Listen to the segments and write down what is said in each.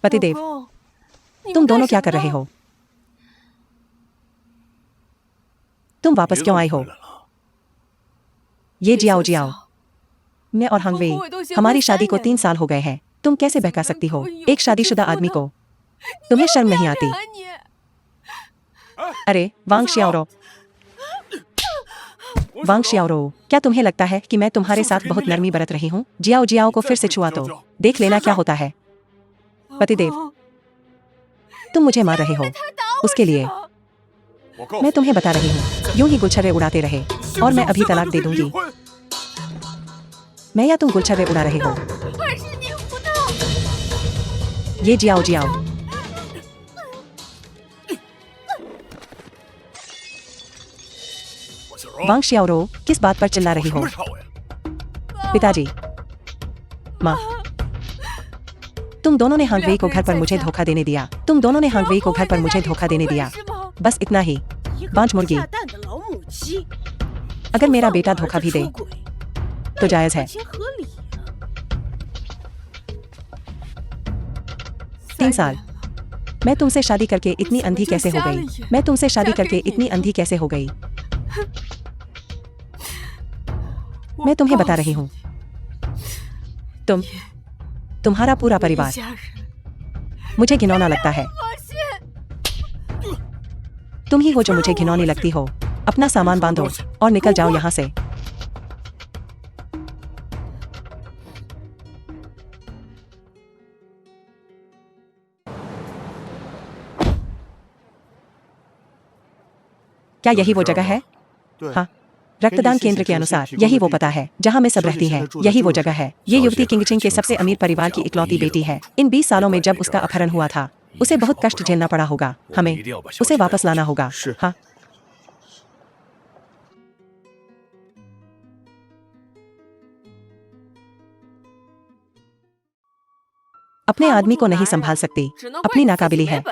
पतिदेव, तुम दोनों क्या कर रहे हो? तुम वापस क्यों आए हो? ये जियाओ जियाओ, मैं और हंगवेई, हमारी शादी को 3 साल हो गए हैं। तुम कैसे बहका सकती हो एक शादीशुदा आदमी को? तुम्हें शर्म नहीं आती? अरे वांग शियाओरो, वांग शियाओरो, क्या तुम्हें लगता है कि मैं तुम्हारे साथ बहुत नरमी बरत रही हूँ? जियाओ जियाओ को फिर से छुआ तो देख लेना क्या होता है। पतिदेव, तुम मुझे मार रहे हो। उसके लिए मैं तुम्हें बता रही हूँ, यूं ही गुलछर्रे उड़ाते रहे और मैं अभी तलाक दे दूंगी। मैं या तुम गुलछर्रे उड़ा रहे हो? ये जियाओ जियाओ, वांग शियाओरो, किस बात पर चिल्ला रही हो? पिताजी, माँ, तुम दोनों ने हांगवेई को घर पर मुझे धोखा देने दिया। तुम दोनों ने हांगवेई को घर पर मुझे धोखा देने दिया। बस इतना ही। बांझ मुर्गी, अगर मेरा बेटा धोखा भी दे तो जायज है। 3 साल, मैं तुमसे शादी करके इतनी अंधी कैसे हो गई? मैं तुमसे शादी करके इतनी अंधी कैसे हो गई? मैं तुम्हें बता रही हूँ, तुम्हारा पूरा परिवार मुझे घिनौना लगता है। तुम ही हो जो मुझे घिनौनी लगती हो। अपना सामान बांधो और निकल जाओ यहाँ से। क्या यही वो जगह है? हाँ, रक्तदान केंद्र के अनुसार यही वो पता है जहाँ मैं सब रहती है। यही वो जगह है। ये युवती किंगचिंग के सबसे अमीर परिवार की इकलौती बेटी है। इन 20 सालों में जब उसका अपहरण हुआ था, उसे बहुत कष्ट झेलना पड़ा होगा। हमें उसे वापस लाना होगा। हाँ, अपने आदमी को नहीं संभाल सकती, अपनी नाकाबिली है।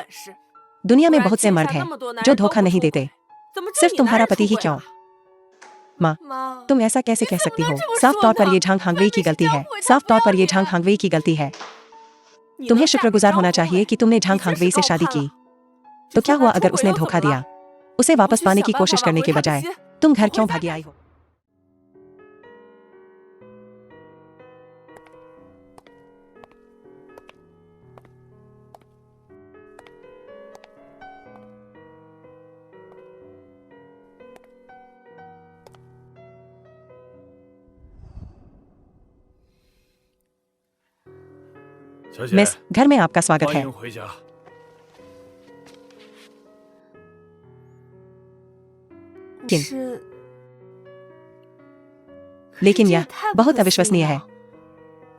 दुनिया में बहुत से मर्द हैं जो धोखा नहीं देते, सिर्फ तुम्हारा पति ही क्यों? माँ, तुम ऐसा कैसे कह सकती हो? साफ तौर पर ये झांग हांगवेई की गलती है। साफ तौर पर ये झांग हांगवेई की गलती है। तुम्हें शुक्रगुजार होना चाहिए कि तुमने झांग हांगवेई से शादी की। तो क्या हुआ अगर उसने धोखा दिया? उसे वापस पाने की कोशिश करने के बजाय तुम घर क्यों भागी आई हो? मिस, घर में आपका स्वागत है। लेकिन यह बहुत अविश्वसनीय है।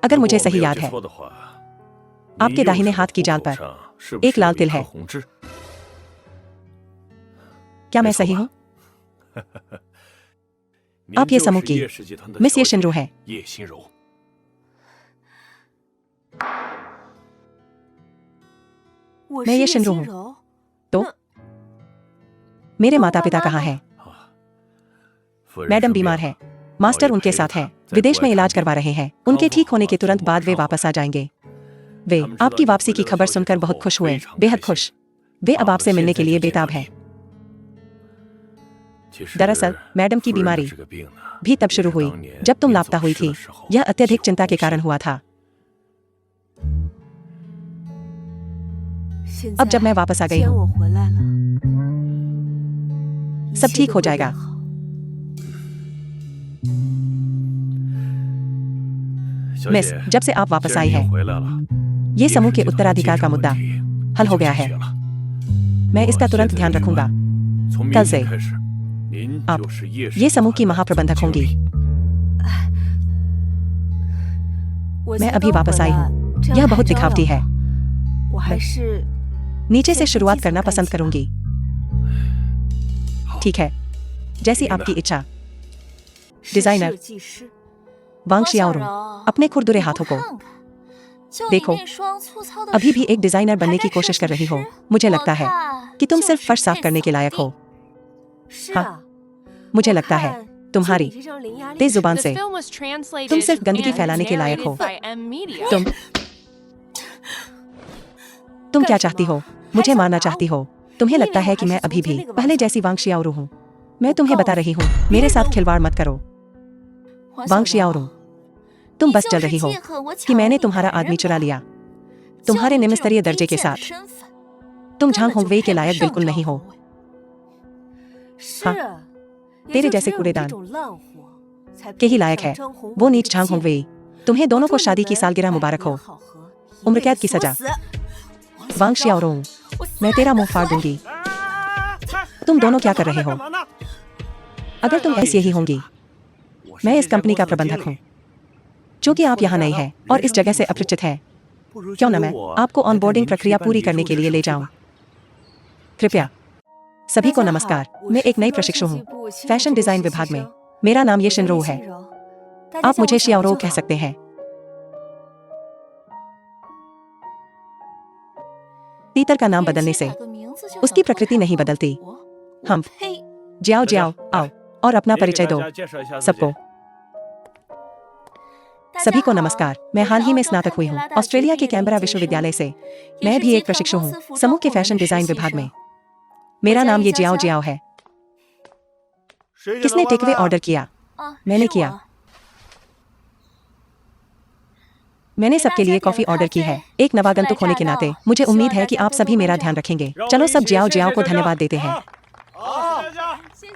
अगर मुझे सही याद है, आपके दाहिने हाथ की जांघ पर एक लाल तिल है। क्या मैं सही हूं? आप ये समूह की मिस ये शिनरू है। मैं ये शिनरू हूँ। तो मेरे माता पिता कहाँ हैं? मैडम बीमार है, मास्टर उनके साथ हैं, विदेश में इलाज करवा रहे हैं। उनके ठीक होने के तुरंत बाद वे वापस आ जाएंगे। वे आपकी वापसी की खबर सुनकर बहुत खुश हुए, बेहद खुश। वे अब आपसे मिलने के लिए बेताब हैं। दरअसल मैडम की बीमारी भी तब शुरू हुई जब तुम लापता हुई थी। यह अत्यधिक चिंता के कारण हुआ था। अब जब मैं वापस आ गई हूँ, सब ठीक हो जाएगा। मिस, जब से आप वापस आई हैं, ये समूह के उत्तराधिकार का मुद्दा हल हो गया है। मैं इसका तुरंत ध्यान रखूंगा। कल से आप ये समूह की महाप्रबंधक होंगी। मैं अभी वापस आई हूँ। यह बहुत दिखावटी है। नीचे से शुरुआत करना पसंद करूंगी। ठीक है, जैसी आपकी इच्छा। डिजाइनर वांग शियाओरो, अपने खुरदुरे हाथों को देखो। अभी भी एक डिजाइनर बनने की कोशिश कर रही हो। मुझे लगता है कि तुम सिर्फ फर्श साफ करने के लायक हो। हाँ, मुझे लगता है तुम्हारी तेज जुबान से तुम सिर्फ गंदगी फैलाने के लायक हो। तुम क्या चाहती हो? मुझे मारना चाहती हो? तुम्हें लगता है कि मैं अभी भी पहले जैसी वांग शियाओरू हूँ? मैं तुम्हें बता रही हूँ, मेरे साथ खिलवाड़ मत करो। वांग शियाओरू, तुम बस चल रही हो कि मैंने तुम्हारा आदमी चुरा लिया, तुम्हारे निम्न स्तरीय दर्जे के साथ। तुम झांग होंगवेई के लायक बिल्कुल नहीं हो। हाँ, तेरे जैसे कूड़ेदान के ही लायक है वो नीच झांग होंगवेई। तुम्हें दोनों को शादी की सालगिरह मुबारक हो। उम्र कैद की सजा। वांग शियाओरू, मैं तेरा मुंह फाड़ दूंगी। तुम दोनों क्या कर रहे हो? अगर तुम ऐसी ही होंगी, मैं इस कंपनी का प्रबंधक हूँ। चूंकि आप यहाँ नई हैं और इस जगह से अपरिचित हैं, क्यों न मैं आपको ऑनबोर्डिंग प्रक्रिया पूरी करने के लिए ले जाऊं? कृपया। सभी को नमस्कार, मैं एक नई प्रशिक्षु हूँ फैशन डिजाइन विभाग में। मेरा नाम ये शिनरो है। आप मुझे शियाओरू कह सकते हैं। तीतर का नाम बदलने से उसकी प्रकृति नहीं बदलती। हम जाओ जाओ आओ और अपना परिचय दो सबको। सभी को नमस्कार, मैं हाल ही में स्नातक हुई हूँ ऑस्ट्रेलिया के कैनबरा विश्वविद्यालय से। मैं भी एक प्रशिक्षु हूँ समूह के फैशन डिजाइन विभाग में। मेरा नाम ये जियाओ जियाओ है। किसने टेकअवे ऑर्डर किया? मैंने किया। मैंने सबके लिए कॉफी ऑर्डर की है। एक नवागंतुक होने के नाते मुझे उम्मीद है कि आप सभी मेरा ध्यान रखेंगे। चलो सब जियाओ जियाओ को धन्यवाद देते हैं।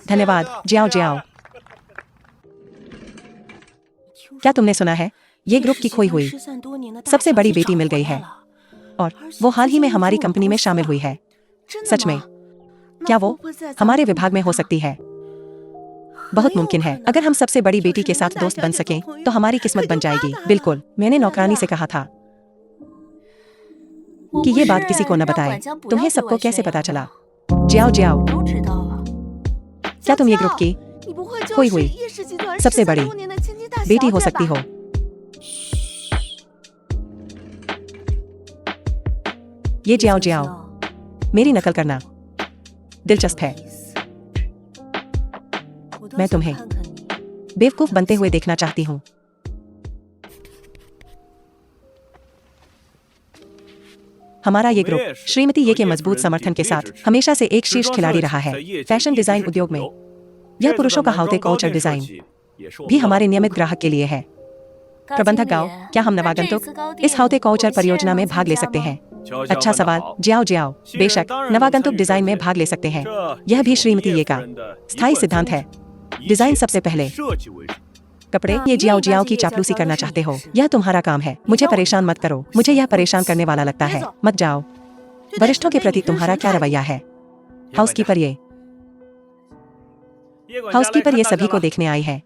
धन्यवाद जियाओ जियाओ। क्या तुमने सुना है? ये ग्रुप की खोई हुई सबसे बड़ी बेटी मिल गई है और वो हाल ही में हमारी कंपनी में शामिल हुई है। सच में? क्या वो हमारे विभाग में हो सकती है? बहुत मुमकिन है। अगर हम सबसे बड़ी बेटी के साथ दोस्त बन सकें तो हमारी किस्मत बन जाएगी। बिल्कुल, मैंने नौकरानी से कहा था कि ये बात किसी को न बताए। तुम्हें सबको कैसे पता चला? जियाओ जियाओ, क्या तुम ये ग्रुप की खोई हुई सबसे बड़ी बेटी हो सकती हो? ये जियाओ जियाओ मेरी नकल करना दिलचस्प है। मैं तुम्हें बेवकूफ बनते हुए देखना चाहती हूँ। हमारा ये ग्रुप श्रीमती ये के मजबूत समर्थन के साथ हमेशा से एक शीर्ष खिलाड़ी रहा है फैशन डिजाइन उद्योग में। यह पुरुषों का हाउते काउचर डिजाइन भी हमारे नियमित ग्राहक के लिए है। प्रबंधक गाओ, क्या हम नवागंतुक इस हाउते काउचर परियोजना में भाग ले सकते हैं? अच्छा सवाल। जियाओ जियाओ, बेशक नवागंतुक डिजाइन में भाग ले सकते हैं। यह भी श्रीमती ये का स्थायी सिद्धांत है। डिजाइन सबसे पहले कपड़े। ये जियाओ जियाओ की चापलूसी करना चाहते हो? यह तुम्हारा काम है। मुझे परेशान मत करो। मुझे यह परेशान करने वाला लगता है। मत जाओ। वरिष्ठों के प्रति तुम्हारा क्या रवैया है? हाउसकीपर ये सभी को देखने आई है।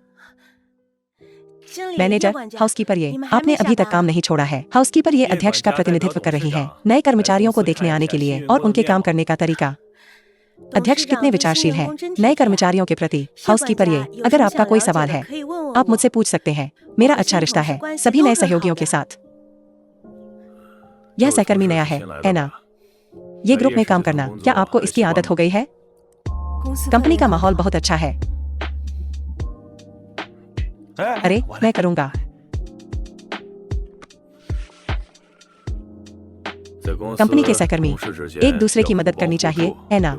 मैनेजर, हाउसकीपर ये आपने अभी तक काम नहीं छोड़ा है। हाउसकीपर ये अध्यक्ष का प्रतिनिधित्व कर रही है नए कर्मचारियों को देखने आने के लिए और उनके काम करने का तरीका। अध्यक्ष कितने विचारशील हैं नए कर्मचारियों के प्रति। हाउसकीपर ये, अगर आपका कोई सवाल है आप मुझसे पूछ सकते हैं। मेरा अच्छा रिश्ता है सभी नए सहयोगियों के साथ। यह सहकर्मी नया है ना? ये ग्रुप में काम करना, क्या आपको इसकी आदत हो गई है? कंपनी का माहौल बहुत अच्छा है। अरे मैं करूंगा। कंपनी के सहकर्मी एक दूसरे की मदद करनी चाहिए है ना?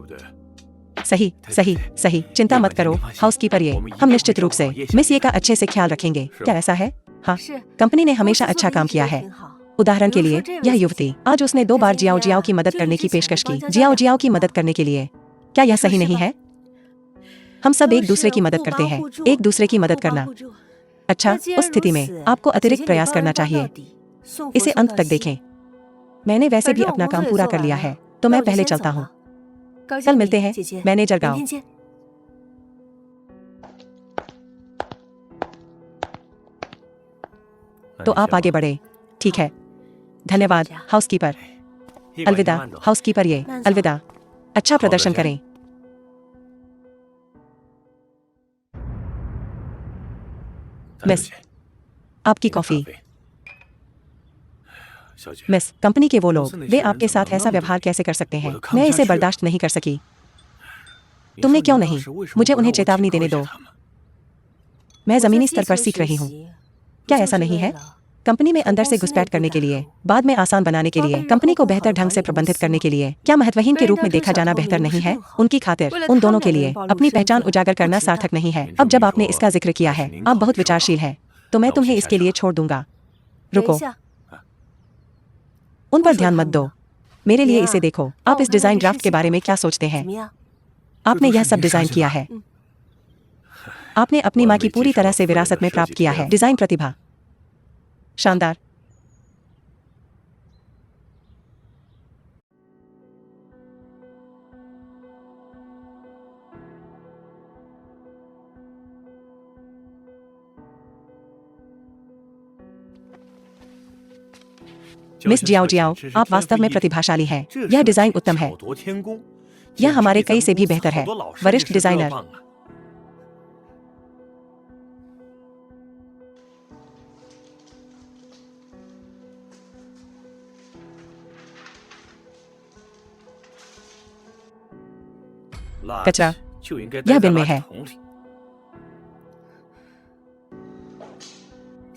सही सही सही, चिंता मत करो हाउसकीपर ये, हम निश्चित रूप से मिस ये का अच्छे से ख्याल रखेंगे। क्या ऐसा है? हाँ, कंपनी ने हमेशा अच्छा काम किया है। उदाहरण के लिए यह युवती, आज उसने 2 बार जियाओ जियाओ की मदद करने की पेशकश की। जियाओ जियाओ की मदद करने के लिए, क्या यह सही नहीं है? हम सब एक दूसरे की मदद करते हैं। एक दूसरे की मदद करना अच्छा। उस स्थिति में आपको अतिरिक्त प्रयास करना चाहिए। इसे अंत तक देखें। मैंने वैसे भी अपना काम पूरा कर लिया है तो मैं पहले चलता हूँ। कल मिलते हैं मैनेजर गाओ। तो आप आगे बढ़े। ठीक है, धन्यवाद हाउसकीपर। अलविदा हाउसकीपर ये, अलविदा। अच्छा प्रदर्शन करें। मिस, आपकी कॉफी। मिस, कंपनी के वो लोग, वे आपके साथ ऐसा व्यवहार कैसे कर सकते हैं? मैं इसे बर्दाश्त नहीं कर सकी। तुमने क्यों नहीं? मुझे उन्हें चेतावनी देने दो। मैं जमीनी स्तर पर सीख रही हूँ। क्या ऐसा नहीं है? कंपनी में अंदर से घुसपैठ करने के लिए, बाद में आसान बनाने के लिए, कंपनी को बेहतर ढंग से प्रबंधित करने के लिए, क्या महत्वहीन के रूप में देखा जाना बेहतर नहीं है? उनकी खातिर उन दोनों के लिए अपनी पहचान उजागर करना सार्थक नहीं है। अब जब आपने इसका जिक्र किया है, आप बहुत विचारशील हैं, तो मैं तुम्हें इसके लिए छोड़ दूंगा। रुको, उन पर ध्यान मत दो, मेरे लिए इसे देखो। आप इस डिजाइन ड्राफ्ट के बारे में क्या सोचते हैं? आपने यह सब डिजाइन किया है, आपने अपनी माँ की पूरी तरह से विरासत में प्राप्त किया है। डिजाइन प्रतिभा शानदार। मिस जियाओ जियाओ, आप वास्तव में प्रतिभाशाली हैं। यह डिजाइन उत्तम है, यह हमारे कई से भी बेहतर है। वरिष्ठ डिजाइनर, कचरा यह बिन में है।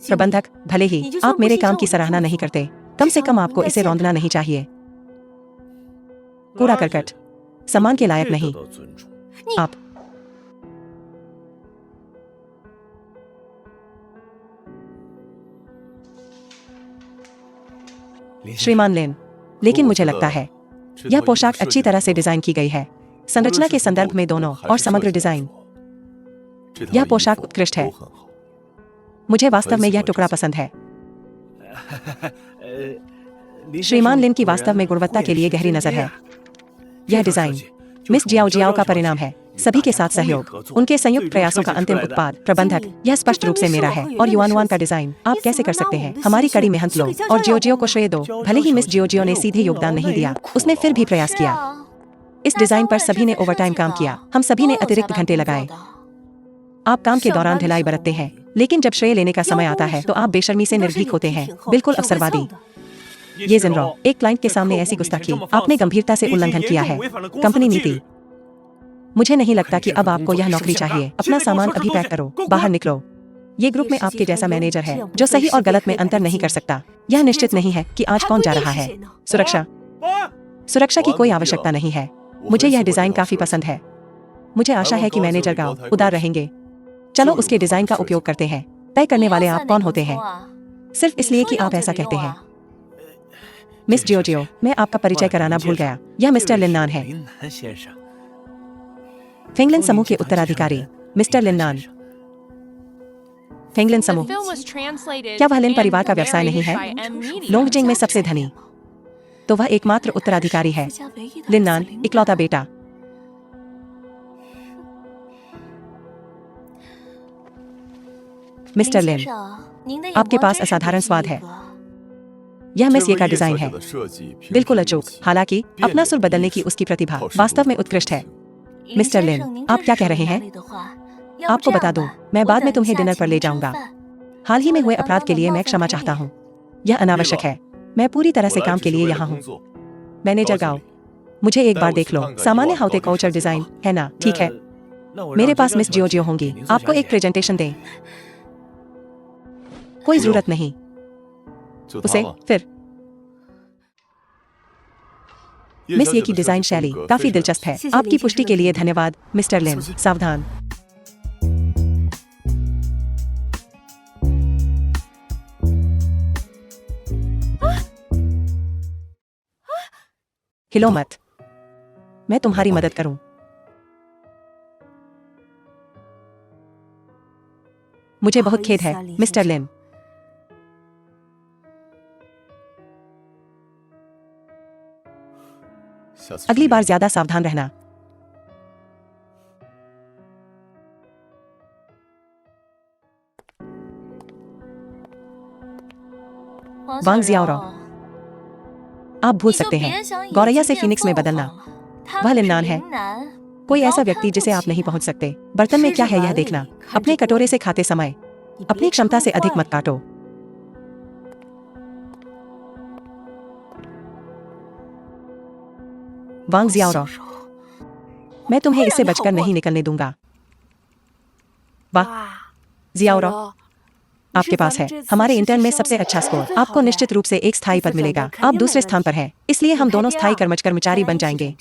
प्रबंधक, भले ही आप मेरे काम की सराहना नहीं करते, कम से कम आपको इसे रौंदना नहीं चाहिए। कूड़ा करकट सम्मान के लायक नहीं। आप श्रीमान लेन, लेकिन मुझे लगता है यह पोशाक अच्छी तरह से डिजाइन की गई है, संरचना के संदर्भ में दोनों और समग्र डिजाइन। यह पोशाक उत्कृष्ट है, मुझे वास्तव में यह टुकड़ा पसंद है। श्रीमान लिन की वास्तव में गुणवत्ता के लिए गहरी नजर है। यह डिजाइन मिस जियाओ जियाओ का परिणाम है, सभी के साथ सहयोग, उनके संयुक्त प्रयासों का अंतिम उत्पाद। प्रबंधक, यह स्पष्ट रूप से मेरा है और युआनुआन का डिजाइन। आप कैसे कर सकते हैं? हमारी कड़ी मेहनत लो और जियोजियो को श्रेय दो। भले ही मिस जियोजियो ने सीधे योगदान नहीं दिया, उसने फिर भी प्रयास किया। इस डिजाइन पर सभी ने ओवरटाइम काम किया, हम सभी ने अतिरिक्त घंटे लगाए। आप काम के दौरान ढिलाई बरतते हैं, लेकिन जब श्रेय लेने का समय आता है तो आप बेशर्मी से निर्भीक होते हैं, बिल्कुल अवसरवादी। ये जिनरो, एक क्लाइंट के सामने ऐसी गुस्ताखी, आपने गंभीरता से उल्लंघन किया है। कंपनी नीति, मुझे नहीं लगता कि अब आपको यह नौकरी चाहिए। अपना सामान अभी पैक करो, बाहर निकलो। ये ग्रुप में आपके जैसा मैनेजर है जो सही और गलत में अंतर नहीं कर सकता। यह निश्चित नहीं है कि आज कौन जा रहा है। सुरक्षा की कोई आवश्यकता नहीं है। मुझे यह डिजाइन काफी पसंद है। मुझे आशा है कि मैनेजर गाओ उदार रहेंगे। चलो उसके डिजाइन का उपयोग करते हैं। तय करने वाले आप कौन होते हैं? सिर्फ इसलिए कि आप ऐसा कहते हैं। मिस जियोजियो, मैं आपका परिचय कराना भूल गया, यह मिस्टर लिन्नान है, फेंगलिन समूह के उत्तराधिकारी। मिस्टर लिन्नान, फेंगलिन समूह, क्या वह लिन परिवार का व्यवसाय नहीं है? लोंगजिंग में सबसे धनी, तो वह एकमात्र उत्तराधिकारी है। लिन्नान, इकलौता बेटा। मिस्टर लिन, आपके पास असाधारण स्वाद है। यह मिस ये का डिजाइन है, बिल्कुल अचूक। हालांकि अपना सुर बदलने की उसकी प्रतिभा वास्तव में उत्कृष्ट है। मिस्टर लिन, आप क्या कह रहे हैं? आपको बता दूं, मैं बाद में तुम्हें डिनर पर ले जाऊंगा। हाल ही में हुए अपराध के लिए मैं क्षमा चाहता हूँ। यह अनावश्यक है। मैं पूरी तरह से काम के लिए यहाँ हूँ। मैनेजर गाओ, मुझे एक बार देख लो। सामान्य हाउते कोचर डिजाइन है ना? ठीक है, मेरे पास मिस जियोजियो होंगी। आपको एक प्रेजेंटेशन दें? कोई जरूरत नहीं। उसे फिर मिस ये की डिजाइन शैली काफी दिलचस्प है। आपकी पुष्टि के लिए धन्यवाद मिस्टर लिन। सावधान, हिलो मत, मैं तुम्हारी मदद करूं। मुझे बहुत खेद है मिस्टर लिन। अगली बार ज्यादा सावधान रहना। वांग जियाओरो, आप भूल सकते हैं गौरैया से फीनिक्स में बदलना। वह लिन्नान है, कोई ऐसा व्यक्ति जिसे आप नहीं पहुंच सकते। बर्तन में क्या है यह देखना। अपने कटोरे से खाते समय अपनी क्षमता से अधिक मत काटो। वांग जियाओरो, मैं तुम्हें इससे बचकर नहीं निकलने दूंगा। वाह जियाओरो, आपके पास है हमारे इंटर्न में सबसे अच्छा स्कोर। आपको निश्चित रूप से एक स्थायी पद मिलेगा। आप दूसरे स्थान पर हैं, इसलिए हम दोनों स्थायी कर्मचारी बन जाएंगे।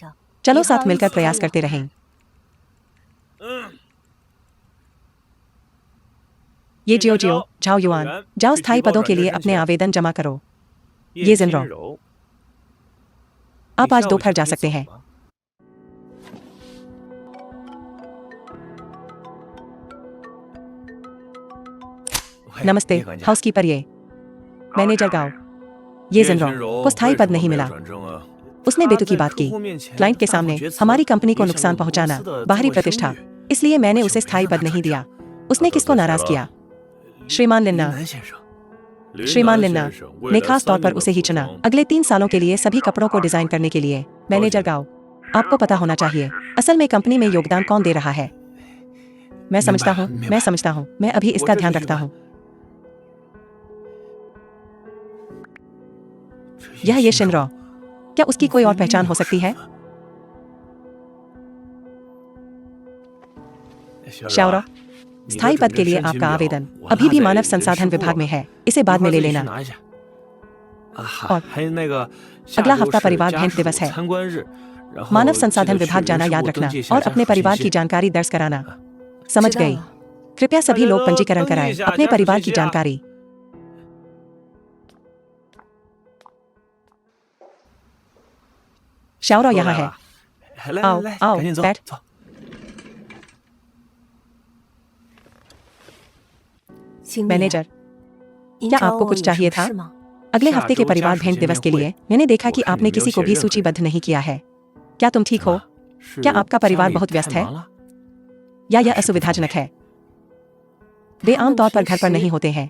चलो साथ मिलकर प्रयास करते रहें। ये जियो झाओ युआन, जाओ स्थायी पदों के लिए अपने आवेदन जमा करो। ये जिनरो, आप आज दोपहर जा सकते हैं। नमस्ते हाउसकीपर, ये मैनेजर गाओ। ये जिनरो को स्थायी पद नहीं मिला। उसने बेतुकी बात की क्लाइंट के सामने, हमारी कंपनी को नुकसान पहुंचाना, बाहरी प्रतिष्ठा, इसलिए मैंने उसे स्थायी पद नहीं दिया। उसने किसको नाराज किया? श्रीमान लिन्ना। श्रीमान लिन्ना ने खास तौर पर उसे ही चुना अगले 3 सालों के लिए सभी कपड़ों को डिजाइन करने के लिए। मैनेजर गाओ, आपको पता होना चाहिए असल में कंपनी में योगदान कौन दे रहा है। मैं समझता हूँ, मैं अभी इसका ध्यान रखता हूँ। यह ये शिनरो, क्या उसकी कोई और पहचान हो सकती है? शाओरो, स्थायी पद के लिए आपका आवेदन अभी भी मानव संसाधन विभाग में है, इसे बाद में ले लेना। और अगला हफ्ता परिवार भेंट दिवस है। मानव संसाधन विभाग जाना याद रखना और अपने परिवार की जानकारी दर्ज कराना। समझ गई? कृपया सभी लोग पंजीकरण कराएं अपने परिवार की जानकारी। शाओरो यहाँ है। आओ आओ बैठ। मैनेजर, क्या आपको कुछ चाहिए था? अगले हफ्ते के परिवार भेंट दिवस के लिए मैंने देखा कि आपने किसी को भी सूचीबद्ध नहीं किया है। क्या तुम ठीक हो? क्या आपका परिवार बहुत व्यस्त है या यह असुविधाजनक है? वे आमतौर पर घर पर नहीं होते हैं।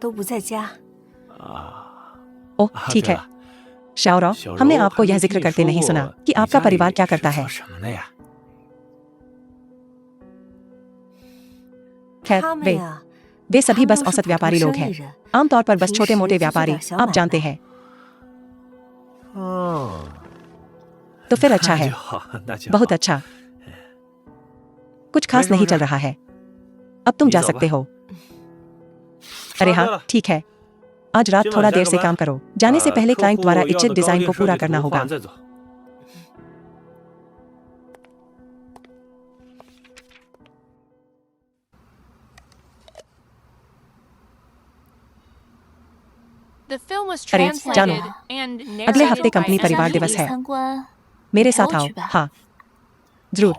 ओह ठीक है। शाओरो, हमने आपको यह जिक्र करते नहीं सुना कि आपका परिवार क्या करता है। खैर, वे सभी बस औसत व्यापारी लोग हैं। आमतौर पर बस छोटे मोटे व्यापारी, आप जानते हैं। तो फिर अच्छा है, बहुत अच्छा। कुछ खास नहीं चल रहा है। अब तुम जा सकते हो। अरे हाँ ठीक है, आज रात थोड़ा देर से काम करो। जाने से पहले क्लाइंट द्वारा इच्छित डिजाइन को पूरा करना होगा। अरे जानो, अगले हफ्ते कंपनी परिवार दिवस है। मेरे साथ आओ। हाँ जरूर।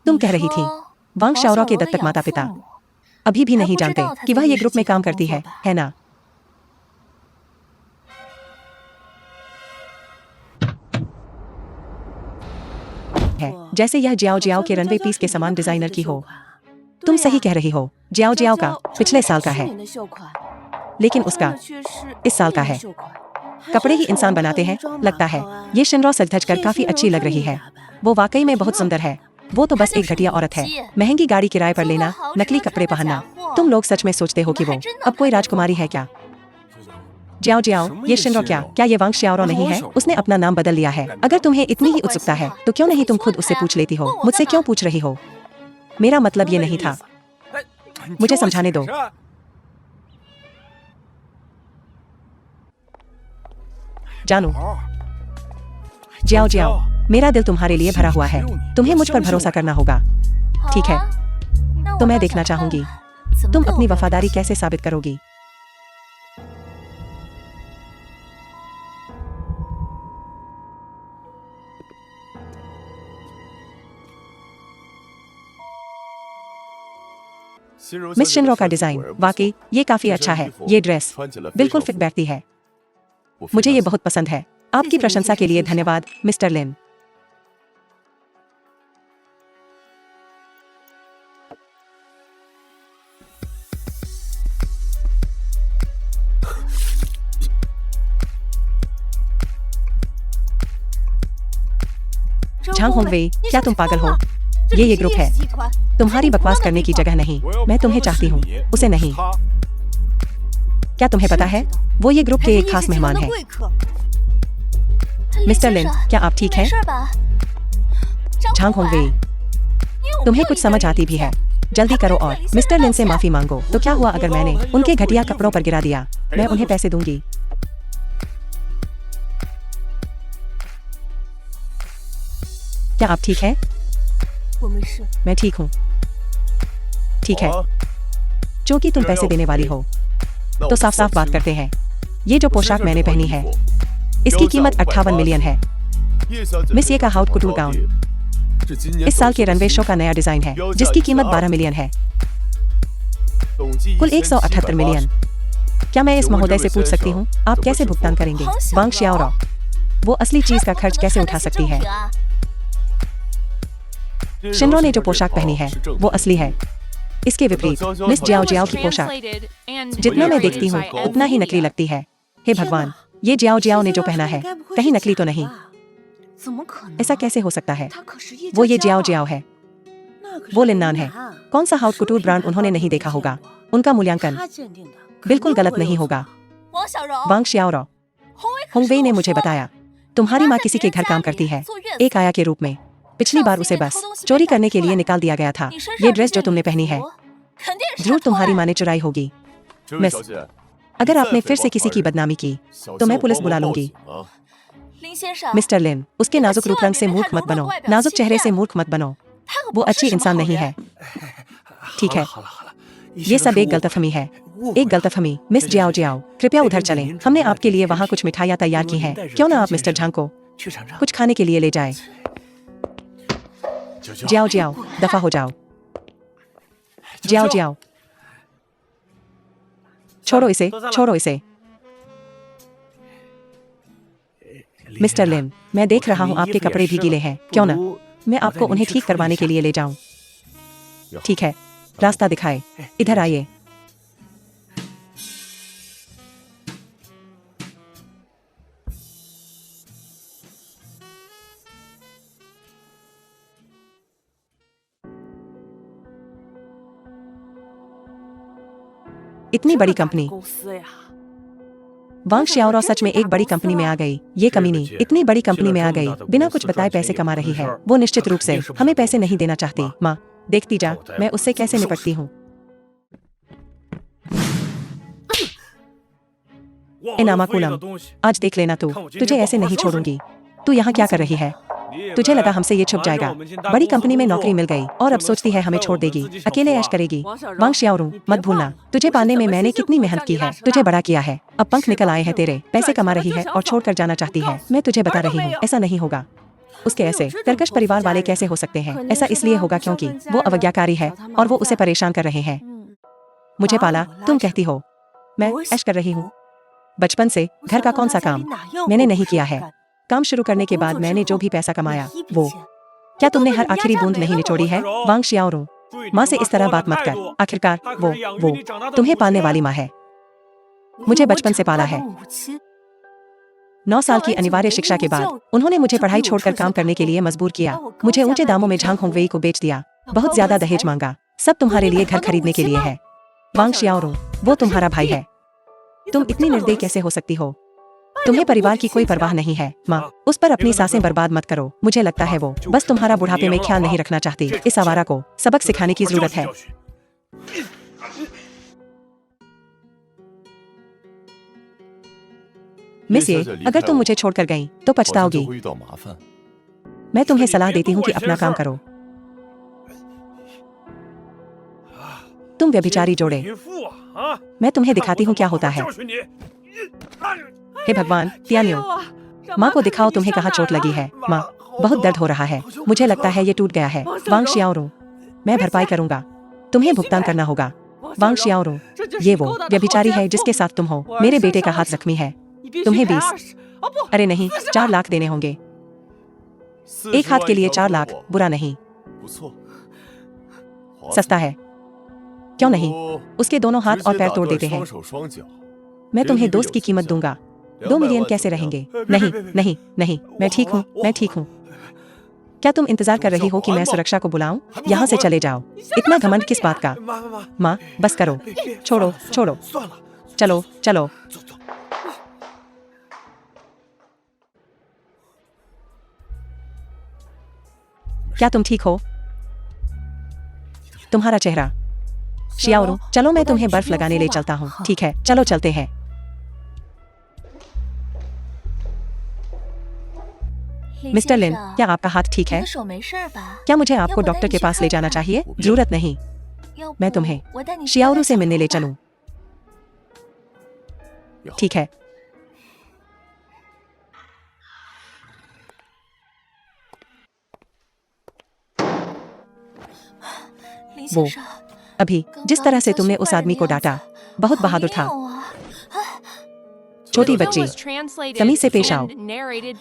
तुम कह रही थी वांग शाओरो के दत्तक माता पिता अभी भी नहीं जानते कि वह ये ग्रुप में काम करती है ना? है जैसे यह जियाओ के रनवे पीस के समान डिजाइनर की हो। तुम सही कह रही हो, जियाओ का पिछले साल का है, लेकिन उसका इस साल का है। कपड़े ही इंसान बनाते हैं लगता है। ये शिनरो सज-धज कर काफी अच्छी लग रही है। वो वाकई में बहुत सुंदर है। वो तो बस एक घटिया औरत है। महंगी गाड़ी किराए पर लेना, नकली कपड़े पहनना। तुम लोग सच में सोचते हो कि वो अब कोई राजकुमारी है क्या? जियाओ, ये शिनरो क्या ये वांग शाओरो नहीं है? उसने अपना नाम बदल लिया है। अगर तुम्हें इतनी ही उत्सुकता है तो क्यों नहीं तुम खुद उससे पूछ लेती हो? मुझसे क्यों पूछ रही हो? मेरा मतलब ये नहीं था। मुझे समझाने दो। जानो, जियाओ, मेरा दिल तुम्हारे लिए भरा हुआ है। तुम्हें मुझ पर भरोसा करना होगा। ठीक है, तो मैं देखना चाहूंगी तुम अपनी वफादारी कैसे साबित करोगी। मिस शिनरो का डिजाइन वाकई ये काफी अच्छा है। ये ड्रेस बिल्कुल फिट बैठती है। मुझे ये बहुत पसंद है। आपकी प्रशंसा के लिए धन्यवाद मिस्टर लिन। झांग होंगवे, क्या तुम पागल हो? ये ग्रुप है। तुम्हारी बकवास करने की जगह नहीं। मैं तुम्हें चाहती हूँ, उसे नहीं। क्या तुम्हें पता है वो ये ग्रुप के एक खास मेहमान हैं। मिस्टर लिन, क्या आप ठीक हैं? झांग होंगवे, तुम्हें कुछ समझ आती भी है। जल्दी करो और मिस्टर लिन से माफी मांगो। तो क्या हुआ अगर मैंने उनके घटिया कपड़ों पर गिरा दिया? मैं उन्हें पैसे दूंगी। क्या आप ठीक हैं? मैं ठीक हूँ। ठीक है, क्योंकि तुम पैसे देने वाली हो तो साफ साफ बात करते हैं। ये जो पोशाक मैंने पहनी है इसकी कीमत 58 मिलियन है। मिस ये का हाउट कुटूर गाउन इस साल के रनवे शो का नया डिजाइन है जिसकी कीमत 12 मिलियन है। कुल 178 मिलियन। क्या मैं इस महोदय से पूछ सकती हूँ आप कैसे भुगतान करेंगे? वांग शियाओ, वो असली चीज का खर्च कैसे उठा सकती है? शिनरो ने जो पोशाक पहनी है वो असली है। इसके विपरीत मिस जियाओ जियाओ की पोशाक जितना मैं देखती हूँ उतना ही नकली लगती है। हे भगवान, ये जियाओ जियाओ ने जो पहना है कहीं नकली तो नहीं? ऐसा कैसे हो सकता है? वो ये जियाओ जियाओ है, वो लिन्नान है। कौन सा हाउट कुटूर ब्रांड उन्होंने नहीं देखा होगा? उनका मूल्यांकन बिल्कुल गलत नहीं होगा। वांग शियाओ, होंगवेई ने मुझे बताया तुम्हारी माँ किसी के घर काम करती है, एक आया के रूप में। पिछली बार उसे बस चोरी करने के लिए निकाल दिया गया था। ये ड्रेस जो तुमने पहनी है जरूर तुम्हारी माँ ने चुराई होगी। मिस, अगर आपने फिर से किसी की बदनामी की तो मैं पुलिस बुला लूंगी। मिस्टर लिन, उसके नाजुक रूप रंग से मूर्ख मत बनो, नाजुक चेहरे से मूर्ख मत बनो। वो अच्छी इंसान नहीं है। ठीक है, ये सब एक गलतफहमी है, एक गलतफहमी। मिस जियाओ जियाओ, कृपया उधर चलें। हमने आपके लिए वहाँ कुछ मिठाइयाँ तैयार की हैं। क्यों ना आप मिस्टर झांग को कुछ खाने के लिए ले जाए? जियाओ जियाओ, दफा हो जाओ। जियाओ जियाओ, छोड़ो इसे, छोड़ो इसे। मिस्टर लिन, मैं देख रहा हूँ आपके कपड़े भी गीले हैं। क्यों ना मैं आपको उन्हें ठीक करवाने के लिए ले जाऊं? ठीक है, रास्ता दिखाए, इधर आइए। इतनी बड़ी कंपनी। वांग शियाओ सच में एक बड़ी कंपनी में आ गई। ये कमीनी इतनी बड़ी कंपनी में आ गई, बिना कुछ बताए पैसे कमा रही है। वो निश्चित रूप से हमें पैसे नहीं देना चाहती। माँ, देखती जा मैं उससे कैसे निपटती हूँ। इनामाकुलम, आज देख लेना तू, तुझे ऐसे नहीं छोड़ूंगी। तू यहाँ क्या कर रही है? तुझे लगा हमसे ये छुप जाएगा? बड़ी कंपनी में नौकरी मिल गई और अब सोचती है हमें छोड़ देगी, अकेले ऐश करेगी। वांग शियाओ, मत भूलना तुझे पाने में मैंने कितनी मेहनत की है, तुझे बड़ा किया है। अब पंख निकल आए हैं तेरे, पैसे कमा रही है और छोड़कर जाना चाहती है। मैं तुझे बता रही हूँ ऐसा नहीं होगा। उसके ऐसे कर्कश परिवार वाले कैसे हो सकते हैं? ऐसा इसलिए होगा क्योंकि वो अवज्ञाकारी है और वो उसे परेशान कर रहे हैं। मुझे पाला तुम कहती हो, मैं ऐश कर रही हूँ। बचपन से घर का कौन सा काम मैंने नहीं किया है? काम शुरू करने के बाद मैंने जो भी पैसा कमाया वो, क्या तुमने हर आखिरी बूंद नहीं निचोड़ी है? वांग शियाओ, माँ से इस तरह बात मत कर। आखिरकार वो तुम्हें पालने वाली माँ है, मुझे बचपन से पाला है। 9 साल की अनिवार्य शिक्षा के बाद उन्होंने मुझे पढ़ाई छोड़कर काम करने के लिए मजबूर किया। मुझे ऊंचे दामों में झांग होंगवेई को बेच दिया, बहुत ज्यादा दहेज मांगा, सब तुम्हारे लिए घर खरीदने के लिए है। वांग शियाओ, वो तुम्हारा भाई है। तुम इतनी निर्दयी कैसे हो सकती हो? तुम्हें परिवार की कोई परवाह नहीं है। माँ, उस पर अपनी सांसें बर्बाद मत करो। मुझे लगता है वो बस तुम्हारा बुढ़ापे में ख्याल नहीं रखना चाहती। इस आवारा को सबक सिखाने की जरूरत है। मिस ये, अगर तुम मुझे छोड़कर गई तो पछताओगी। मैं तुम्हें सलाह देती हूँ कि अपना काम करो। तुम व्यभिचारी जोड़े, मैं तुम्हें दिखाती हूँ क्या होता है। हे भगवान, तियान्यो, माँ को दिखाओ तुम्हें कहाँ चोट लगी है। माँ, बहुत दर्द हो रहा है, मुझे लगता है ये टूट गया है। वांग शियाओ, मैं भरपाई करूंगा, तुम्हें भुगतान करना होगा। वांग शियाओ, ये वो व्यभिचारी है जिसके साथ तुम हो। मेरे बेटे का हाथ जख्मी है, तुम्हें 20, अरे नहीं 4 लाख देने होंगे। एक हाथ के लिए 4 लाख बुरा नहीं, सस्ता है। क्यों नहीं, उसके दोनों हाथ और पैर तोड़ देते हैं। मैं तुम्हें दोस्त की कीमत दूंगा। 2 मिलियन कैसे रहेंगे? नहीं नहीं नहीं, मैं ठीक हूँ, मैं ठीक हूँ। क्या तुम इंतजार कर रही हो कि मैं सुरक्षा को बुलाऊं? यहाँ से चले जाओ, इतना घमंड किस बात का? माँ, बस करो, छोड़ो छोड़ो, चलो चलो। क्या तुम ठीक हो? तुम्हारा चेहरा। शियाओरू, चलो मैं तुम्हें बर्फ लगाने ले चलता हूँ। ठीक है, चलो चलते हैं। मिस्टर लिन, क्या आपका हाथ ठीक है? क्या मुझे आपको डॉक्टर के पास ले जाना चाहिए? जरूरत नहीं, मैं तुम्हें शियाओरू से मिलने ले चलूं। ठीक है। वो अभी जिस तरह से तुमने उस आदमी को डांटा, बहुत बहादुर था। छोटी बच्ची, तमीज से पेश आओ।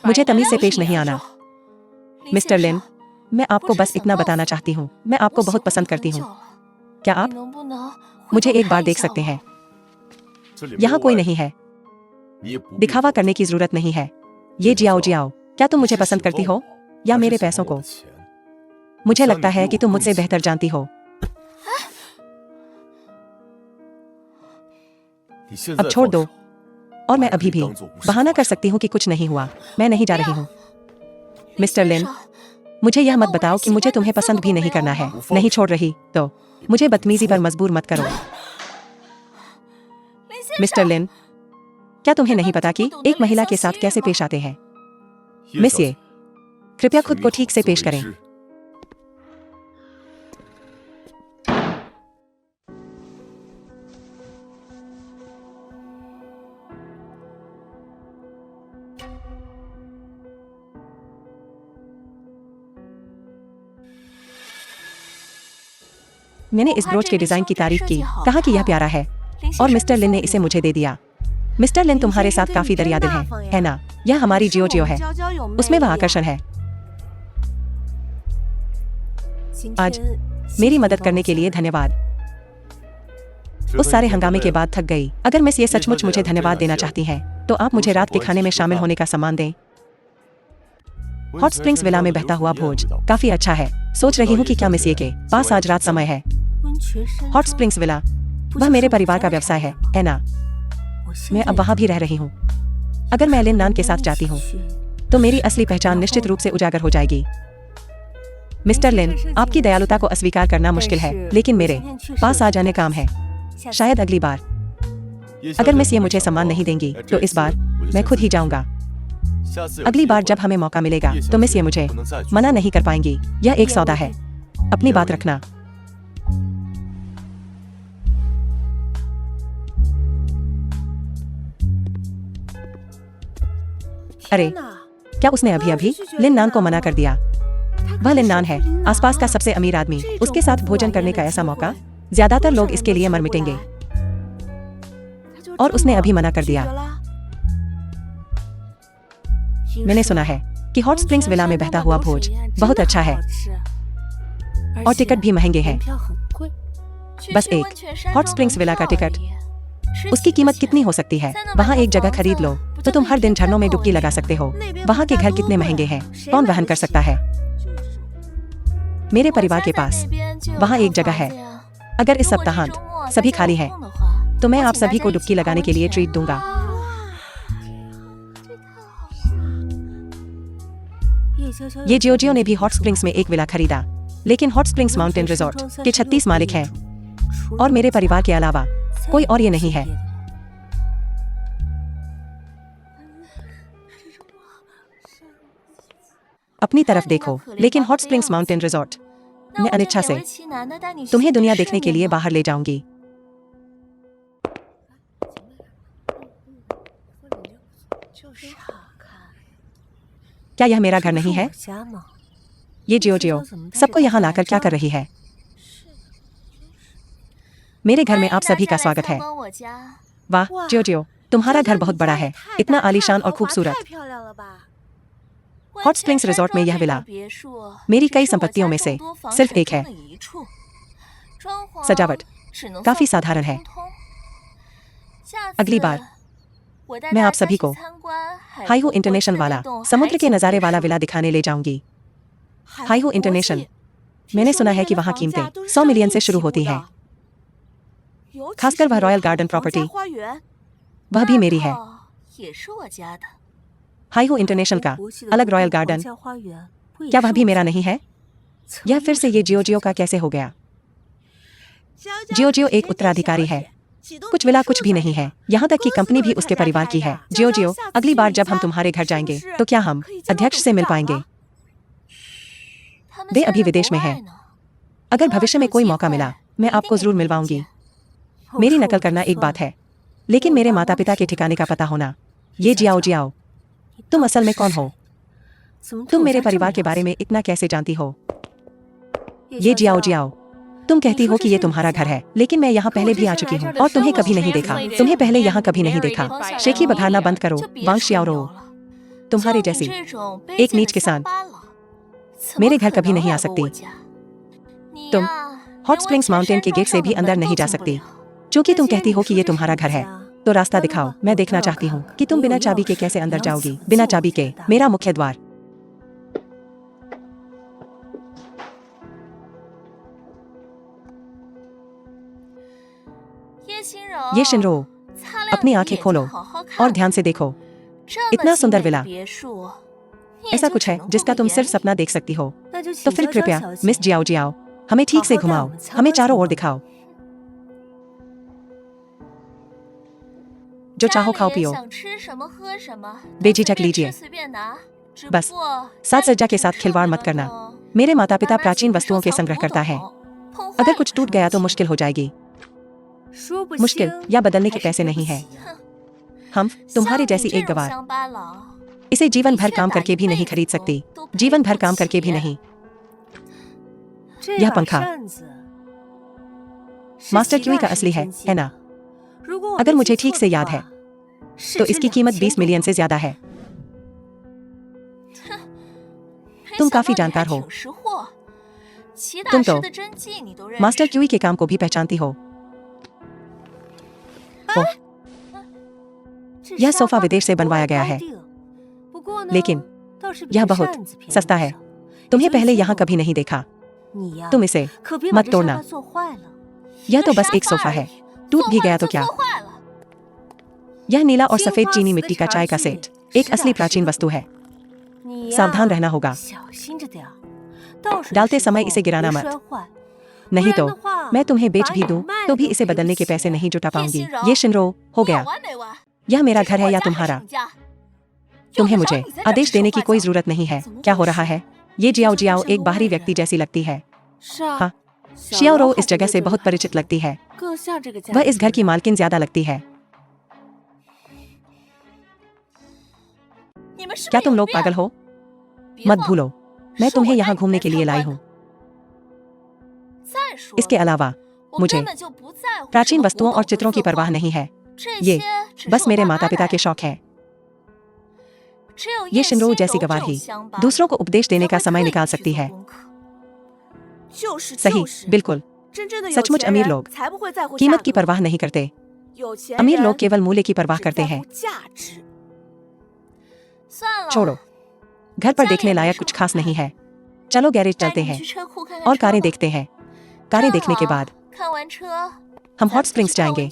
मुझे तमीज से पेश नहीं आना। मिस्टर लिन, मैं आपको बस इतना बताना चाहती हूँ, मैं आपको बहुत पसंद करती हूँ। क्या आप मुझे एक बार देख सकते हैं? यहाँ कोई नहीं है। दिखावा करने की जरूरत नहीं है। ये जियाओ जियाओ, क्या तुम मुझे पसंद करती हो या मेरे पैसों को? मुझे लगता है कि तुम मुझसे बेहतर जानती हो। अब छोड़ दो, और मैं अभी भी बहाना कर सकती हूँ कि कुछ नहीं हुआ। मैं नहीं जा रही हूँ। मिस्टर लिन, मुझे यह मत बताओ कि मुझे तुम्हें पसंद भी नहीं करना है। नहीं छोड़ रही तो मुझे बदतमीजी पर मजबूर मत करो। मिस्टर लिन, क्या तुम्हें नहीं पता कि एक महिला के साथ कैसे पेश आते हैं? मिस ये, कृपया खुद को ठीक से पेश करें। मैंने इस ब्रोच के डिजाइन की तारीफ की, कहा कि यह प्यारा है, और मिस्टर लिन ने इसे मुझे दे दिया। मिस्टर लिन तुम्हारे साथ काफी दरियादिल है ना? यह हमारी जियो जियो है, उसमें वह आकर्षण है। आज मेरी मदद करने के लिए धन्यवाद। उस सारे हंगामे के बाद थक गई। अगर मिस ये सचमुच मुझे धन्यवाद देना चाहती हैं, तो आप मुझे रात के खाने में शामिल होने का सम्मान दें। हॉट स्प्रिंग्स विला में बहता हुआ भोज काफी अच्छा है। सोच रही हूँ कि क्या मिस ये के पास आज रात समय है। हॉट स्प्रिंग्स विला, वह मेरे परिवार का व्यवसाय है ना? मैं अब वहाँ भी रह रही हूँ। अगर मैं लिन नान के साथ जाती हूँ, तो मेरी असली पहचान निश्चित रूप से उजागर हो जाएगी। मिस्टर लिन, आपकी दयालुता को अस्वीकार करना मुश्किल है, लेकिन मेरे पास आ जाने काम है। शायद अगली बार अगर मिस ये मुझे सम्मान नहीं देंगी, तो इस बार मैं खुद ही जाऊंगा। अगली बार जब हमें मौका मिलेगा, तो मिस ये मुझे मना नहीं कर पाएंगी। यह एक सौदा है, अपनी बात रखना। अरे, क्या उसने अभी अभी लिन नान को मना कर दिया? वह लिन नान है, आसपास का सबसे अमीर आदमी। उसके साथ भोजन करने का ऐसा मौका, ज्यादातर लोग इसके लिए मर मिटेंगे, और उसने अभी मना कर दिया। मैंने सुना है कि हॉट स्प्रिंग्स विला में बहता हुआ भोज बहुत अच्छा है, और टिकट भी महंगे हैं। बस एक हॉट स्प्रिंग्स विला का टिकट, उसकी कीमत कितनी हो सकती है? वहाँ एक जगह खरीद लो तो तुम हर दिन झरनों में डुबकी लगा सकते हो। वहाँ के घर कितने महंगे हैं, कौन वहन कर सकता है? मेरे परिवार के पास वहाँ एक जगह है। अगर इस सप्ताहांत सभी खाली हैं, तो मैं आप सभी को डुबकी लगाने के लिए ट्रीट दूंगा। ये जियोजियो ने भी हॉट स्प्रिंग्स में एक विला खरीदा, लेकिन हॉट स्प्रिंग्स माउंटेन रिजॉर्ट के 36 मालिक हैं, और मेरे परिवार के अलावा कोई और ये नहीं है। अपनी तरफ देखो, लेकिन हॉट स्प्रिंग्स माउंटेन रिजॉर्ट, मैं अनिच्छा से तुम्हें दुनिया देखने के लिए बाहर ले जाऊंगी। क्या यह मेरा घर नहीं है? ये जियोजियो सबको यहाँ लाकर क्या कर रही है? मेरे घर में आप सभी का स्वागत है। वाह जियोजियो, तुम्हारा घर बहुत बड़ा है, इतना आलीशान और खूबसूरत। हॉट स्प्रिंग्स रिजॉर्ट में यह विला मेरी कई संपत्तियों में से सिर्फ एक है। सजावट काफी साधारण है। अगली बार मैं आप सभी को हाईहू इंटरनेशनल वाला समुद्र के नजारे वाला विला दिखाने ले जाऊंगी। हाईहू इंटरनेशनल, मैंने सुना है कि वहाँ कीमतें 100 मिलियन से शुरू होती हैं। खासकर वह रॉयल गार्डन प्रॉपर्टी, वह भी मेरी है। हाईहू इंटरनेशनल का अलग रॉयल गार्डन, क्या वह भी मेरा नहीं है? यह फिर से ये जियोजियो का कैसे हो गया? जियो जियो एक उत्तराधिकारी है, कुछ विला कुछ भी नहीं है, यहाँ तक कि कंपनी भी उसके परिवार की है। जियो जियो, अगली बार जब हम तुम्हारे घर जाएंगे तो क्या हम अध्यक्ष से मिल पाएंगे? वे अभी विदेश में हैं। अगर भविष्य में कोई मौका मिला मैं आपको जरूर मिलवाऊंगी। मेरी नकल करना एक बात है, लेकिन मेरे माता पिता के ठिकाने का पता होना। ये जियाओ जियाओ, तुम असल में कौन हो? तुम मेरे परिवार के बारे में इतना कैसे जानती हो? ये जियाओ जियाओ, तुम कहती हो कि ये तुम्हारा घर है, लेकिन मैं यहाँ पहले भी आ चुकी हूँ और तुम्हें कभी नहीं देखा। तुम्हें पहले यहाँ कभी नहीं देखा। शेखी बघारना बंद करो, वांग शियाओ। तुम्हारे जैसी एक नीच किसान मेरे घर कभी नहीं आ सकती। तुम हॉट स्प्रिंग्स माउंटेन के गेट से भी अंदर नहीं जा सकती। क्योंकि तुम कहती हो कि ये तुम्हारा घर है, तो रास्ता दिखाओ। मैं देखना चाहती हूँ कि तुम बिना चाबी के कैसे अंदर जाओगी। बिना चाबी के मेरा मुख्य द्वार। ये शिनरो, अपनी आंखें खोलो और ध्यान से देखो। इतना सुंदर विला, ऐसा कुछ है जिसका तुम सिर्फ सपना देख सकती हो। तो फिर कृपया मिस जियाओ जियाओ, हमें ठीक से घुमाओ, हमें चारों ओर दिखाओ। जो चाहो खाओ पियो, बेझिझक लीजिए। बस साज सज्जा के साथ खिलवाड़ मत करना। मेरे माता पिता प्राचीन वस्तुओं के संग्रह करता है। अगर कुछ टूट गया तो मुश्किल हो जाएगी। मुश्किल या बदलने के पैसे नहीं है। हम तुम्हारी जैसी एक गवार इसे जीवन भर काम करके भी नहीं खरीद सकती। जीवन भर काम करके भी नहीं। यह पंखा मास्टर क्यूई का असली है ना? अगर मुझे ठीक से याद है तो इसकी कीमत 20 मिलियन से ज्यादा है। तुम काफी जानकार हो। तुम तो मास्टर क्यूई के काम को भी पहचानती हो। ओह, यह सोफा विदेश से बनवाया गया है, लेकिन यह बहुत सस्ता है। तुम्हें पहले यहाँ कभी नहीं देखा। तुम इसे मत तोड़ना। यह तो बस एक सोफा है, टूट भी गया तो क्या? यह नीला और सफेद चीनी मिट्टी का चाय का सेट एक असली प्राचीन वस्तु है। सावधान रहना होगा। डालते समय इसे गिराना मत, नहीं तो मैं तुम्हें बेच भी दूं तो भी इसे बदलने के पैसे नहीं जुटा पाऊंगी। ये शिनरो, हो गया। यह मेरा घर है या तुम्हारा? तुम्हें मुझे आदेश देने की कोई जरूरत नहीं है। क्या हो रहा है? ये जियाओ जियाओ एक बाहरी व्यक्ति जैसी लगती है। हाँ, शियाओ इस जगह से बहुत परिचित लगती है। वह इस घर की मालकिन ज्यादा लगती है। क्या तुम लोग पागल हो? मत भूलो, मैं तुम्हें यहाँ घूमने के लिए लाई हूँ। इसके अलावा मुझे प्राचीन वस्तुओं और चित्रों की परवाह नहीं है। ये बस मेरे माता पिता के शौक है। ये शिनरो जैसी गवार ही दूसरों को उपदेश देने का समय निकाल सकती है। सही, बिल्कुल। सचमुच अमीर लोग कीमत की परवाह नहीं करते। अमीर लोग केवल मूल्य की परवाह करते हैं। छोड़ो, घर पर देखने लायक कुछ खास नहीं है। चलो गैरेज चलते हैं और कारें देखते हैं। कारें देखने के बाद हम हॉट स्प्रिंग्स जाएंगे।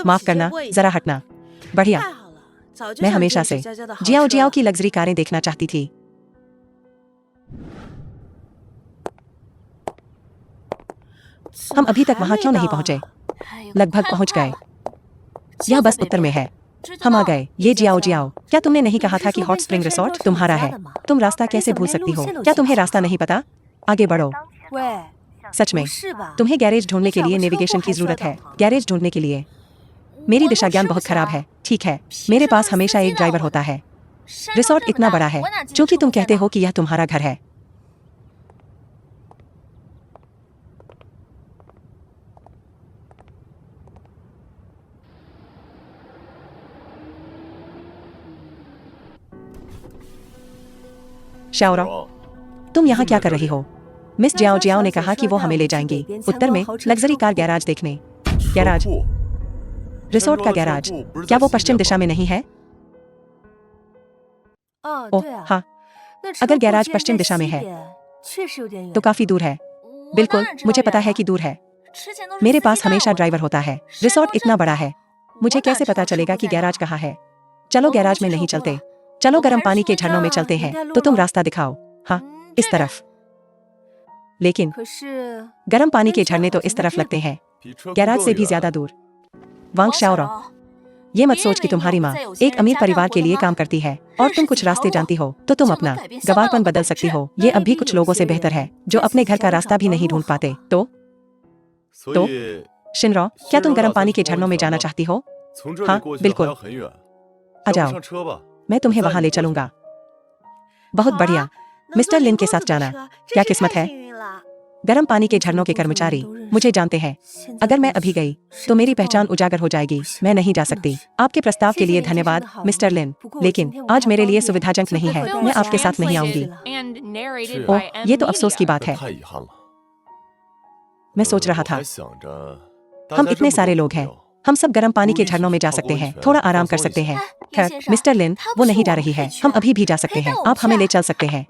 माफ करना, जरा हटना। बढ़िया, मैं हमेशा से जियाओ जियाओ की लग्जरी कारें देखना चाहती थी। हम अभी तक वहां क्यों नहीं पहुंचे? लगभग पहुंच गए। यह बस उत्तर में है। हम आ गए। ये जियाओ जियाओ, क्या तुमने नहीं कहा था कि हॉट स्प्रिंग रिसोर्ट तुम्हारा है? तुम रास्ता कैसे भूल सकती हो? क्या तुम्हें रास्ता नहीं पता? आगे बढ़ो। सच में तुम्हें गैरेज ढूंढने के लिए नेविगेशन की जरूरत है। गैरेज ढूंढने के लिए मेरी दिशा ज्ञान बहुत खराब है। ठीक है, मेरे पास हमेशा एक ड्राइवर होता है। रिसोर्ट इतना बड़ा है क्योंकि तुम कहते हो कि यह तुम्हारा घर है। शाओरा, तुम यहाँ क्या कर रही हो? मिस जियाओ जियाओ ने कहा कि वो हमें ले जाएंगी उत्तर में लग्जरी कार गैराज देखने। गैराज? रिसोर्ट का गैराज? क्या वो पश्चिम दिशा में नहीं है? ओह हाँ, अगर गैराज पश्चिम दिशा में है तो काफी दूर है। बिल्कुल, मुझे पता है कि दूर है। मेरे पास हमेशा ड्राइवर होता है। रिसोर्ट इतना बड़ा है, मुझे कैसे पता चलेगा कि गैराज कहाँ है? चलो गैराज में नहीं चलते, चलो गर्म पानी के झरनों में चलते हैं। तो तुम रास्ता दिखाओ। हाँ, इस तरफ। लेकिन गर्म पानी के झरने तो इस तरफ लगते हैं, गैराज से भी ज्यादा दूर। वांग शाओरो, ये मत सोच कि तुम्हारी माँ एक अमीर परिवार के लिए काम करती है और तुम कुछ रास्ते जानती हो तो तुम अपना गवारपन बदल सकती हो। ये अब भी कुछ लोगों से बेहतर है जो अपने घर का रास्ता भी नहीं ढूंढ पाते। तो शिनरो, क्या तुम गर्म पानी के झरनों में जाना चाहती हो? हाँ, बिल्कुल। आ जाओ, मैं तुम्हें वहां ले चलूंगा। बहुत बढ़िया, मिस्टर लिन के साथ जाना। क्या किस्मत है। गर्म पानी के झरनों के कर्मचारी मुझे जानते हैं। अगर मैं अभी गई तो मेरी पहचान उजागर हो जाएगी। मैं नहीं जा सकती। आपके प्रस्ताव के लिए धन्यवाद मिस्टर लिन, लेकिन आज मेरे लिए सुविधाजनक नहीं है। मैं आपके साथ नहीं आऊंगी। ओह, ये तो अफसोस की बात है। मैं सोच रहा था, हम इतने सारे लोग हैं, हम सब गर्म पानी के झरनों में जा सकते हैं, थोड़ा आराम कर सकते हैं। खैर, मिस्टर लिन, वो नहीं जा रही है, हम अभी भी जा सकते हैं। आप हमें ले चल सकते हैं।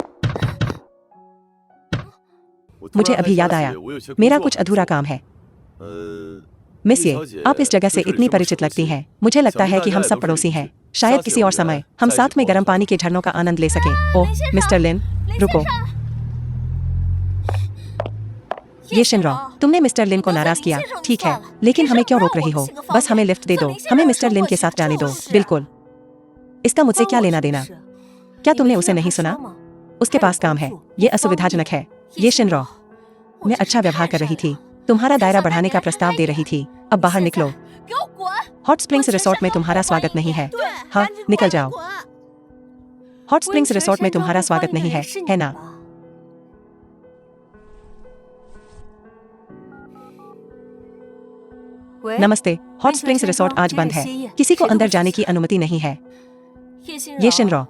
मुझे अभी याद आया, मेरा कुछ अधूरा काम है। मिस ये, आप इस जगह से इतनी परिचित लगती हैं। मुझे लगता है कि हम सब पड़ोसी हैं। शायद किसी और समय हम साथ में गर्म पानी के झरनों का आनंद ले सकें। ओह, मिस्टर लिन, रुको। ये शिनरो, तुमने मिस्टर लिन को नाराज किया, ठीक है, लेकिन हमें क्यों रोक रही हो? बस हमें लिफ्ट दे दो, हमें मिस्टर लिन के साथ जाने दो। बिल्कुल, इसका मुझसे क्या लेना देना? क्या तुमने उसे नहीं सुना? उसके पास काम है, ये असुविधाजनक है। ये शिनरो, मैं अच्छा व्यवहार कर रही थी, तुम्हारा दायरा बढ़ाने का प्रस्ताव दे रही थी। अब बाहर निकलो। हॉट स्प्रिंग्स रिसोर्ट में तुम्हारा स्वागत नहीं है। हाँ, निकल जाओ। हॉट स्प्रिंग्स रिसोर्ट में तुम्हारा स्वागत नहीं है ना? नमस्ते, हॉट स्प्रिंग्स रिसोर्ट आज बंद है। किसी को अंदर जाने की अनुमति नहीं है। ये शिनरो,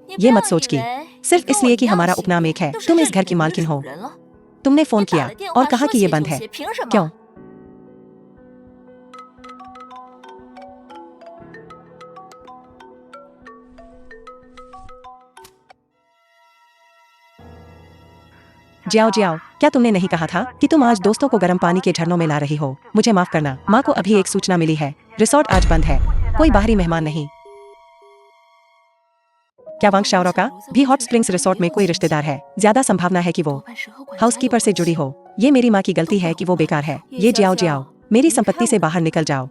ये मत सोच कि सिर्फ इसलिए कि हमारा उपनाम एक है तुम इस घर की मालकिन हो। तुमने फोन किया और कहा कि ये बंद है। क्यों? जाओ जाओ, क्या तुमने नहीं कहा था कि तुम आज दोस्तों को गर्म पानी के झरनों में ला रही हो? मुझे माफ करना, माँ को अभी एक सूचना मिली है, रिसोर्ट आज बंद है, कोई बाहरी मेहमान नहीं। क्या वांग शाओरो का भी हॉट स्प्रिंग्स रिसोर्ट में कोई रिश्तेदार है? ज्यादा संभावना है कि वो हाउसकीपर से जुड़ी हो। ये मेरी माँ की गलती है कि वो बेकार है। ये जाओ जाओ, मेरी संपत्ति से बाहर निकल जाओ।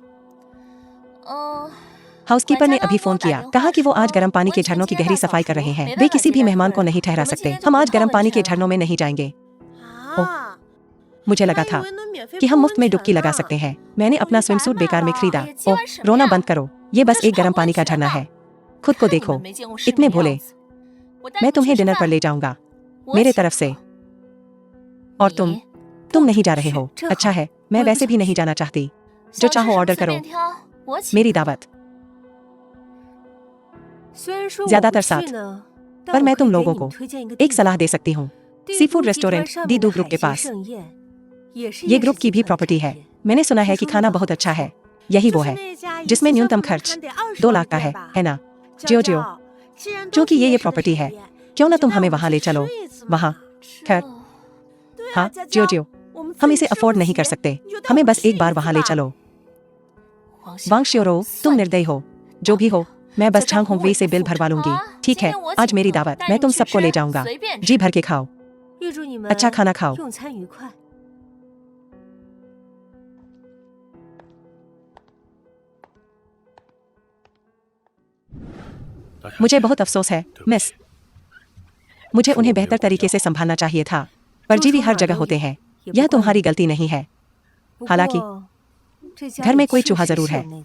हाउसकीपर ने अभी फोन किया, कहा कि वो आज गर्म पानी के झरनों की गहरी सफाई कर रहे हैं। वे किसी भी मेहमान को नहीं ठहरा सकते। हम आज गर्म पानी के झरनों में नहीं जाएंगे। ओह, मुझे लगा था कि हम मुफ्त में डुबकी लगा सकते हैं। मैंने अपना स्विमसूट बेकार में खरीदा। ओह, रोना बंद करो, ये बस एक गर्म पानी का झरना है। खुद को देखो, इतने भोले। मैं तुम्हें डिनर पर ले जाऊंगा, मेरे तरफ से। और तुम नहीं जा रहे हो? अच्छा है, मैं वैसे भी नहीं जाना चाहती। जो चाहो ऑर्डर करो, मेरी दावत। ज्यादातर साथ, पर मैं तुम लोगों को एक सलाह दे सकती हूँ। सी फूड रेस्टोरेंट दी दू ग्रुप के पास, ये ग्रुप की भी प्रॉपर्टी है। मैंने सुना है कि खाना बहुत अच्छा है। यही वो है जिसमें न्यूनतम खर्च 2 लाख का है ना? जियो जियो, क्योंकि ये प्रॉपर्टी है, क्यों ना तुम हमें वहां ले चलो? वहां? खैर, हाँ, जियो जियो, हम इसे अफोर्ड नहीं कर सकते, हमें बस एक बार वहां ले चलो। वांग शाओरो, तुम निर्दयी हो। जो भी हो, मैं बस झांग होंगवेई से बिल भरवा लूंगी। ठीक है, आज मेरी दावत, मैं तुम सबको ले जाऊंगा। जी भर के खाओ, अच्छा खाना खाओ। मुझे बहुत अफसोस है मिस, मुझे उन्हें बेहतर तरीके से संभालना चाहिए था। परजीवी हर जगह होते हैं, यह तुम्हारी गलती नहीं है। हालांकि घर में कोई चूहा जरूर है।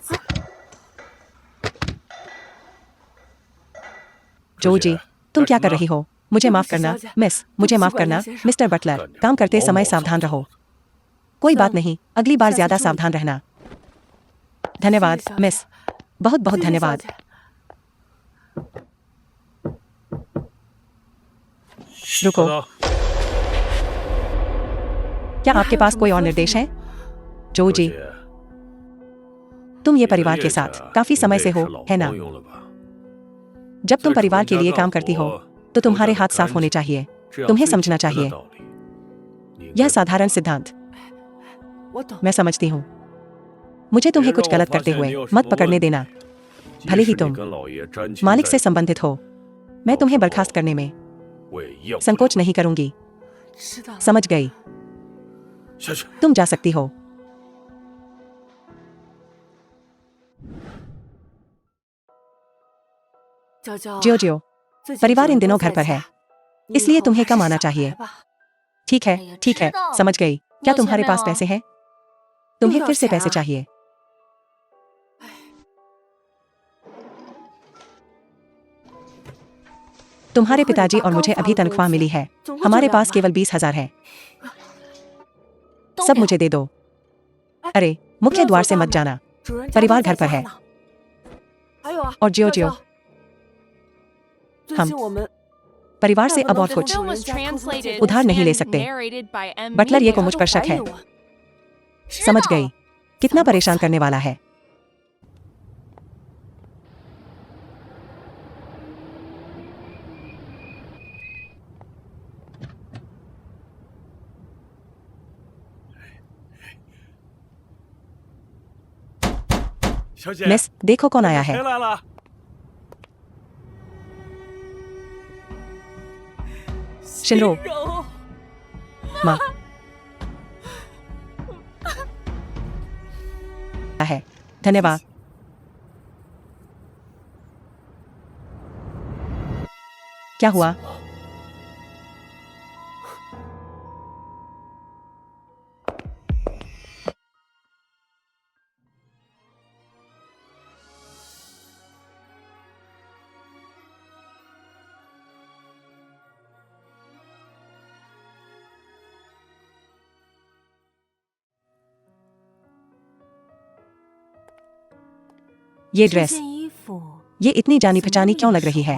जो जी, तुम क्या कर रही हो? मुझे माफ करना मिस, मुझे माफ करना मिस्टर बटलर। काम करते समय सावधान रहो। कोई बात नहीं, अगली बार ज्यादा सावधान रहना। धन्यवाद मिस, बहुत बहुत धन्यवाद। रुको, क्या आपके पास कोई और निर्देश है? जो जी, तुम ये परिवार के साथ काफी समय से हो, है ना? जब तुम परिवार के लिए काम करती हो तो तुम्हारे हाथ साफ होने चाहिए। तुम्हें समझना चाहिए, यह साधारण सिद्धांत। मैं समझती हूँ, मुझे तुम्हें कुछ गलत करते हुए मत पकड़ने देना। भले ही तुम मालिक से संबंधित हो, मैं तुम्हें बर्खास्त करने में संकोच नहीं करूंगी। समझ गई। 下去。 तुम जा सकती हो। जियो जियो, परिवार इन दिनों घर पर है, इसलिए तुम्हें कम आना चाहिए। ठीक है, समझ गई। क्या तुम्हारे पास पैसे हैं? तुम्हें फिर से पैसे चाहिए। तुम्हारे पिताजी और मुझे अभी तनख्वाह मिली है। हमारे पास केवल 20,000 है। सब मुझे दे दो। अरे, मुख्य द्वार से मत जाना, परिवार घर पर है। और जियो जियो, हम परिवार से अब और कुछ उधार नहीं ले सकते। बटलर ये को मुझ पर शक है। समझ गई। कितना परेशान करने वाला है। मिस, देखो कौन आया है। 来了。 शिनरो, माँ है। धन्यवाद। क्या हुआ? ये ड्रेस, ये इतनी जानी पहचानी क्यों लग रही है?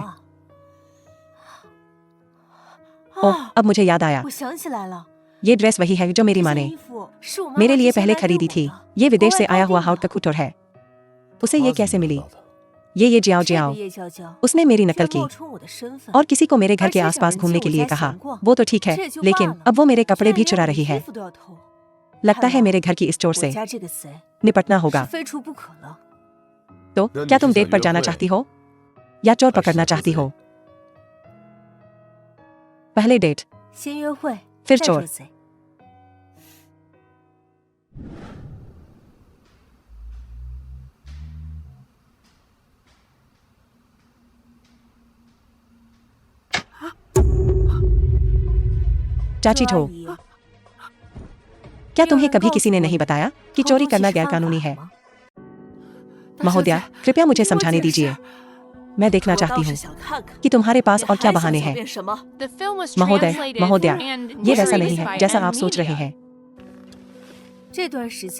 ओह, अब मुझे याद आया। ये ड्रेस वही है जो मेरी माँ ने मेरे लिए पहले खरीदी थी। ये विदेश से आया हुआ हाउट का कुटोर है। उसे ये कैसे मिली? ये जियाओ जियाओ, उसने मेरी नकल की और किसी को मेरे घर के आसपास घूमने के लिए कहा। वो तो ठीक है, लेकिन अब वो मेरे कपड़े भी चुरा रही है। लगता है मेरे घर की इस चोर से निपटना होगा। तो क्या तुम डेट पर जाना चाहती हो या चोर पकड़ना चाहती हो? पहले डेट, फिर चोर। चाची ठो, क्या तुम्हें कभी किसी ने नहीं बताया कि चोरी करना गैरकानूनी है? महोदया, कृपया मुझे समझाने दीजिए। मैं देखना चाहती हूँ कि तुम्हारे पास और क्या बहाने हैं। महोदया, ये वैसा नहीं है जैसा आप सोच रहे हैं।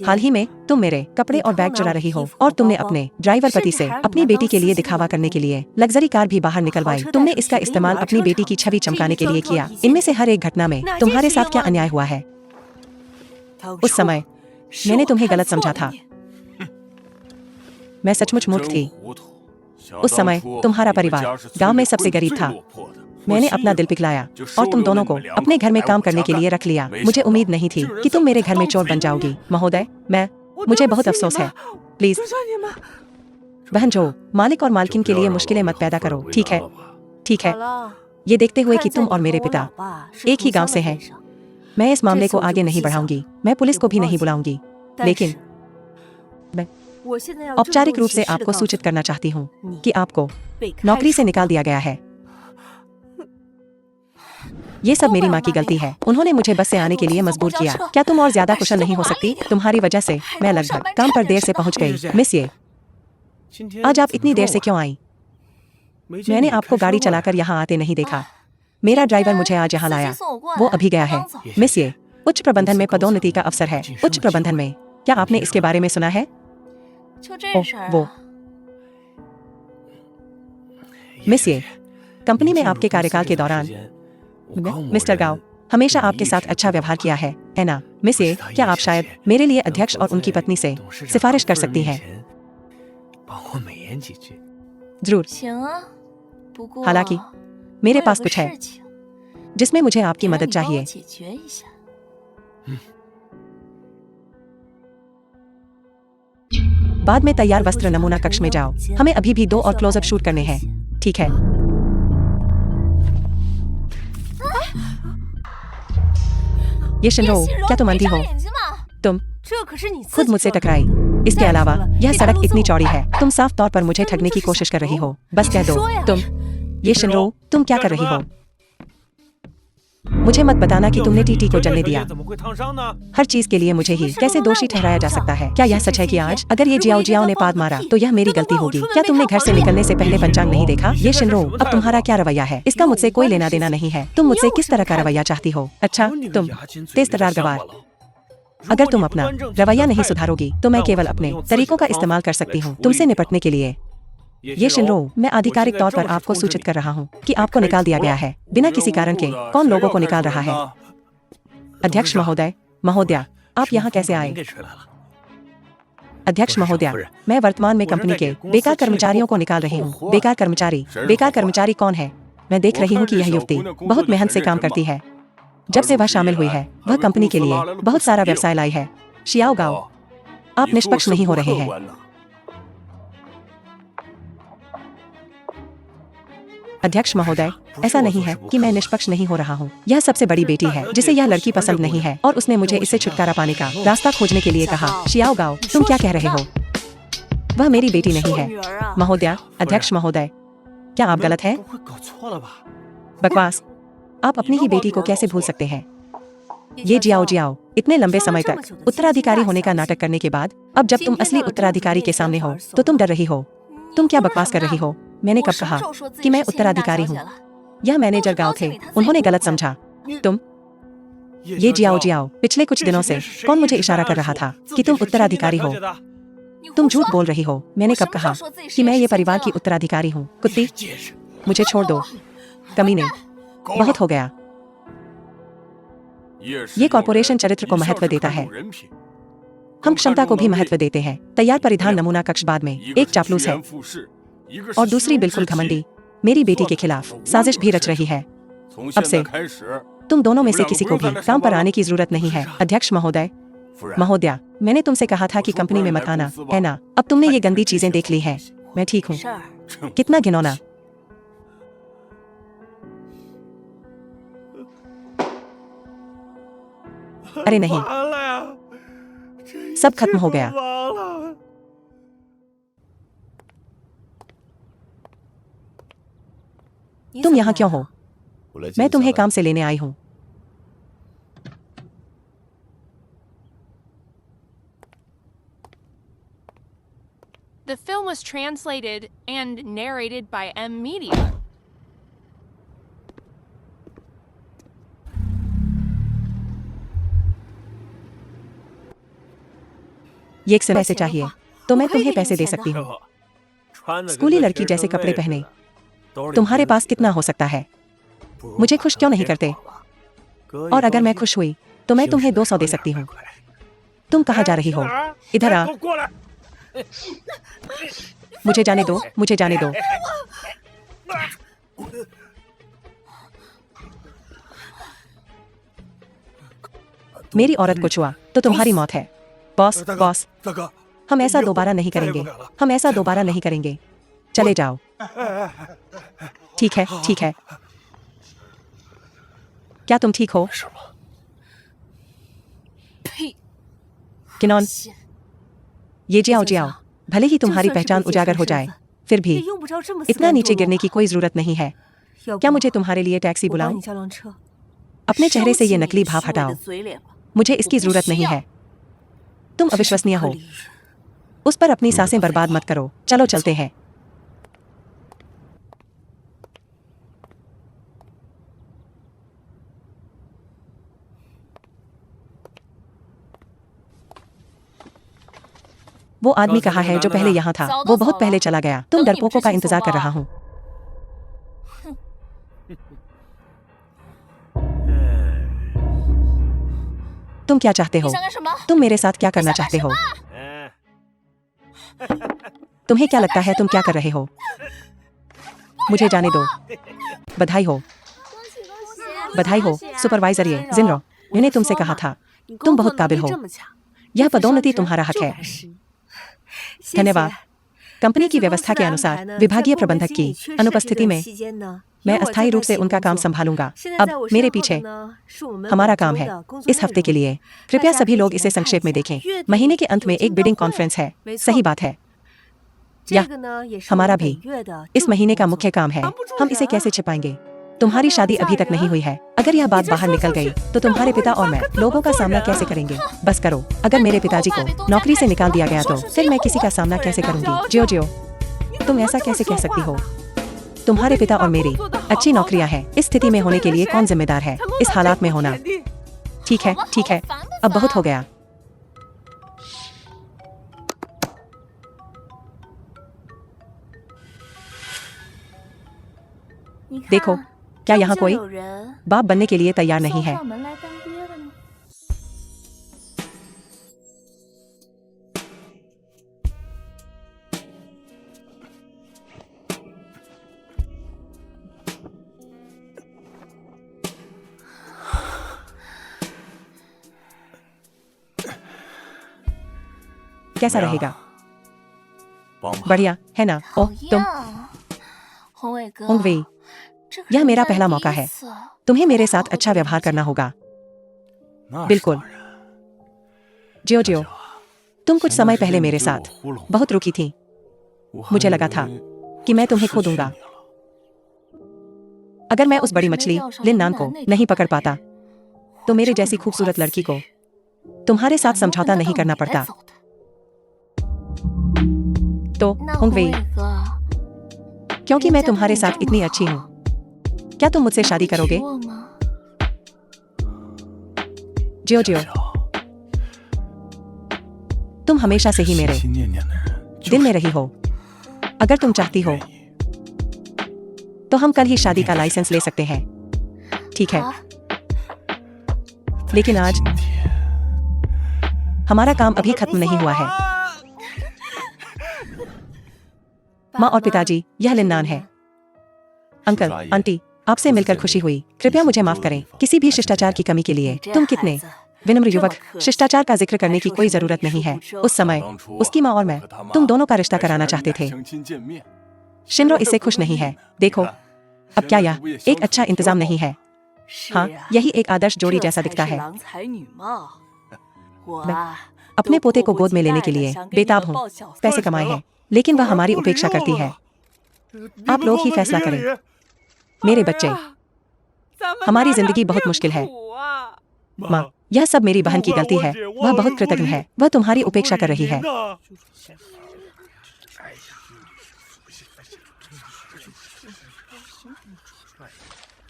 हाल ही में तुम मेरे कपड़े और बैग चुरा रही हो और तुमने अपने ड्राइवर पति से अपनी बेटी के लिए दिखावा करने के लिए लग्जरी कार भी बाहर निकलवाई। तुमने इसका इस्तेमाल अपनी बेटी की छवि चमकाने के लिए किया। इनमें से हर एक घटना में तुम्हारे साथ क्या अन्याय हुआ है? उस समय मैंने तुम्हें गलत समझा था। मैं सचमुच मूर्ख थी। उस समय तुम्हारा परिवार गांव में सबसे गरीब था। मैंने अपना दिल पिघलाया और तुम दोनों को अपने घर में काम करने के लिए रख लिया। मुझे उम्मीद नहीं थी कि तुम मेरे घर में चोर बन जाओगी। महोदय, मुझे बहुत अफसोस है। प्लीज बहन जो, मालिक और मालकिन के लिए मुश्किलें मत पैदा करो। ठीक है। ये देखते हुए कि तुम और मेरे पिता एक ही गांव से हैं, मैं इस मामले को आगे नहीं बढ़ाऊंगी। मैं पुलिस को भी नहीं बुलाऊंगी। लेकिन मैं औपचारिक रूप से आपको सूचित करना चाहती हूँ कि आपको नौकरी से निकाल दिया गया है। ये सब मेरी माँ की गलती है। उन्होंने मुझे बस से आने के लिए मजबूर किया। क्या तुम और ज्यादा कुशल नहीं हो सकती? तुम्हारी वजह से मैं लगभग काम पर देर से पहुँच गई। मिस ये, आज आप इतनी देर से क्यों आई? मैंने आपको गाड़ी चलाकर यहाँ आते नहीं देखा। मेरा ड्राइवर मुझे आज यहाँ लाया। वो अभी गया है। मिस ये, उच्च प्रबंधन में पदोन्नति का अवसर है। उच्च प्रबंधन में, क्या आपने इसके बारे में सुना है? ओह, वो मिस ये, कंपनी में आपके कार्यकाल के दौरान मिस्टर गाओ हमेशा आपके साथ अच्छा व्यवहार किया है ना? मिस ये, क्या आप शायद मेरे लिए अध्यक्ष और उनकी पत्नी से सिफारिश कर सकती हैं? जरूर। हालांकि मेरे पास कुछ है जिसमें मुझे आपकी मदद चाहिए। बाद में तैयार वस्त्र नमूना कक्ष में जाओ। हमें अभी भी 2 और क्लोजअप शूट करने हैं। ठीक है। ये शिनरो, क्या तुम अंधी हो? तुम खुद मुझसे टकराई। इसके अलावा यह सड़क इतनी चौड़ी है, तुम साफ तौर पर मुझे ठगने की कोशिश कर रही हो। बस कह दो तुम। ये शिनरो, तुम क्या कर रही हो? मुझे मत बताना कि तुमने टीटी को जलने दिया। हर चीज के लिए मुझे ही कैसे दोषी ठहराया जा सकता है? क्या यह सच है कि आज अगर ये जियाओ जियाओ ने पाद मारा तो यह मेरी गलती होगी? क्या तुमने घर से निकलने से पहले पंचांग नहीं देखा? ये शिनरो, अब तुम्हारा क्या रवैया है? इसका मुझसे कोई लेना देना नहीं है। तुम मुझसे किस तरह का रवैया चाहती हो? अच्छा, तुम तेज तर्रार गवार। अगर तुम अपना रवैया नहीं सुधारोगी तो मैं केवल अपने तरीकों का इस्तेमाल कर सकती हूँ तुमसे निपटने के लिए। ये शिनरो, मैं आधिकारिक तौर पर आपको सूचित कर रहा हूँ कि आपको निकाल दिया गया है बिना किसी कारण के। कौन लोगों को निकाल रहा है? अध्यक्ष महोदय, महोदया, आप यहाँ कैसे आए? अध्यक्ष महोदया, मैं वर्तमान में कंपनी के बेकार कर्मचारियों को निकाल रही हूँ। बेकार कर्मचारी कौन है? मैं देख रही हूँ कि यह युवती बहुत मेहनत से काम करती है। जब से वह शामिल हुई है वह कंपनी के लिए बहुत सारा व्यवसाय लाई है। शियाओ गाओ, आप निष्पक्ष नहीं हो रहे हैं। अध्यक्ष महोदय, ऐसा नहीं है कि मैं निष्पक्ष नहीं हो रहा हूँ। यह सबसे बड़ी बेटी है जिसे यह लड़की पसंद नहीं है और उसने मुझे इससे छुटकारा पाने का रास्ता खोजने के लिए कहा। शियाओ गाओ, तुम क्या कह रहे हो? वह मेरी बेटी नहीं है। महोदया, अध्यक्ष महोदय, क्या आप गलत हैं? बकवास, आप अपनी ही बेटी को कैसे भूल सकते हैं? ये जियाओ जियाओ इतने लंबे समय तक उत्तराधिकारी होने का नाटक करने के बाद अब जब तुम असली उत्तराधिकारी के सामने हो तो तुम डर रही हो। तुम क्या बकवास कर रही हो? मैंने कब कहा कि मैं उत्तराधिकारी हूँ? यह मैनेजर गाँव थे, उन्होंने गलत समझा। तुम ये जियाओ जियाओ, पिछले कुछ दिनों से कौन मुझे इशारा कर रहा था कि तुम उत्तराधिकारी हो? तुम झूठ बोल रही हो। मैंने कब कहा कि मैं ये परिवार की उत्तराधिकारी हूँ? कुत्ती, मुझे छोड़ दो। कमीने, बहुत हो गया। ये कॉर्पोरेशन चरित्र को महत्व देता है। हम क्षमता को भी महत्व देते हैं। तैयार परिधान नमूना कक्ष बाद में एक चापलूस है और दूसरी बिल्कुल घमंडी मेरी बेटी के खिलाफ साजिश भी रच रही है। अब से तुम दोनों में से किसी को भी काम पर आने की जरूरत नहीं है। अध्यक्ष महोदय, महोदया, मैंने तुमसे कहा था कि कंपनी में मत आना, है ना? अब तुमने ये गंदी चीजें देख ली हैं। मैं ठीक हूँ? कितना घिनौना। अरे नहीं, सब खत्म हो गया। तुम यहाँ क्यों हो? मैं तुम्हें काम से लेने आई हूँ। The film was translated and narrated by M Media. ये एक पैसे चाहिए तो मैं तुम्हें पैसे दे सकती हूँ। स्कूली लड़की जैसे कपड़े पहने तुम्हारे पास कितना हो सकता है? मुझे खुश क्यों नहीं करते? और अगर मैं खुश हुई तो मैं तुम्हें 200 दे सकती हूँ। तुम कहाँ जा रही हो? इधर आ। मुझे जाने दो, मुझे जाने दो। मेरी औरत को छुआ तो तुम्हारी मौत है। बॉस, बॉस, हम ऐसा दोबारा नहीं करेंगे। हम ऐसा दोबारा नहीं करेंगे। चले जाओ। ठीक है, ठीक है। क्या तुम ठीक हो? किनौन, ये जियाओ जियाओ, भले ही तुम्हारी पहचान उजागर हो जाए फिर भी इतना नीचे गिरने की कोई जरूरत नहीं है। क्या मुझे तुम्हारे लिए टैक्सी बुलाऊं? अपने चेहरे से ये नकली भाव हटाओ। मुझे इसकी जरूरत नहीं है। तुम अविश्वसनीय हो। उस पर अपनी सांसें बर्बाद मत करो। चलो चलते हैं। वो आदमी कहाँ है जो पहले यहाँ था? वो बहुत पहले चला गया। तुम डरपोकों का इंतजार कर रहा हूँ। तुम क्या चाहते हो? तुम मेरे साथ क्या करना चाहते हो? तुम्हें क्या लगता है तुम क्या कर रहे हो? मुझे जाने दो। बधाई हो, बधाई हो सुपरवाइजर ये जिनरो। मैंने तुमसे कहा था तुम बहुत काबिल हो। यह पदोन्नति तुम्हारा हक है। धन्यवाद। कंपनी की व्यवस्था के अनुसार विभागीय प्रबंधक की अनुपस्थिति में मैं अस्थायी रूप से उनका काम संभालूंगा। अब मेरे पीछे हमारा काम है इस हफ्ते के लिए। कृपया सभी लोग इसे संक्षेप में देखें। महीने के अंत में एक बिडिंग कॉन्फ्रेंस है। सही बात है। यह हमारा भी इस महीने का मुख्य काम है। हम इसे कैसे छिपाएंगे? तुम्हारी शादी अभी तक नहीं हुई है। अगर यह बात बाहर निकल गई तो तुम्हारे पिता और मैं लोगों का सामना कैसे करेंगे? बस करो। अगर मेरे पिताजी को नौकरी से निकाल दिया गया तो फिर मैं किसी का सामना कैसे करूंगी? जियो, तुम ऐसा कैसे कह सकती हो? तुम्हारे पिता और मेरी अच्छी नौकरियां हैं। इस स्थिति में होने के लिए कौन जिम्मेदार है? इस हालात में होना। ठीक है, ठीक है, अब बहुत हो गया। देखो, क्या यहाँ कोई बाप बनने के लिए तैयार नहीं है? कैसा रहेगा? बढ़िया है ना? ओह, तुम होंगवेई, यह मेरा पहला मौका है। तुम्हें मेरे साथ अच्छा व्यवहार करना होगा। बिल्कुल। जियो, तुम कुछ समय पहले मेरे साथ बहुत रुकी थी। मुझे लगा था कि मैं तुम्हें खो दूंगा। अगर मैं उस बड़ी मछली लिन नान को नहीं पकड़ पाता तो मेरे जैसी खूबसूरत लड़की को तुम्हारे साथ समझौता नहीं करना पड़ता। तो होंगवेई, क्योंकि मैं तुम्हारे साथ इतनी अच्छी हूँ, क्या तुम मुझसे शादी करोगे? जियो, तुम हमेशा से ही मेरे दिल में रही हो। अगर तुम चाहती हो तो हम कल ही शादी का लाइसेंस ले सकते हैं। ठीक है, लेकिन आज हमारा काम अभी खत्म नहीं हुआ है। माँ और पिताजी, यह लिन्नान है। अंकल, आंटी, आपसे मिलकर खुशी हुई। कृपया मुझे माफ करें किसी भी शिष्टाचार की कमी के लिए। तुम कितने विनम्र युवक। शिष्टाचार का जिक्र करने की कोई जरूरत नहीं है। उस समय उसकी माँ और मैं तुम दोनों का रिश्ता कराना चाहते थे। शिमरो इससे खुश नहीं है। देखो, अब क्या यह एक अच्छा इंतजाम नहीं है? हाँ, यही एक आदर्श जोड़ी जैसा दिखता है। मैं अपने पोते को गोद में लेने के लिए बेताब हूँ। पैसे कमाए हैं, लेकिन वह हमारी उपेक्षा करती है। आप लोग ही फैसला करें। मेरे बच्चे, हमारी जिंदगी बहुत मुश्किल है। माँ, यह सब मेरी बहन की गलती है। वह बहुत कृतज्ञ है। वह तुम्हारी उपेक्षा कर रही है।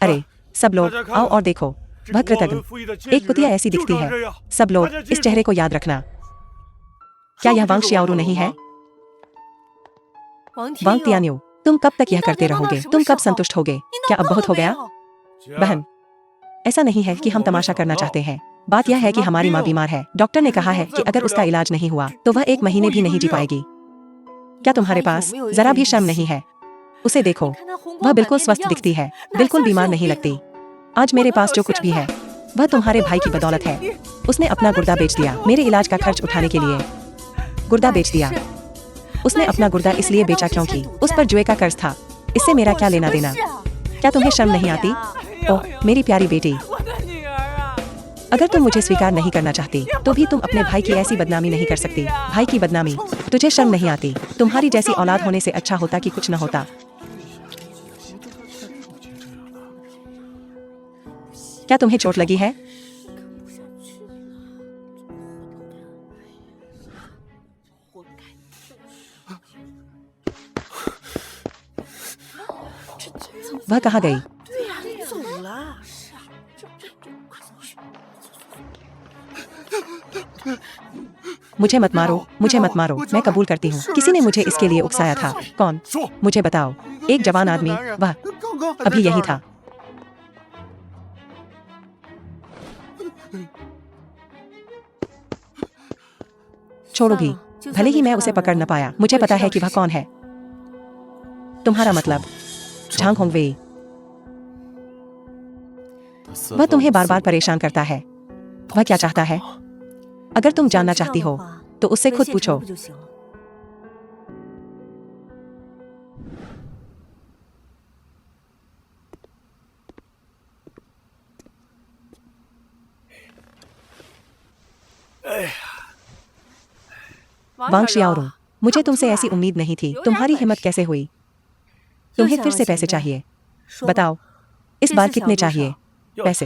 अरे, सब लोग आओ और देखो। वह कृतज्ञ एक कुतिया ऐसी दिखती है। सब लोग इस चेहरे को याद रखना। क्या यह वांग शियाओरू नहीं है? वांग तियान्यू, तुम कब तक यह करते रहोगे? तुम कब संतुष्ट होगे? क्या अब बहुत हो गया? बहन, ऐसा नहीं है कि हम तमाशा करना चाहते हैं। बात यह है कि हमारी माँ बीमार है। डॉक्टर ने कहा है कि अगर उसका इलाज नहीं हुआ तो वह 1 महीने भी नहीं जी पाएगी। क्या तुम्हारे पास जरा भी शर्म नहीं है? उसे देखो, वह बिल्कुल स्वस्थ दिखती है, बिल्कुल बीमार नहीं लगती। आज मेरे पास जो कुछ भी है वह तुम्हारे भाई की बदौलत है। उसने अपना गुर्दा बेच दिया मेरे इलाज का खर्च उठाने के लिए। गुर्दा बेच दिया। उसने अपना गुर्दा इसलिए बेचा क्योंकि उस पर जुए का कर्ज था। इससे मेरा क्या लेना देना? क्या तुम्हें शर्म नहीं आती? ओह, मेरी प्यारी बेटी, अगर तुम मुझे स्वीकार नहीं करना चाहती तो भी तुम अपने भाई की ऐसी बदनामी नहीं कर सकती। भाई की बदनामी? तुझे शर्म नहीं आती? तुम्हारी जैसी औलाद होने से अच्छा होता कि कुछ न होता। क्या तुम्हें चोट लगी है? वह कहाँ गई? मुझे मत मारो, मुझे मत मारो। मैं कबूल करती हूँ, किसी ने मुझे इसके लिए उकसाया था। कौन? मुझे बताओ। एक जवान आदमी। वह अभी यही था। छोड़ो भी, भले ही मैं उसे पकड़ न पाया, मुझे पता है कि वह कौन है। तुम्हारा मतलब झांग होंगवेई। वह तुम्हें बार बार परेशान करता है। वह क्या चाहता है? अगर तुम जानना चाहती हो तो उससे खुद पूछो। वांग शियाओरुंग, मुझे तुमसे ऐसी उम्मीद नहीं थी। तुम्हारी हिम्मत कैसे हुई? तुम्हें फिर से पैसे चाहिए? बताओ, इस बार कितने चाहिए? पैसे।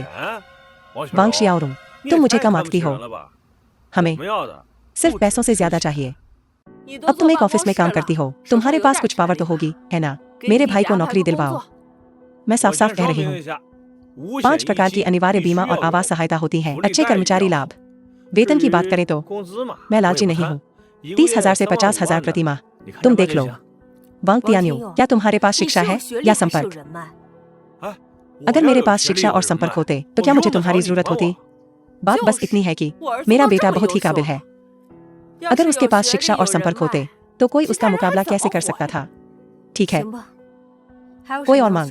वांग शियाओरुंग, तुम मुझे कम आंकती हो। हमें सिर्फ पैसों से ज्यादा चाहिए। अब तुम एक ऑफिस में काम करती हो, तुम्हारे पास कुछ पावर तो होगी, है ना? मेरे भाई को नौकरी दिलवाओ। मैं साफ साफ कह रही हूँ। 5 प्रकार की अनिवार्य बीमा और आवास सहायता होती है। अच्छे कर्मचारी लाभ। वेतन की बात करें तो मैं लालची नहीं हूँ। 30,000 से 50,000 प्रति माह। तुम देख लो। वांग तियान्यू, क्या तुम्हारे पास शिक्षा है या संपर्क? अगर मेरे पास शिक्षा और संपर्क होते तो क्या मुझे तुम्हारी जरूरत होती? बात बस इतनी है कि मेरा बेटा बहुत ही काबिल है। अगर उसके पास शिक्षा और संपर्क होते तो कोई उसका मुकाबला कैसे कर सकता था? ठीक है, कोई और मांग।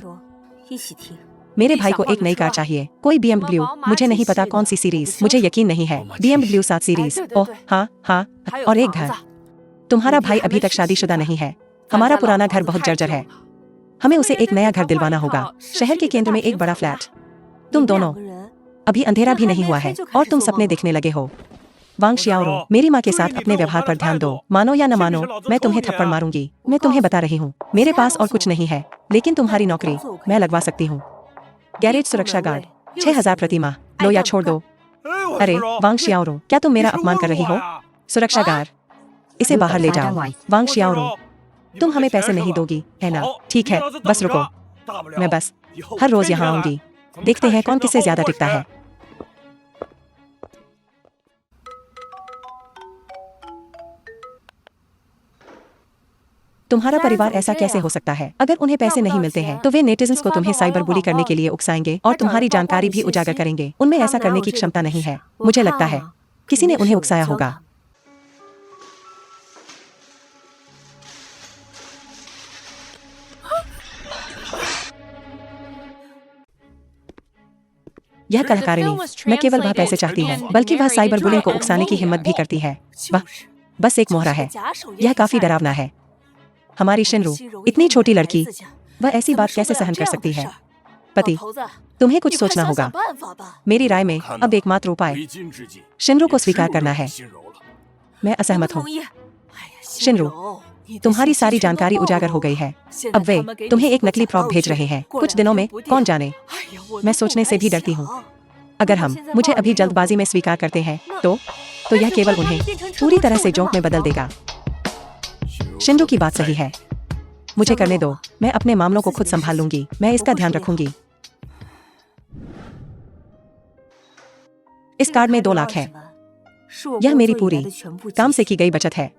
मेरे भाई को एक नई कार चाहिए, कोई BMW। मुझे नहीं पता कौन सी सीरीज, मुझे यकीन नहीं है। BMW 7 series. ओह हाँ हाँ, और एक घर। तुम्हारा भाई अभी तक शादीशुदा नहीं है। हमारा पुराना घर बहुत जर्जर है। हमें उसे एक नया घर दिलवाना होगा, शहर के केंद्र में एक बड़ा फ्लैट। तुम दोनों, अभी अंधेरा भी नहीं हुआ है और तुम सपने देखने लगे हो। वांग शियाओरुंग, मेरी माँ के साथ अपने व्यवहार पर ध्यान दो। मानो या न मानो, मैं तुम्हें थप्पड़ मारूंगी। मैं तुम्हें बता रही हूँ, मेरे पास और कुछ नहीं है, लेकिन तुम्हारी नौकरी मैं लगवा सकती हूँ। गैरेज सुरक्षा गार्ड, 6,000 प्रति माह। लो या छोड़ दो। अरे वांग शियाओरुंग, क्या तुम मेरा अपमान कर रही हो? सुरक्षा गार्ड, इसे बाहर ले जाओ। वांग शियाओरुंग, तुम हमें पैसे नहीं दोगी, है ना? ठीक है, बस रुको। मैं बस हर रोज यहाँ आऊंगी। देखते हैं कौन किससे ज्यादा टिकता है। तुम्हारा परिवार ऐसा कैसे हो सकता है? अगर उन्हें पैसे नहीं मिलते हैं तो वे नेटिजन्स को तुम्हें साइबर बुली करने के लिए उकसाएंगे और तुम्हारी जानकारी भी उजागर करेंगे। उनमें ऐसा करने की क्षमता नहीं है। मुझे लगता है किसी ने उन्हें उकसाया होगा। यह कलाकारिणी न केवल वह पैसे चाहती है, बल्कि वह साइबर बुलिंग को उकसाने की हिम्मत भी करती है। वह बस एक मोहरा है। यह काफी डरावना है। हमारी शिनरू, इतनी छोटी लड़की, वह ऐसी बात कैसे सहन कर सकती है? पति, तुम्हें कुछ सोचना होगा। मेरी राय में अब एकमात्र उपाय शिनरू को स्वीकार करना है। मैं असहमत हूँ। शिनरू, तुम्हारी सारी जानकारी उजागर हो गई है। अब वे तुम्हें एक नकली फ्रॉक भेज रहे हैं। कुछ दिनों में कौन जाने। मैं सोचने से भी डरती हूँ। अगर हम मुझे अभी जल्दबाजी में स्वीकार करते हैं तो यह केवल उन्हें पूरी तरह से जोंक में बदल देगा। शिनरू की बात सही है। मुझे करने दो, मैं अपने मामलों को खुद संभाल लूंगी। मैं इसका ध्यान रखूंगी। इस कार्ड में 2 लाख है। यह मेरी पूरी काम से की गई बचत है।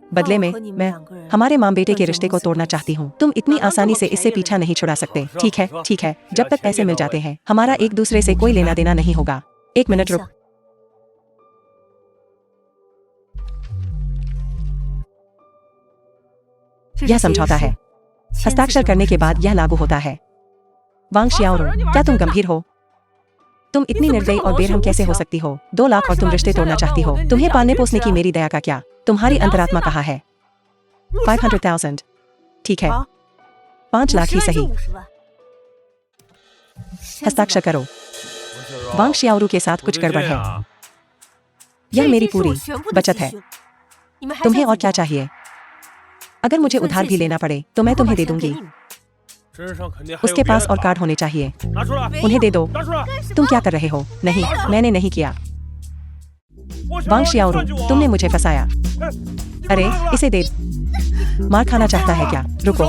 बदले में मैं हमारे माँ बेटे के रिश्ते को तोड़ना चाहती हूँ। तुम इतनी आसानी से इससे पीछा नहीं छुड़ा सकते। ठीक है, ठीक है। जब तक पैसे मिल जाते हैं हमारा एक दूसरे से कोई लेना देना नहीं होगा। 1 मिनट रुक। यह समझौता है। हस्ताक्षर करने के बाद यह लागू होता है। वांग शियाओरुंग, क्या तुम गंभीर हो? तुम इतनी निर्दयी और बेरहम कैसे हो सकती हो? 2 लाख और तुम रिश्ते तोड़ना चाहती हो? तुम्हें पालने पोसने की मेरी दया का क्या? तुम्हारी अंतरात्मा कहाँ है? 500,000। ठीक है, 5 लाख ही सही। हस्ताक्षर करो। वांग शियाओरुंग के साथ कुछ गड़बड़ है। यह मेरी पूरी बचत है। तुम्हें और क्या चाहिए? अगर मुझे उधार भी लेना पड़े तो मैं तुम्हें दे दूंगी। उसके पास और कार्ड होने चाहिए। उन्हें दे दो। तुम क्या कर रहे हो? नहीं, मैंने नहीं किया। वांग शियाओरुंग, तुमने मुझे फंसाया। अरे इसे दे। मार खाना चाहता है क्या? रुको।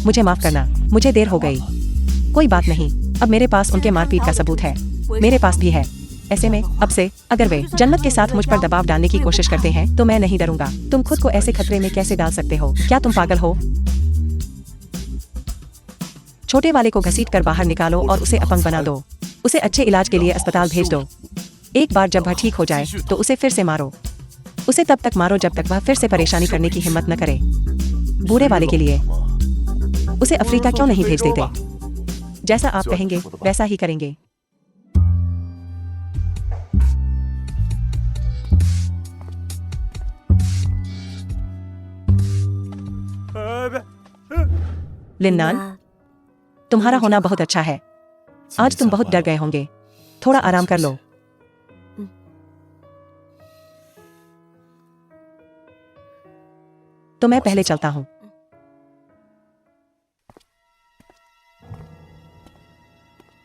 मुझे माफ करना, मुझे देर हो गई। कोई बात नहीं, अब मेरे पास उनके मारपीट का सबूत है। मेरे पास भी है। ऐसे में अब से अगर वे जन्नत के साथ मुझ पर दबाव डालने की कोशिश करते हैं तो मैं नहीं डरूंगा। तुम खुद को ऐसे खतरे में कैसे डाल सकते हो? क्या तुम पागल हो? छोटे वाले को घसीट कर बाहर निकालो और उसे अपंग बना दो। उसे अच्छे इलाज के लिए अस्पताल भेज दो। एक बार जब वह ठीक हो जाए तो उसे फिर से मारो। उसे तब तक मारो जब तक वह फिर से परेशानी करने की हिम्मत न करे। बूढ़े वाले के लिए उसे अफ्रीका क्यों नहीं भेज देते? जैसा आप कहेंगे वैसा ही करेंगे। लिन्नान, तुम्हारा होना बहुत अच्छा है। आज तुम बहुत डर गए होंगे, थोड़ा आराम कर लो। तो मैं पहले चलता हूँ।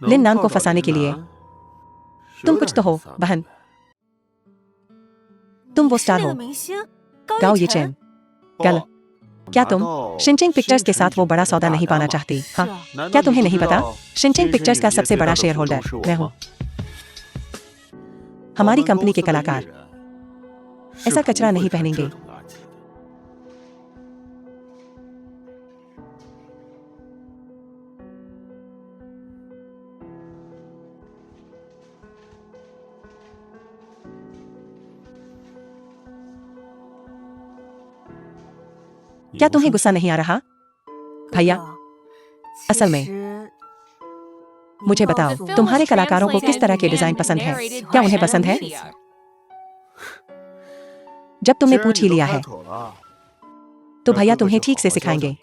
लिन नान को फंसाने के लिए। तुम कुछ तो हो बहन, तुम वो स्टार हो। गाओ ये चैन गल। क्या तुम शिनचेंग पिक्चर्स के साथ वो बड़ा सौदा नहीं पाना चाहती? हाँ, क्या तुम्हें नहीं पता? शिनचेंग पिक्चर्स का सबसे बड़ा शेयर होल्डर मैं हूँ। हमारी कंपनी के कलाकार ऐसा कचरा नहीं पहनेंगे। क्या तुम्हें गुस्सा नहीं आ रहा भैया? असल में मुझे बताओ, तुम्हारे कलाकारों को किस तरह के डिजाइन पसंद है? क्या उन्हें पसंद है? जब तुमने पूछ ही लिया है तो भैया तुम्हें ठीक से सिखाएंगे।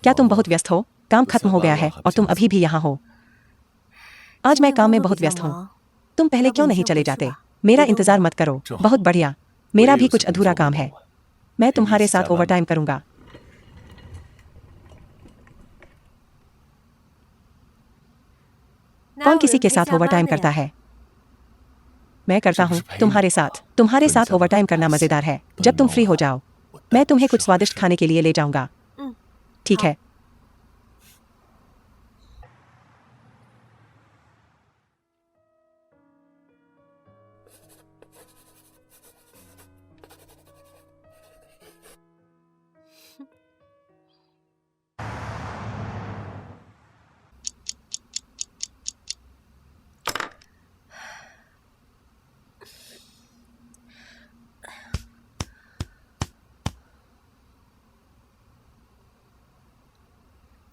क्या तुम बहुत व्यस्त हो? काम खत्म हो गया है और तुम अभी भी यहाँ हो। आज मैं काम में बहुत व्यस्त हूँ। तुम पहले क्यों नहीं चले जाते? मेरा इंतजार मत करो। बहुत बढ़िया, मेरा भी कुछ अधूरा काम है। मैं तुम्हारे साथ ओवरटाइम करूंगा। कौन किसी के साथ ओवरटाइम करता है? मैं करता हूँ तुम्हारे साथ। तुम्हारे साथ ओवरटाइम करना मजेदार है। जब तुम फ्री हो जाओ मैं तुम्हें कुछ स्वादिष्ट खाने के लिए ले जाऊंगा। ठीक है?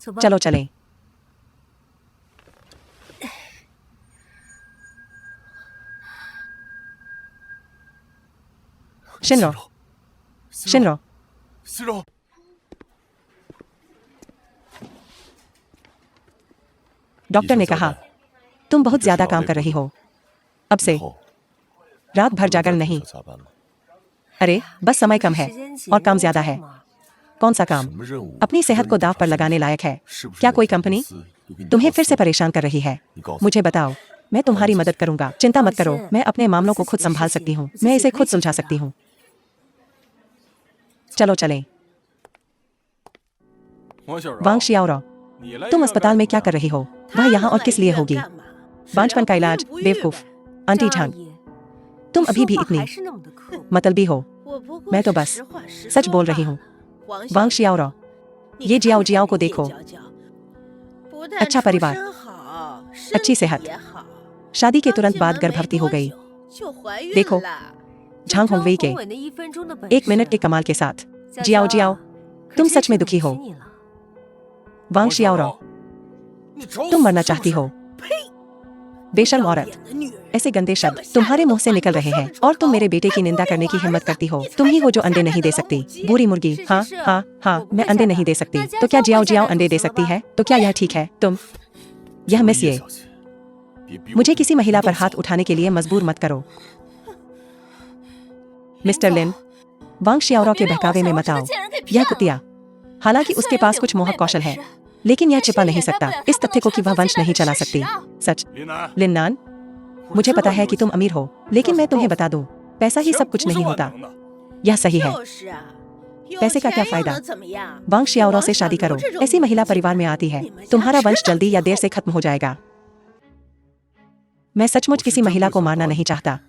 चलो चलें। शिनरो, शिनरो, डॉक्टर ने कहा तुम बहुत ज्यादा काम कर रही हो। अब से रात भर जागर नहीं। अरे बस समय कम है और काम ज्यादा है। कौन सा काम अपनी सेहत को दांव पर लगाने लायक है? क्या कोई कंपनी तुम्हें फिर से परेशान कर रही है? मुझे बताओ, मैं तुम्हारी मदद करूंगा। चिंता मत करो, मैं अपने मामलों को खुद संभाल सकती हूँ। मैं इसे खुद सुलझा सकती हूँ। चलो चलें। वांग शियाओरो, तुम अस्पताल में क्या कर रही हो? वह यहाँ और किस लिए होगी? बांझपन का इलाज? बेवकूफ आंटी झांग, तुम अभी भी इतनी मतलबी हो। मैं तो बस सच बोल रही हूँ। वांग शियाओरो, ये जियाओ जियाओ को देखो। अच्छा परिवार, अच्छी सेहत, शादी के तुरंत बाद गर्भवती हो गई। देखो झांग होंगवेई के 1 मिनट के कमाल के साथ। जियाओ जियाओ, तुम सच में दुखी हो। वांग शियाओरो, तुम मरना चाहती हो। बेशर्म औरत, ऐसे गंदे शब्द तुम्हारे मुंह से निकल रहे हैं और तुम मेरे बेटे की निंदा करने की हिम्मत करती हो। तुम ही हो जो अंडे नहीं दे सकती। बुरी मुर्गी। हाँ हाँ हाँ, मैं अंडे नहीं दे सकती। तो क्या जियाओ जियाओ अंडे दे सकती है? तो क्या यह ठीक है? तुम यह मिस ये, मुझे किसी महिला पर हाथ उठाने के लिए मजबूर मत करो। मिस्टर लिन, वांग शियाओरो के बहकावे में मत आओ। यह कुतिया, हालांकि उसके पास कुछ मोहक कौशल है, लेकिन यह छिपा नहीं सकता इस तथ्य को कि वह वंश नहीं चला सकती। सच लिन नान, मुझे पता है कि तुम अमीर हो, लेकिन मैं तुम्हें बता दूं, पैसा ही सब कुछ नहीं होता। यह सही है। पैसे का क्या फायदा? वांग शियाओरो से शादी करो। ऐसी महिला परिवार में आती है, तुम्हारा वंश जल्दी या देर से खत्म हो जाएगा। मैं सचमुच किसी महिला को मारना नहीं चाहता,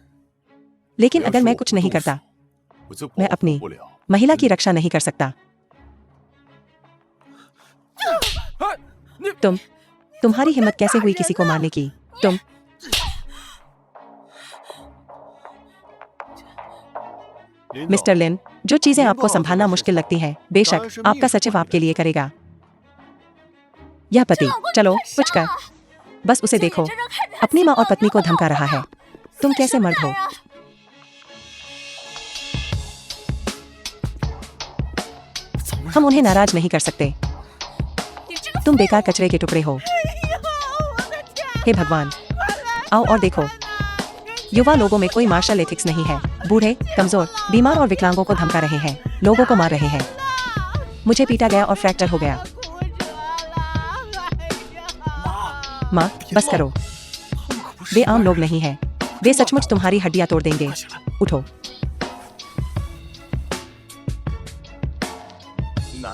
लेकिन अगर मैं कुछ नहीं करता, मैं अपनी महिला की रक्षा नहीं कर सकता। तुम्हारी हिम्मत कैसे हुई किसी को मारने की? तुम मिस्टर लिन, जो चीजें आपको संभालना मुश्किल लगती हैं, बेशक आपका सचिव आपके लिए करेगा। यह पति, चलो कुछ कर। बस उसे देखो, अपनी माँ और पत्नी को धमका रहा है। तुम कैसे मर्द हो? हम उन्हें नाराज नहीं कर सकते। तुम बेकार कचरे के टुकड़े हो। हे भगवान, आओ और देखो। युवा लोगों में कोई मार्शल एथिक्स नहीं है। बूढ़े, कमजोर, बीमार और विकलांगों को धमका रहे हैं, लोगों को मार रहे हैं। मुझे पीटा गया और फ्रैक्चर हो गया। माँ, बस करो। वे आम लोग नहीं हैं। वे सचमुच तुम्हारी हड्डियां तोड़ देंगे। उठो।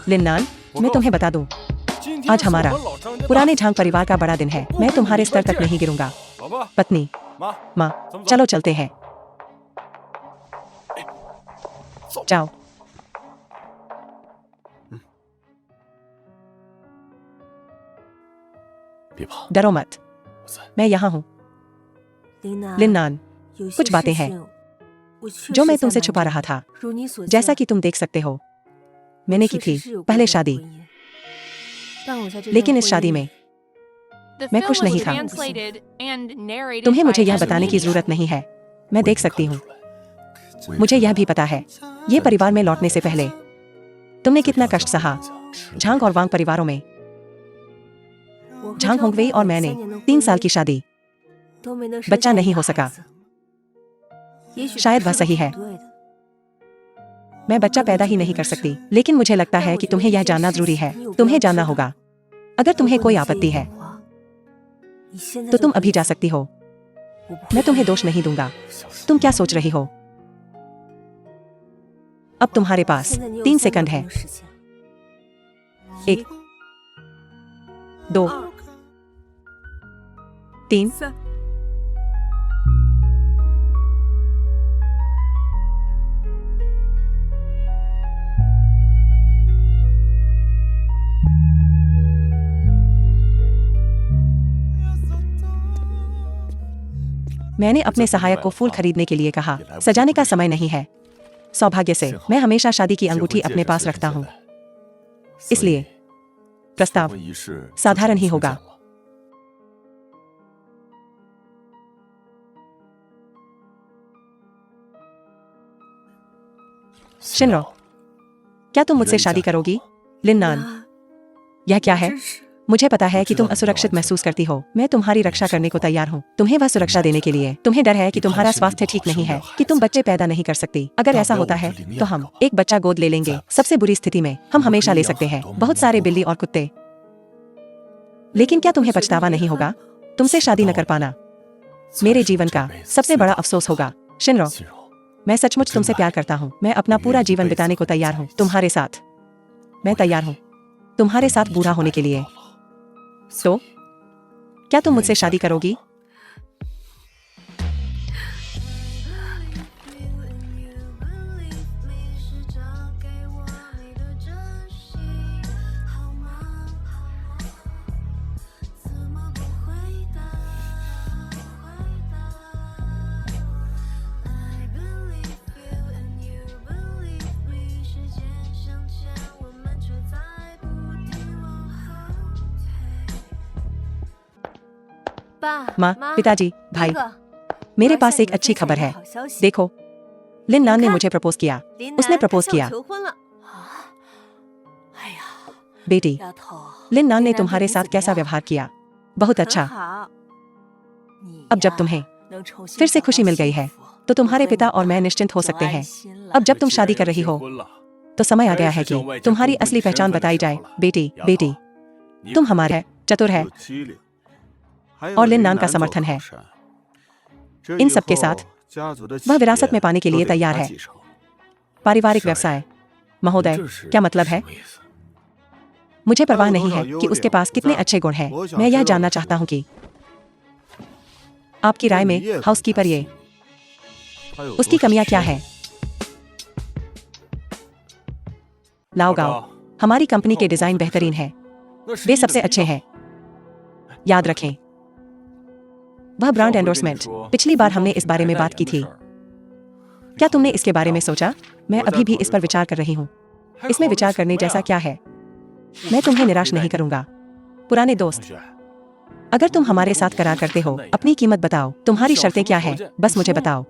लिन्नान, मैं तुम्हें बता दूं, आज हमारा पुराने झांग परिवार का बड़ा दिन है। मैं तुम्हारे स्तर तक नहीं गिरूंगा। पत्नी, माँ, चलो चलते हैं। जाओ। डरो मत, मैं यहाँ हूँ। लिन्नान, कुछ बातें हैं जो मैं तुमसे छुपा रहा था। जैसा कि तुम देख सकते हो, मैंने की थी पहले शादी, लेकिन इस शादी में The मैं film खुश was नहीं था। translated and narrated तुम्हें मुझे by यह M. बताने की Lee. जरूरत नहीं है। मैं देख सकती हूँ। मुझे यह भी पता है, ये परिवार में लौटने से पहले तुमने कितना कष्ट सहा। झांग और वांग परिवारों में। झांग होंगवेई और मैंने 3 साल की शादी, बच्चा नहीं हो सका। शायद वह सही है। मैं बच्चा पैदा ही नहीं कर सकती, लेकिन मुझे लगता है कि तुम्हें यह जानना जरूरी है। तुम्हें जानना होगा। अगर तुम्हें कोई आपत्ति है तो तुम अभी जा सकती हो। मैं तुम्हें दोष नहीं दूंगा। तुम क्या सोच रही हो? अब तुम्हारे पास 3 सेकंड है। 1, 2, 3। मैंने अपने सहायक को फूल खरीदने के लिए कहा। सजाने का समय नहीं है। सौभाग्य से मैं हमेशा शादी की अंगूठी अपने पास रखता हूँ, इसलिए प्रस्ताव साधारण ही होगा। शिनरो, क्या तुम मुझसे शादी करोगी? लिन्नान, यह क्या है? मुझे पता है कि तुम असुरक्षित महसूस करती हो। मैं तुम्हारी रक्षा करने को तैयार हूँ। तुम्हें वह सुरक्षा देने के लिए। तुम्हें डर है कि तुम्हारा स्वास्थ्य ठीक नहीं है, कि तुम बच्चे पैदा नहीं कर सकती। अगर ऐसा होता है तो हम एक बच्चा गोद ले लेंगे। सबसे बुरी स्थिति में हम हमेशा ले सकते हैं बहुत सारे बिल्ली और कुत्ते। लेकिन क्या तुम्हें पछतावा नहीं होगा? तुमसे शादी न कर पाना मेरे जीवन का सबसे बड़ा अफसोस होगा। शिनरो, मैं सचमुच तुमसे प्यार करता हूँ। मैं अपना पूरा जीवन बिताने को तैयार हूँ तुम्हारे साथ। मैं तैयार हूँ तुम्हारे साथ बूढ़ा होने के लिए। तो क्या तुम मुझसे शादी करोगी? माँ, पिताजी, भाई, मेरे पास एक अच्छी खबर है। देखो, लिन्नान ने मुझे प्रपोज किया। उसने प्रपोज किया। बेटी, लिन्नान ने तुम्हारे साथ कैसा व्यवहार किया? बहुत अच्छा। अब जब तुम्हें फिर से खुशी मिल गई है तो तुम्हारे पिता और मैं निश्चिंत हो सकते हैं। अब जब तुम शादी कर रही हो तो समय आ गया है कि तुम्हारी असली पहचान बताई जाए। बेटी, बेटी, तुम हमारे चतुर है और लिन्नान का समर्थन है। इन सब के साथ वह विरासत में पाने के लिए तैयार है। पारिवारिक व्यवसाय। महोदय, क्या मतलब है? मुझे परवाह नहीं है कि उसके पास कितने अच्छे गुण हैं। मैं यह जानना चाहता हूँ कि आपकी राय में हाउसकीपर ये उसकी कमियां क्या हैं? लाओगाओ, हमारी कंपनी के डिजाइन बेहतरीन हैं। वे सबसे अच्छे हैं। याद रखें, वह ब्रांड एंडोर्समेंट, पिछली बार हमने इस बारे में बात की थी। क्या तुमने इसके बारे में सोचा? मैं अभी भी इस पर विचार कर रही हूँ। इसमें विचार करने जैसा क्या है? मैं तुम्हें निराश नहीं करूंगा। पुराने दोस्त, अगर तुम हमारे साथ करार करते हो, अपनी कीमत बताओ। तुम्हारी शर्तें क्या हैं? बस मुझे बताओ।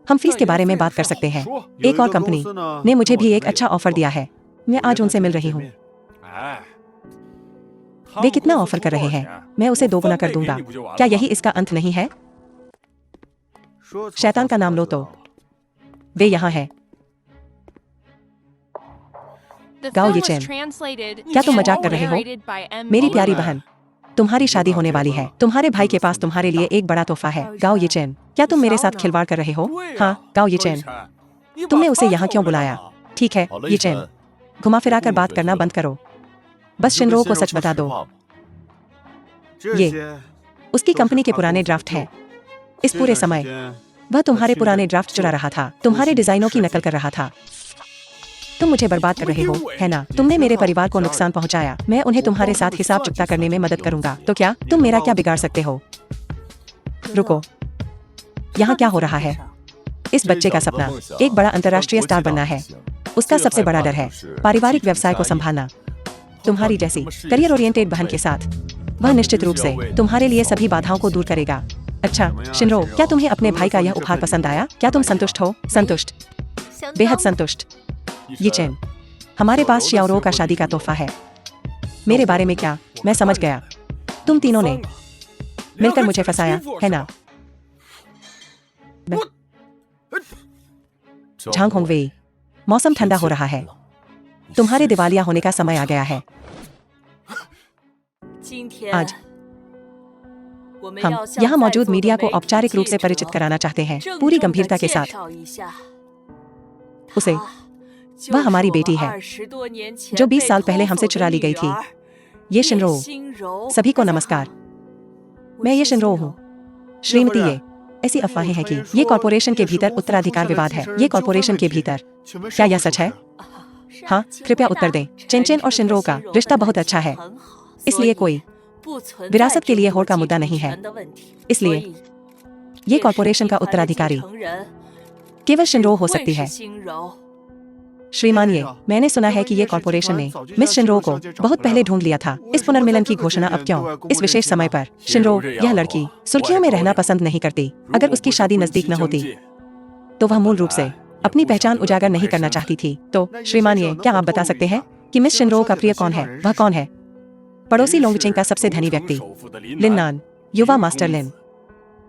हम फीस के बारे में बात कर सकते हैं। एक और कंपनी ने मुझे भी एक अच्छा ऑफर दिया है। मैं आज उनसे मिल रही हूँ। 哎， वे कितना ऑफर कर रहे हैं? मैं उसे दोगुना कर दूंगा। क्या यही इसका अंत नहीं है? शैतान का नाम लो तो वे यहाँ है। The गाओ film ये was चैन। translated क्या तुम and मजाक कर रहे हो? narrated by M. मेरी Lee. प्यारी बहन, तुम्हारी शादी होने वाली है। तुम्हारे भाई के पास तुम्हारे लिए एक बड़ा तोहफा है। गाओ ये चैन। क्या तुम मेरे साथ खिलवाड़ कर रहे हो? हाँ, गाओ ये चैन। तुमने उसे यहाँ क्यों बुलाया? ठीक है, ये चैन। घुमा फिरा कर बात करना बंद करो। बस शिनरो को सच बता दो। ये उसकी कंपनी के पुराने ड्राफ्ट हैं। इस पूरे समय वह तुम्हारे पुराने ड्राफ्ट चुरा रहा था, तुम्हारे डिजाइनों की नकल कर रहा था। तुम मुझे बर्बाद कर रहे हो, है ना? तुमने मेरे परिवार को नुकसान पहुंचाया। मैं उन्हें तुम्हारे साथ हिसाब चुकता करने में मदद करूंगा। तो क्या तुम मेरा क्या बिगाड़ सकते हो? रुको, यहाँ क्या हो रहा है? इस बच्चे का सपना एक बड़ा अंतर्राष्ट्रीय स्टार बनना है। उसका सबसे बड़ा डर है पारिवारिक व्यवसाय को संभालना। तुम्हारी जैसी करियर ओरिएंटेड बहन के साथ वह निश्चित रूप से तुम्हारे लिए सभी बाधाओं को दूर करेगा। अच्छा शिनरो, क्या तुम्हें अपने भाई का यह उपहार पसंद आया? क्या तुम संतुष्ट हो? संतुष्ट, बेहद संतुष्ट। ये चैन हमारे पास शियाओरो का शादी का तोहफा है। मेरे बारे में क्या? मैं समझ गया। तुम तीनों ने मिलकर मुझे फंसाया, है ना? झांग होंगवेई, मौसम ठंडा हो रहा है। तुम्हारे दिवालिया होने का समय आ गया है। आज हम यहाँ मौजूद मीडिया को औपचारिक रूप से परिचित कराना चाहते हैं, पूरी गंभीरता के साथ। उसे, वह हमारी बेटी है जो 20 साल पहले हमसे चुरा ली गई थी। ये शिनरो। सभी को नमस्कार, मैं ये शिनरो हूँ। श्रीमती, ये ऐसी अफवाहें हैं कि ये कॉर्पोरेशन के भीतर उत्तराधिकार विवाद है। ये कॉर्पोरेशन के भीतर, क्या यह सच है? हाँ, कृपया उत्तर दें। चेनचेन और शिनरो का रिश्ता बहुत अच्छा है, इसलिए कोई विरासत के लिए होड़ का मुद्दा नहीं है। इसलिए ये कॉर्पोरेशन का उत्तराधिकारी केवल शिनरो हो सकती है। श्रीमान, ये मैंने सुना है कि ये कॉर्पोरेशन ने मिस शिनरो को बहुत पहले ढूंढ लिया था। इस पुनर्मिलन की घोषणा अब क्यों? इस विशेष समय पर? शिनरो, यह लड़की सुर्खियों में रहना पसंद नहीं करती। अगर उसकी शादी नजदीक न होती तो वह मूल रूप से अपनी पहचान उजागर नहीं करना चाहती थी। तो श्रीमान, ये क्या आप बता सकते हैं कि मिस शिनरो का प्रिय कौन है? वह कौन है? पड़ोसी लोंगचेंग का सबसे धनी व्यक्ति लिन नान, युवा मास्टर लिन।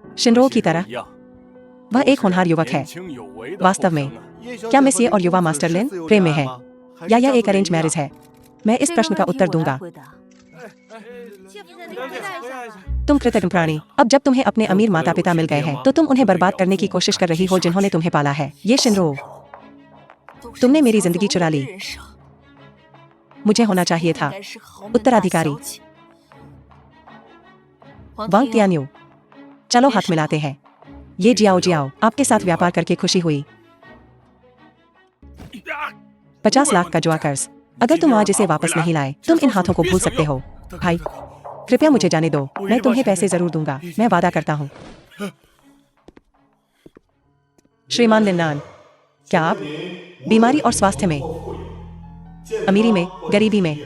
शिनरो की तरह वह एक होनहार युवक है। वास्तव में क्या मिस ये और युवा मास्टर लिन प्रेम में है, या यह एक अरेंज मैरिज है? मैं इस प्रश्न का उत्तर दूंगा। तुम कृतज्ञ प्राणी, अब जब तुम्हें अपने अमीर माता पिता मिल गए हैं तो तुम उन्हें बर्बाद करने की कोशिश कर रही हो जिन्होंने तुम्हें पाला है। ये शिनरो, तुमने मेरी जिंदगी चुरा ली। मुझे होना चाहिए था उत्तराधिकारी। वांग तियान्यू, चलो हाथ मिलाते हैं। ये जियाओ जियाओ, आपके साथ व्यापार करके खुशी हुई। 50 लाख का जुआ कर्ज, अगर तुम आज इसे वापस नहीं लाए तुम इन हाथों को भूल सकते हो। भाई कृपया मुझे जाने दो, मैं तुम्हें पैसे जरूर दूंगा, मैं वादा करता हूँ। श्रीमान लिन्नान, क्या आप बीमारी और स्वास्थ्य में, अमीरी में, गरीबी में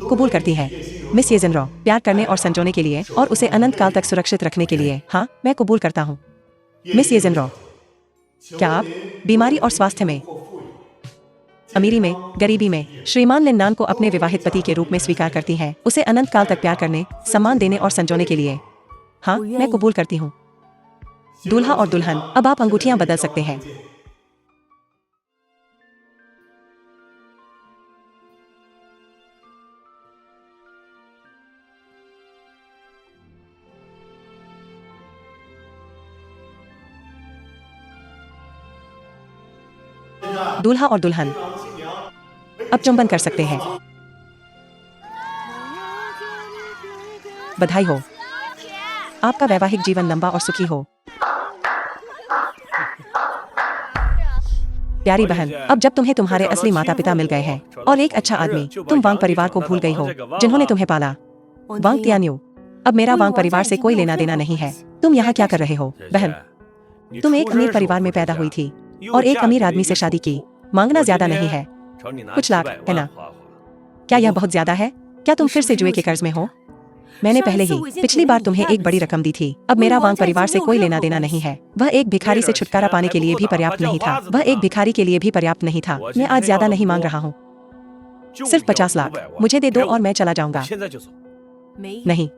कबूल करती हैं मिस येजिनरो, प्यार करने और संजोने के लिए और उसे अनंत काल तक सुरक्षित रखने के लिए? हाँ, मैं कबूल करता हूँ। मिस येजिनरो, क्या आप बीमारी और स्वास्थ्य में, अमीरी में, गरीबी में श्रीमान लिन्नान को अपने विवाहित पति के रूप में स्वीकार करती हैं, उसे अनंत काल तक प्यार करने, सम्मान देने और संजोने के लिए? हाँ, मैं कबूल करती हूँ। दूल्हा और दुल्हन, अब आप अंगूठियां बदल सकते हैं। दूल्हा और दुल्हन अब चुंबन कर सकते हैं। बधाई हो, आपका वैवाहिक जीवन लंबा और सुखी हो। प्यारी बहन, अब जब तुम्हें तुम्हारे असली माता पिता मिल गए हैं और एक अच्छा आदमी, तुम वांग परिवार को भूल गई हो जिन्होंने तुम्हें पाला। वांग तियान्यू, अब मेरा वांग परिवार से कोई लेना देना नहीं है। तुम यहाँ क्या कर रहे हो? बहन, तुम एक अमीर परिवार में पैदा हुई थी और एक अमीर आदमी से शादी की। मांगना ज्यादा नहीं है, कुछ लाख, है ना? क्या यह बहुत ज्यादा है? क्या तुम फिर से जुए के कर्ज में हो? मैंने पहले ही पिछली बार तुम्हें एक बड़ी रकम दी थी। अब मेरा वांग परिवार से कोई लेना देना नहीं है। वह एक भिखारी से छुटकारा पाने के लिए भी पर्याप्त नहीं था। वह एक भिखारी के लिए भी पर्याप्त नहीं था। मैं आज ज्यादा नहीं मांग रहा हूँ। सिर्फ 50 लाख मुझे दे दो और मैं चला जाऊंगा। 现在就走。 नहीं,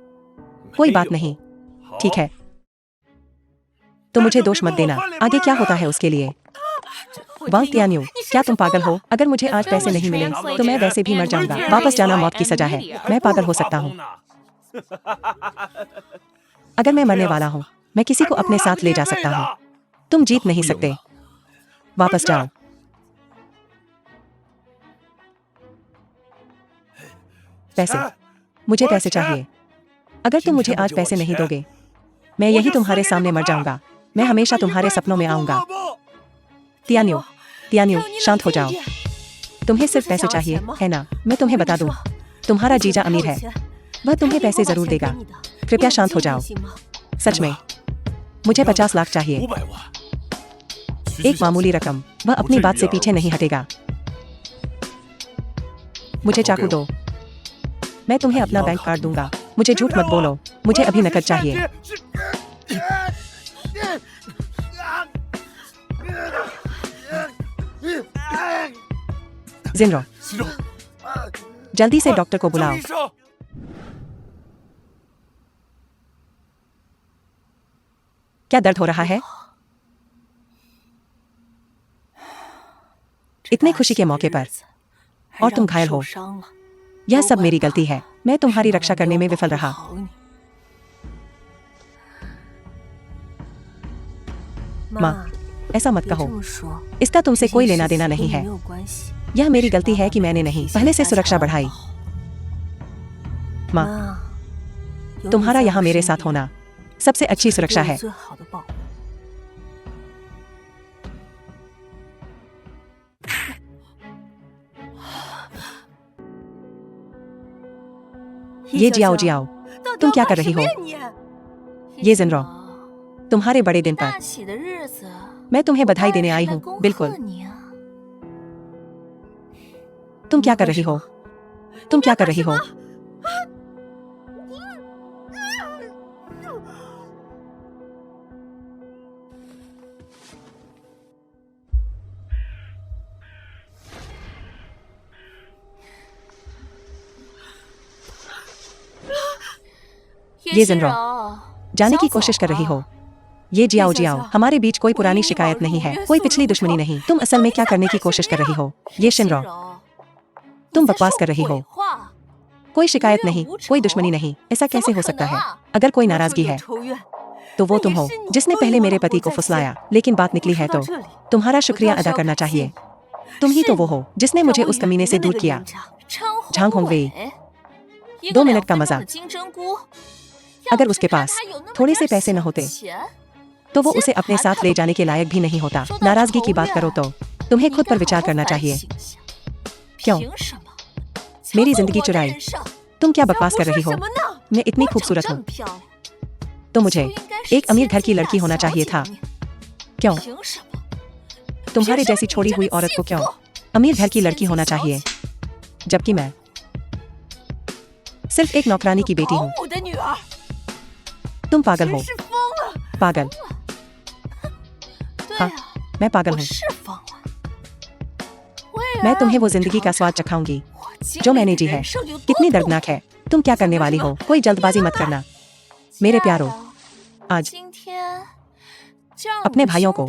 कोई बात नहीं। ठीक है, तो मुझे दोष मत देना। आगे क्या होता है उसके लिए। वांग तियान्यू, क्या तुम पागल हो? अगर मुझे आज पैसे नहीं मिले तो मैं वैसे भी मर जाऊंगा। वापस जाना मौत की सजा है। मैं पागल हो सकता हूँ। अगर मैं मरने वाला हूँ, मैं किसी को अपने साथ ले जा सकता हूँ। तुम जीत नहीं सकते। वापस जाओ। पैसे, मुझे पैसे चाहिए। अगर तुम मुझे आज पैसे नहीं दोगे, मैं यही तुम्हारे सामने मर जाऊंगा। मैं हमेशा तुम्हारे सपनों में आऊंगा। तियान्यू, तियान्यू, शांत हो जाओ। तुम्हें सिर्फ पैसे चाहिए, है ना? मैं तुम्हें बता दूं, तुम्हारा जीजा अमीर है। वह तुम्हें पैसे जरूर देगा। कृपया शांत हो जाओ। सच में, मुझे 50 लाख चाहिए। 500万。 एक मामूली रकम। वह अपनी बात से पीछे नहीं हटेगा। मुझे चाकू दो। मैं तुम्हें अपना बैंक कार्ड दूंगा। मुझे झूठ मत बोलो। मुझे अभी नकद चाहिए। जिनरो, 西周， जल्दी से डॉक्टर को बुलाओ। 医生， क्या दर्द हो रहा है? इतने खुशी के मौके पर और तुम घायल हो। यह सब मेरी गलती है। मैं तुम्हारी रक्षा करने में विफल रहा। माँ, ऐसा मत कहो। इसका तुमसे कोई लेना देना नहीं है। यह मेरी गलती है कि मैंने नहीं पहले से सुरक्षा बढ़ाई। माँ, तुम्हारा यहाँ मेरे साथ होना सबसे अच्छी सुरक्षा है। ये जियाओ जियाओ, तुम क्या कर रही हो? ये जिनरो, तुम्हारे बड़े दिन पर मैं तुम्हें बधाई देने आई हूँ। बिल्कुल। तुम क्या कर रही हो? तुम क्या कर रही हो? ये जिनरो, जाने की कोशिश कर रही हो। ये जियाओ जियाओ, हमारे बीच कोई पुरानी शिकायत नहीं है, कोई पिछली दुश्मनी नहीं। तुम असल में क्या करने की कोशिश कर रही हो? ये शिनरो, तुम बकवास कर रही हो। कोई शिकायत नहीं, कोई दुश्मनी नहीं। ऐसा कैसे हो सकता है? अगर कोई नाराजगी है तो वो तुम हो जिसने पहले मेरे पति को फुसलाया। लेकिन बात निकली है तो तुम्हारा शुक्रिया अदा करना चाहिए। तुम ही तो वो हो जिसने मुझे उस कमीने से दूर किया। झांग होंगवेई, 2 मिनट का मजा। अगर उसके पास थोड़े से पैसे न होते तो वो उसे अपने साथ ले जाने के लायक भी नहीं होता। नाराजगी की बात करो तो तुम्हें खुद पर विचार करना चाहिए। क्यों मेरी जिंदगी चुराई? तुम क्या बकवास कर रही हो? मैं इतनी खूबसूरत हूँ तो मुझे एक अमीर घर की लड़की होना चाहिए था। क्यों तुम्हारे जैसी छोड़ी हुई औरत को क्यों अमीर घर की लड़की होना चाहिए, जबकि मैं सिर्फ एक नौकरानी की बेटी हूँ। तुम पागल हो। पागल? हाँ, मैं पागल हूँ। मैं तुम्हें वो जिंदगी का स्वाद चखाऊंगी जो मैंने जी है। कितनी दर्दनाक है। तुम क्या करने वाली हो? कोई जल्दबाजी मत करना मेरे प्यारों। आज अपने भाइयों को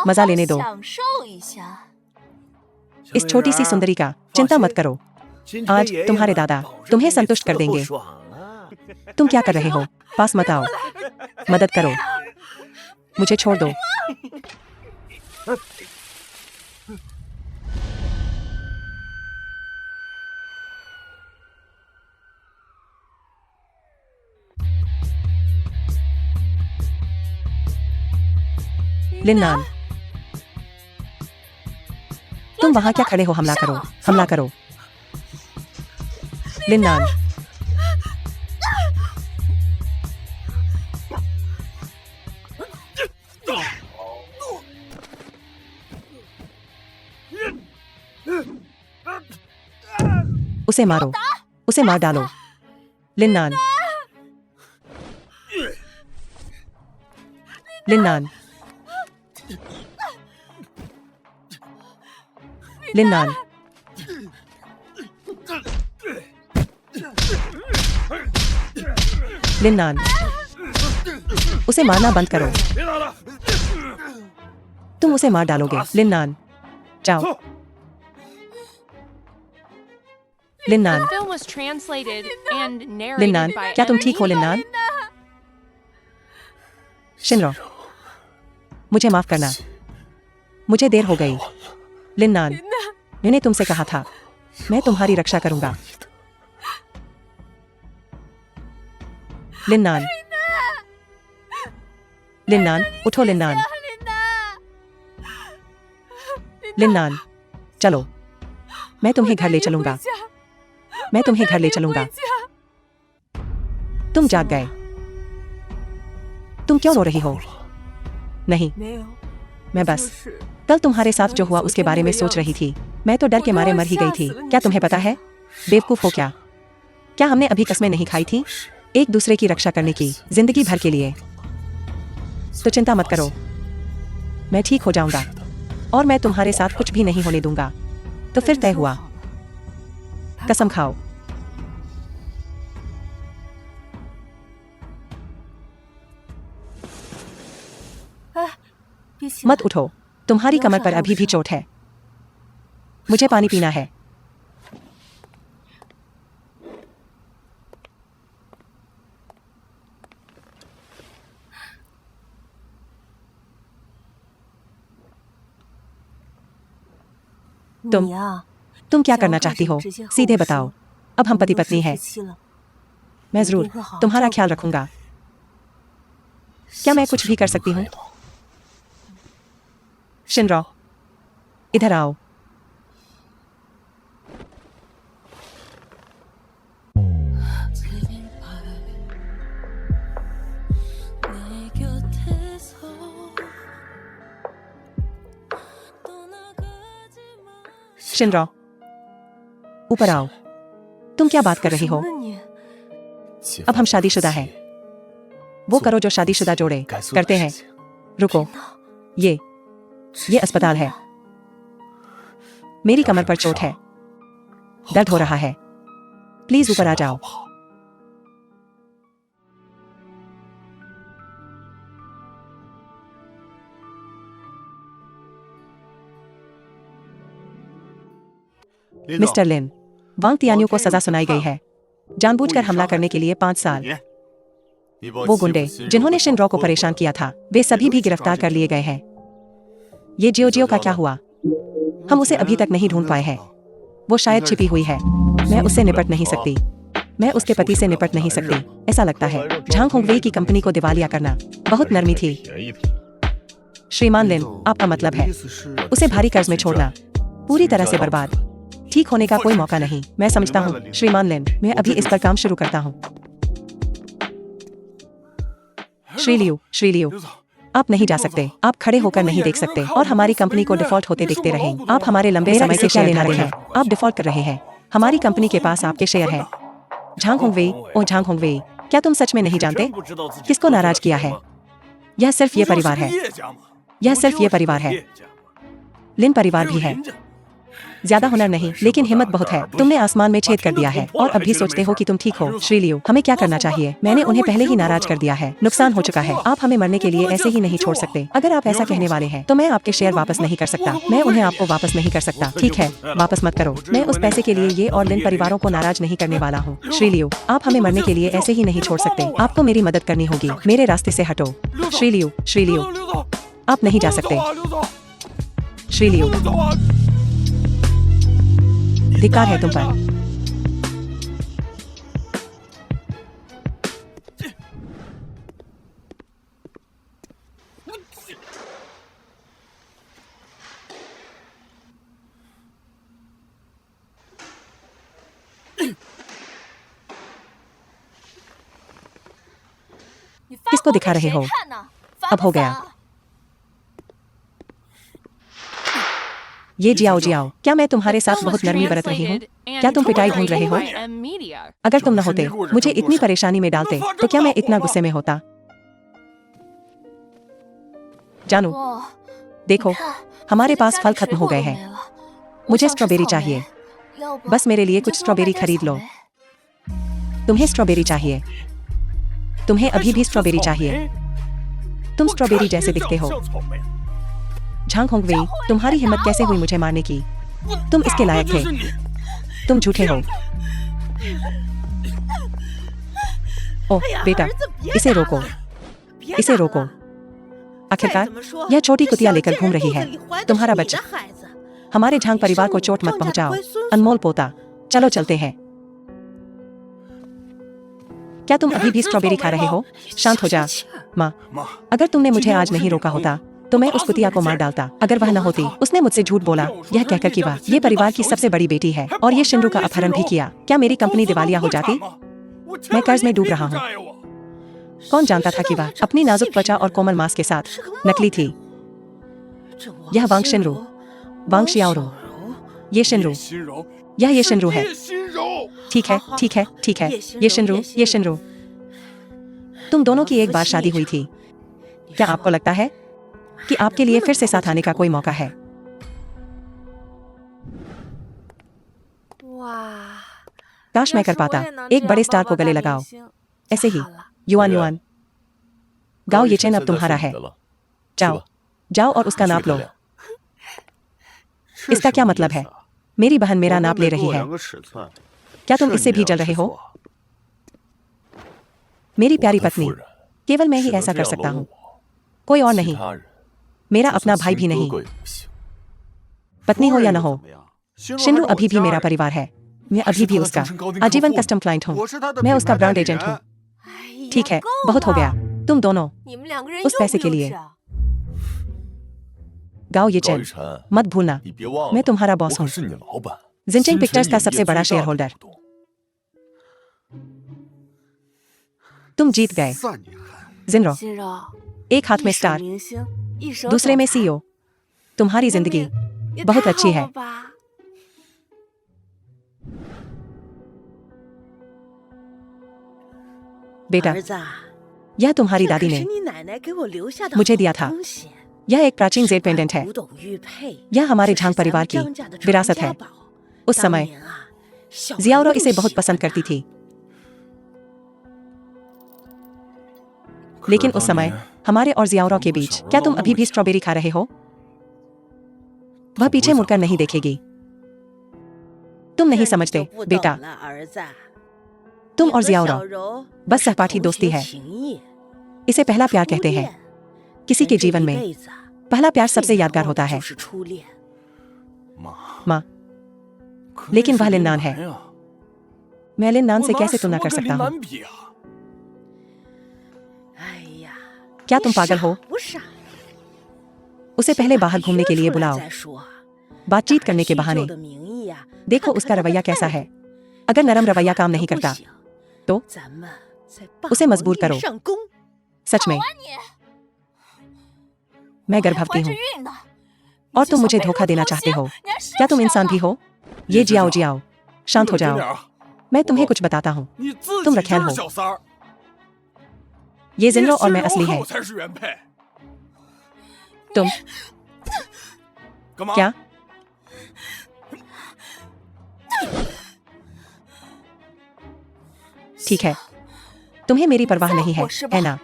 मजा लेने दो। इस छोटी सी सुंदरी का चिंता मत करो। आज तुम्हारे दादा तुम्हें संतुष्ट कर देंगे। तुम क्या कर रहे हो? पास मत आओ। मदद करो। मुझे छोड़ दो। लिन्नान, तुम वहां क्या खड़े हो? हमला करो, हमला करो। लिन्नान, उसे मारो, उसे मार डालो। लिन्नान, लिन्नान, लिन्नान, लिन्नान, उसे मारना बंद करो। तुम उसे मार डालोगे। लिन्नान, जाओ। लिन्नान, The film was translated and narrated लिन्नान, by क्या तुम M. ठीक हो लिन्नान? शिनरो, मुझे माफ करना, मुझे देर हो गई। लिन्नान, मैंने तुमसे कहा था, मैं तुम्हारी रक्षा करूंगा। लिन्नान, लिन्नान, उठो लिन्नान। लिन्नान, चलो, मैं तुम्हें घर ले चलूंगा। मैं तुम्हें घर ले चलूंगा। तुम जाग गए। तुम क्यों रो रही हो? नहीं, मैं बस कल तुम्हारे साथ जो हुआ उसके बारे में सोच रही थी। मैं तो डर के मारे मर ही गई थी। क्या तुम्हें पता है? बेवकूफ हो क्या? क्या हमने अभी कस्में नहीं खाई थी? एक दूसरे की रक्षा करने की, जिंदगी भर के लिए। तो चिंता मत करो, मैं ठीक हो जाऊंगा और मैं तुम्हारे साथ कुछ भी नहीं होने दूंगा। तो फिर तय हुआ, कसम खाओ। मत उठो, तुम्हारी कमर पर अभी भी चोट है। मुझे पानी पीना है। तुम क्या करना चाहती हो? सीधे बताओ। अब हम पति पत्नी हैं। मैं जरूर तुम्हारा ख्याल रखूंगा। क्या मैं कुछ भी कर सकती हूँ? शिनरो, इधर आओ। शिनरो, ऊपर आओ। तुम क्या बात कर रही हो? अब हम शादीशुदा हैं। वो करो जो शादीशुदा जोड़े करते हैं। रुको, ये अस्पताल है। मेरी कमर पर चोट है, दर्द हो रहा है। प्लीज ऊपर आ जाओ। मिस्टर लिन, वांग तियान्यू को सजा सुनाई गई है, जानबूझकर हमला करने के लिए 5 साल। वो गुंडे जिन्होंने शिनरो को परेशान किया था, वे सभी भी गिरफ्तार कर लिए गए हैं। ये जियो का क्या हुआ? हम उसे अभी तक नहीं ढूंढ पाए हैं। वो शायद छिपी हुई है। मैं उससे निपट नहीं सकती। मैं उसके पति से निपट नहीं सकती। ऐसा लगता है झांग होंगवेई की कंपनी को दिवालिया करना बहुत नरमी थी। श्रीमान लिन, आपका मतलब है उसे भारी कर्ज में छोड़ना, पूरी तरह से बर्बाद, ठीक होने का कोई मौका नहीं। मैं समझता हूँ श्रीमान लिन, मैं अभी इस पर काम शुरू करता हूँ। श्रीलियू, आप नहीं जा सकते। आप खड़े होकर नहीं देख सकते और हमारी कंपनी को डिफॉल्ट होते देखते रहें। आप हमारे लंबे समय से क्या लेना रहे हैं? आप डिफॉल्ट कर रहे हैं। हमारी कंपनी के पास आपके शेयर हैं। झांग होंगवेई, ओ झांग होंगवेई, क्या तुम सच में नहीं जानते किसको नाराज किया है? यह सिर्फ ये परिवार है। यह सिर्फ ये परिवार है। लिन परिवार भी है। ज्यादा हुनर नहीं, लेकिन हिम्मत बहुत है। तुमने आसमान में छेद कर दिया है और अब भी सोचते हो कि तुम ठीक हो। श्रीलियू, हमें क्या करना चाहिए? मैंने उन्हें पहले ही नाराज कर दिया है। नुकसान हो चुका है। आप हमें मरने के लिए ऐसे ही नहीं छोड़ सकते। अगर आप ऐसा कहने वाले हैं तो मैं आपके शेयर वापस नहीं कर सकता। मैं उन्हें आपको वापस नहीं कर सकता। ठीक है, वापस मत करो। मैं उस पैसे के लिए ये और लिन परिवारों को नाराज नहीं करने वाला हूँ। श्रीलियू, आप हमें मरने के लिए ऐसे ही नहीं छोड़ सकते। आपको मेरी मदद करनी होगी। मेरे रास्ते से हटो। श्रीलियू, आप नहीं जा सकते। श्रीलियू, धिक्कार है तुम पर। किसको दिखा रहे हो? अब हो गया। ये जियाओ, क्या मैं तुम्हारे साथ बहुत नरमी बरत रही हूँ? क्या तुम पिटाई ढूंढ रहे हो? अगर तुम न होते, मुझे इतनी परेशानी में डालते, तो क्या मैं इतना गुस्से में होता? जानू, देखो, हमारे पास फल खत्म हो गए हैं। मुझे स्ट्रॉबेरी चाहिए। बस मेरे लिए कुछ स्ट्रॉबेरी खरीद लो। तुम्हें स्ट्रॉबेरी चाहिए? तुम्हें अभी भी स्ट्रॉबेरी चाहिए। तुम स्ट्रॉबेरी जैसे दिखते हो। झांग होंगवेई, तुम्हारी हिम्मत कैसे हुई मुझे मारने की? तुम इसके लायक थे। तुम झूठे हो। ओह बेटा, इसे रोको, इसे रोको। आखिरकार यह छोटी कुतिया लेकर घूम रही है। तुम्हारा बच्चा। हमारे झांग परिवार को चोट मत पहुंचाओ। अनमोल पोता, चलो चलते हैं। क्या तुम अभी भी स्ट्रॉबेरी खा रहे हो? शांत हो जा। माँ, अगर तुमने मुझे आज नहीं रोका होता तो मैं उस कुतिया को मार डालता। अगर वह न होती, उसने मुझसे झूठ बोला यह कहकर कि वह ये परिवार की सबसे बड़ी बेटी है और ये शिनरू का अपहरण भी किया। क्या मेरी कंपनी दिवालिया हो जाती? मैं कर्ज में डूब रहा हूँ। कौन जानता था कि वह अपनी नाजुक त्वचा और कोमल मांस के साथ नकली थी। यह वांग शिनरू, वांग शियाओरू, ये शिनरू, यह ये शिनरू है। ठीक है, ठीक है, ठीक है, ये शिनरू, ये शिनरू। तुम दोनों की एक बार शादी हुई थी। क्या आपको लगता है कि आपके लिए फिर से साथ आने का कोई मौका है? काश मैं कर पाता। एक बड़े स्टार को गले लगाओ, ऐसे ही। युआन युआन, गाओ ये चेन अब तुम्हारा है। जाओ, जाओ और उसका नाप लो। इसका क्या मतलब है? मेरी बहन मेरा नाप ले रही है। क्या तुम इससे भी जल रहे हो? मेरी प्यारी पत्नी, केवल मैं ही ऐसा कर सकता हूँ, कोई और नहीं। मेरा अपना भाई भी नहीं। पत्नी हो या न हो, शिनरू अभी भी मेरा परिवार है। मैं अभी भी उसका आजीवन कस्टम क्लाइंट हूँ। मैं उसका ब्रांड एजेंट हूँ। ठीक है, बहुत हो गया। तुम दोनों उस पैसे के लिए गाओ ये चेन, मत भूलना मैं तुम्हारा बॉस हूँ। जिनचिंग पिक्चर्स का सबसे बड़ा शेयर होल्डर। तुम जीत गए। जिनरो, एक हाथ में स्टार, दूसरे में सीईओ। तुम्हारी जिंदगी बहुत अच्छी है। बेटा, यह तुम्हारी दादी ने मुझे दिया था। यह एक प्राचीन जेड पेंडेंट है। यह हमारे झांग परिवार की विरासत है। उस समय जियाओरो इसे बहुत पसंद करती थी। लेकिन उस समय हमारे और जियाओरो के बीच, क्या तुम अभी भी स्ट्रॉबेरी खा रहे हो? वह पीछे मुड़कर नहीं देखेगी। तुम नहीं समझते बेटा, तुम और जियाओरो बस सहपाठी दोस्ती है। इसे पहला प्यार कहते हैं। किसी के जीवन में पहला प्यार सबसे यादगार होता है। माँ, लेकिन वह लिन्नान है। मैं लिन्नान से कैसे तुलना कर सकता हूँ? क्या तुम पागल हो? उसे पहले बाहर घूमने के लिए बुलाओ, बातचीत करने के बहाने। देखो उसका रवैया कैसा है। अगर नरम रवैया काम नहीं करता तो उसे मजबूर करो। सच में मैं गर्भवती हूँ और तुम मुझे धोखा देना चाहते हो। क्या तुम इंसान भी हो? ये जियाओ जियाओ, शांत हो जाओ। मैं तुम्हें कुछ बताता हूँ। तुम रखेल हो। ये जिनरो और मैं असली है। तुम क्या? ठीक है, तुम्हें मेरी परवाह नहीं है ना?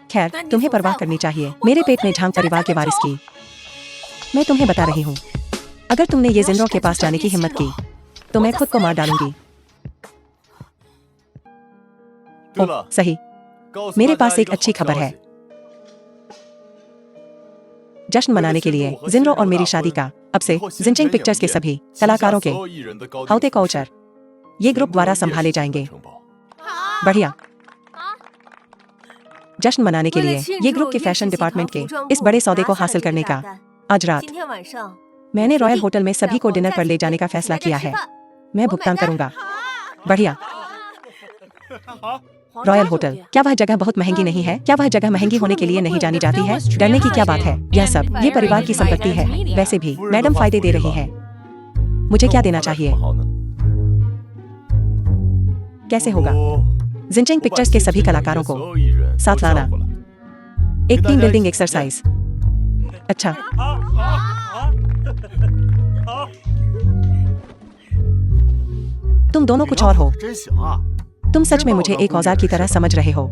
खैर, तुम्हें परवाह करनी चाहिए मेरे पेट में झांग परिवार के वारिस की। मैं तुम्हें बता रही हूँ, अगर तुमने ये जिनरो के पास जाने की हिम्मत की तो मैं खुद को मार डालूंगी। ओह, सही। मेरे पास एक अच्छी खबर है। जश्न मनाने के लिए जिनरो और मेरी शादी का अब से जिनचिंग पिक्चर्स के सभी कलाकारों के हाउते कोचर ये ग्रुप द्वारा संभाले जाएंगे। बढ़िया। जश्न मनाने के लिए ये ग्रुप के फैशन डिपार्टमेंट के इस बड़े सौदे को हासिल करने का आज रात मैंने रॉयल होटल में सभी को डिनर पर ले जाने का फैसला किया है। मैं भुगतान करूंगा। बढ़िया। रॉयल होटल, क्या वह जगह बहुत महंगी नहीं है? क्या वह जगह महंगी होने के लिए नहीं जानी जाती है? डरने की क्या बात है? यह सब ये परिवार की संपत्ति है। वैसे भी मैडम फायदे दे रही है। मुझे क्या देना चाहिए? कैसे होगा? जिनचिंग पिक्चर्स के सभी कलाकारों को साथ लाना। एक टीम बिल्डिंग एक्सरसाइज। अच्छा, तुम दोनों कुछ और हो। तुम सच में मुझे एक औजार की तरह समझ रहे हो।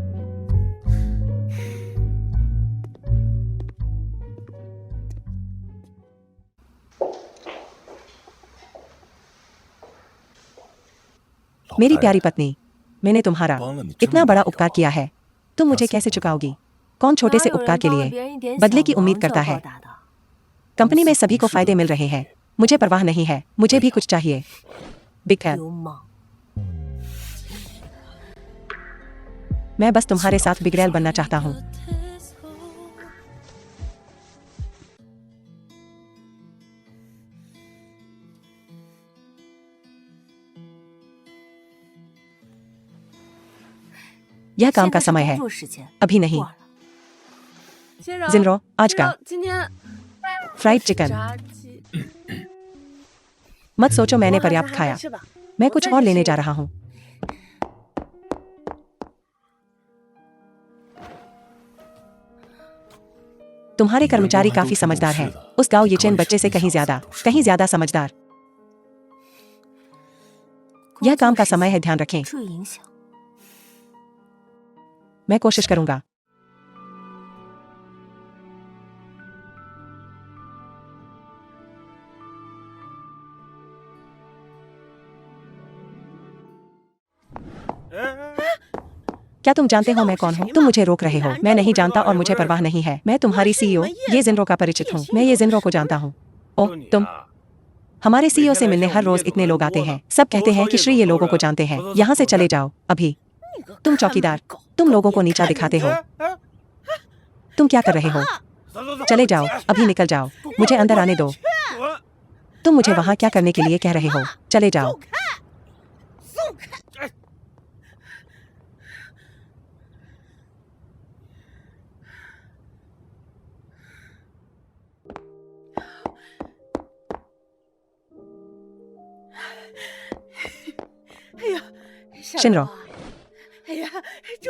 मेरी प्यारी पत्नी, मैंने तुम्हारा इतना बड़ा उपकार किया है, तुम मुझे कैसे चुकाओगी? कौन छोटे से उपकार के लिए बदले की उम्मीद करता है? कंपनी में सभी को फायदे मिल रहे हैं, मुझे परवाह नहीं है, मुझे भी कुछ चाहिए। बिग कैट, मैं बस तुम्हारे साथ बिगड़ैल बनना चाहता हूँ। यह काम का समय है, अभी नहीं। जिनरो, आज का फ्राइड चिकन। मत सोचो मैंने पर्याप्त खाया, मैं कुछ और लेने जा रहा हूँ। तुम्हारे कर्मचारी काफी समझदार हैं, उस गांव येचेन बच्चे से कहीं ज्यादा समझदार। यह काम का समय है, ध्यान रखें। मैं कोशिश करूंगा। क्या तुम जानते हो मैं कौन हूँ? तुम मुझे रोक रहे हो। मैं नहीं जानता और मुझे परवाह नहीं है। मैं तुम्हारी सीईओ ये जिनरो का परिचित हूँ। मैं ये जिनरो को जानता हूँ। ओह, तुम? हमारे सीईओ से मिलने हर रोज इतने लोग आते हैं। सब कहते हैं कि श्री ये लोगों को जानते हैं। यहाँ से चले जाओ अभी। तुम चौकीदार, तुम लोगों को नीचा दिखाते हो। तुम क्या कर रहे हो? चले जाओ, अभी निकल जाओ, मुझे अंदर आने दो। तुम मुझे वहाँ क्या करने के लिए कह रहे हो? चले जाओ। शिनरो,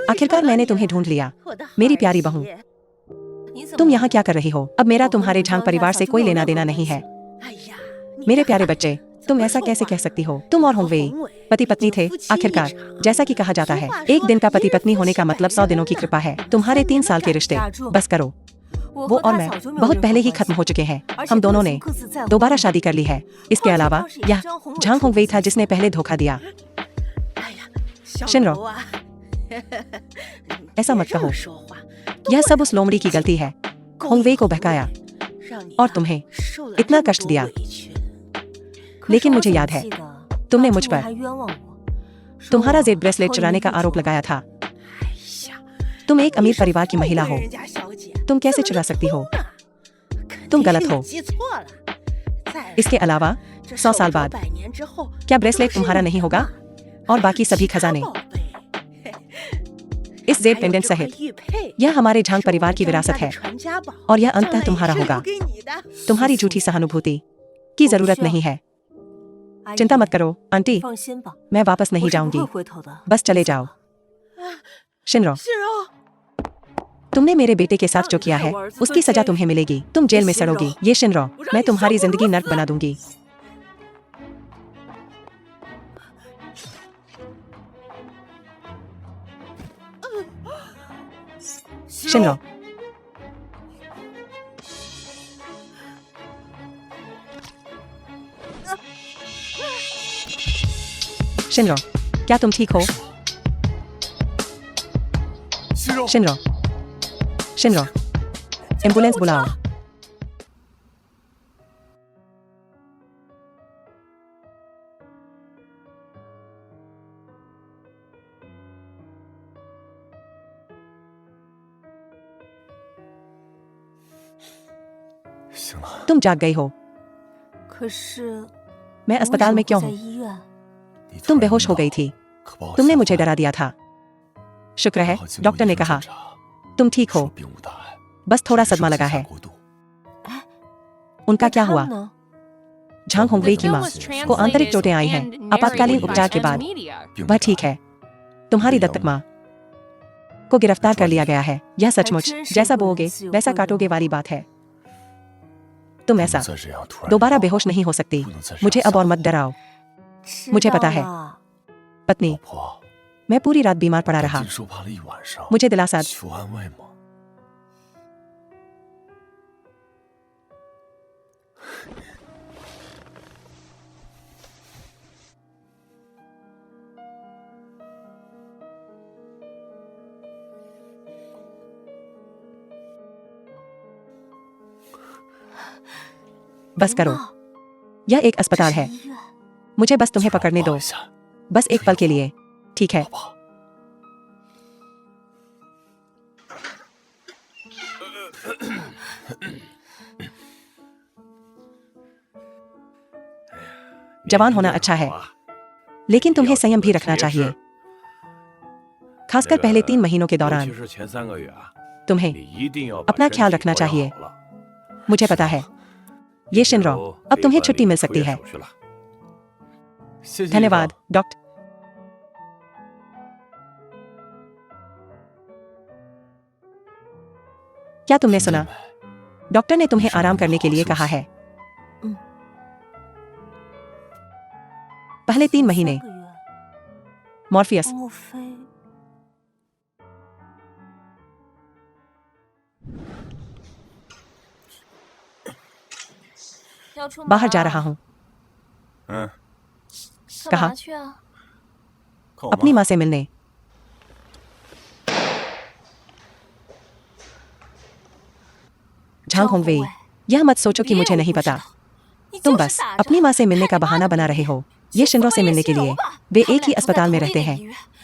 आखिरकार मैंने तुम्हें ढूंढ लिया, मेरी प्यारी बहू। तुम यहाँ क्या कर रही हो? अब मेरा तुम्हारे झांग परिवार से कोई लेना देना नहीं है। मेरे प्यारे बच्चे, तुम ऐसा कैसे कह सकती हो? तुम और होंगवेई पति पत्नी थे आखिरकार। जैसा कि कहा जाता है, एक दिन का पति पत्नी होने का मतलब 100 दिनों की कृपा है। तुम्हारे 3 साल के रिश्ते, बस करो। वो और मैं बहुत पहले ही खत्म हो चुके हैं। हम दोनों ने दोबारा शादी कर ली है। इसके अलावा यह झांग होंगवेई था जिसने पहले धोखा दिया। शिनरो, ऐसा मत कहो। यह सब उस लोमड़ी की गलती है। होंगवेई को बहकाया और तुम्हें इतना कष्ट दिया। लेकिन मुझे याद है, तुमने मुझ पर तुम्हारा जेड ब्रेसलेट चुराने का आरोप लगाया था। तुम एक अमीर परिवार की महिला हो, तुम कैसे चुरा सकती हो? तुम गलत हो। इसके अलावा 100 साल बाद क्या ब्रेसलेट तुम्हारा नहीं होगा? और बाकी सभी खजाने, इस जेड पेंडेंट सहित, यह हमारे झांग परिवार की विरासत है और यह अंततः तुम्हारा होगा। तुम्हारी झूठी सहानुभूति की जरूरत नहीं है। चिंता मत करो आंटी, मैं वापस नहीं जाऊंगी, बस चले जाओ। शिनरो, तुमने मेरे बेटे के साथ जो किया है उसकी सजा तुम्हें मिलेगी। तुम जेल में सड़ोगी। ये शिनरो, मैं तुम्हारी जिंदगी नर्क बना दूंगी। शिनरो, शिनरो, क्या तुम ठीक हो? शिनरो, शिनरो, एम्बुलेंस बुलाओ। तुम जाग गई हो। मैं अस्पताल में क्यों हूँ? तुम बेहोश हो गई थी। तुमने मुझे डरा दिया था। शुक्र है डॉक्टर ने कहा तुम ठीक हो, बस थोड़ा सदमा लगा है। उनका क्या हुआ? झांग होंगवेई की माँ को आंतरिक चोटें आई हैं। आपातकालीन उपचार के बाद वह ठीक है। तुम्हारी दत्तक माँ को गिरफ्तार कर लिया गया है। यह सचमुच जैसा बोओगे वैसा काटोगे वाली बात है। तुम ऐसा दोबारा बेहोश नहीं हो सकती। मुझे अब और मत डराओ। मुझे पता है पत्नी, मैं पूरी रात बीमार पड़ा रहा। मुझे दिलासा बस करो, यह एक अस्पताल है। मुझे बस तुम्हें पकड़ने दो, बस एक पल के लिए, ठीक है? जवान होना अच्छा है, लेकिन तुम्हें संयम भी रखना चाहिए, खासकर पहले 3 महीनों के दौरान। तुम्हें अपना ख्याल रखना चाहिए। मुझे पता है। ये शिनरो, अब तुम्हें छुट्टी मिल सकती है। धन्यवाद, डॉक्टर। क्या तुमने सुना? डॉक्टर ने तुम्हें आराम करने के लिए कहा है। पहले 3 महीने। मॉर्फियस। बाहर जा रहा हूँ। कहा? अपनी माँ से मिलने। झांग होंगवेई, यह मत सोचो कि मुझे नहीं पता। तुम बस अपनी माँ से मिलने का बहाना बना रहे हो। ये शिनरो से मिलने के लिए। वे एक ही अस्पताल में रहते हैं।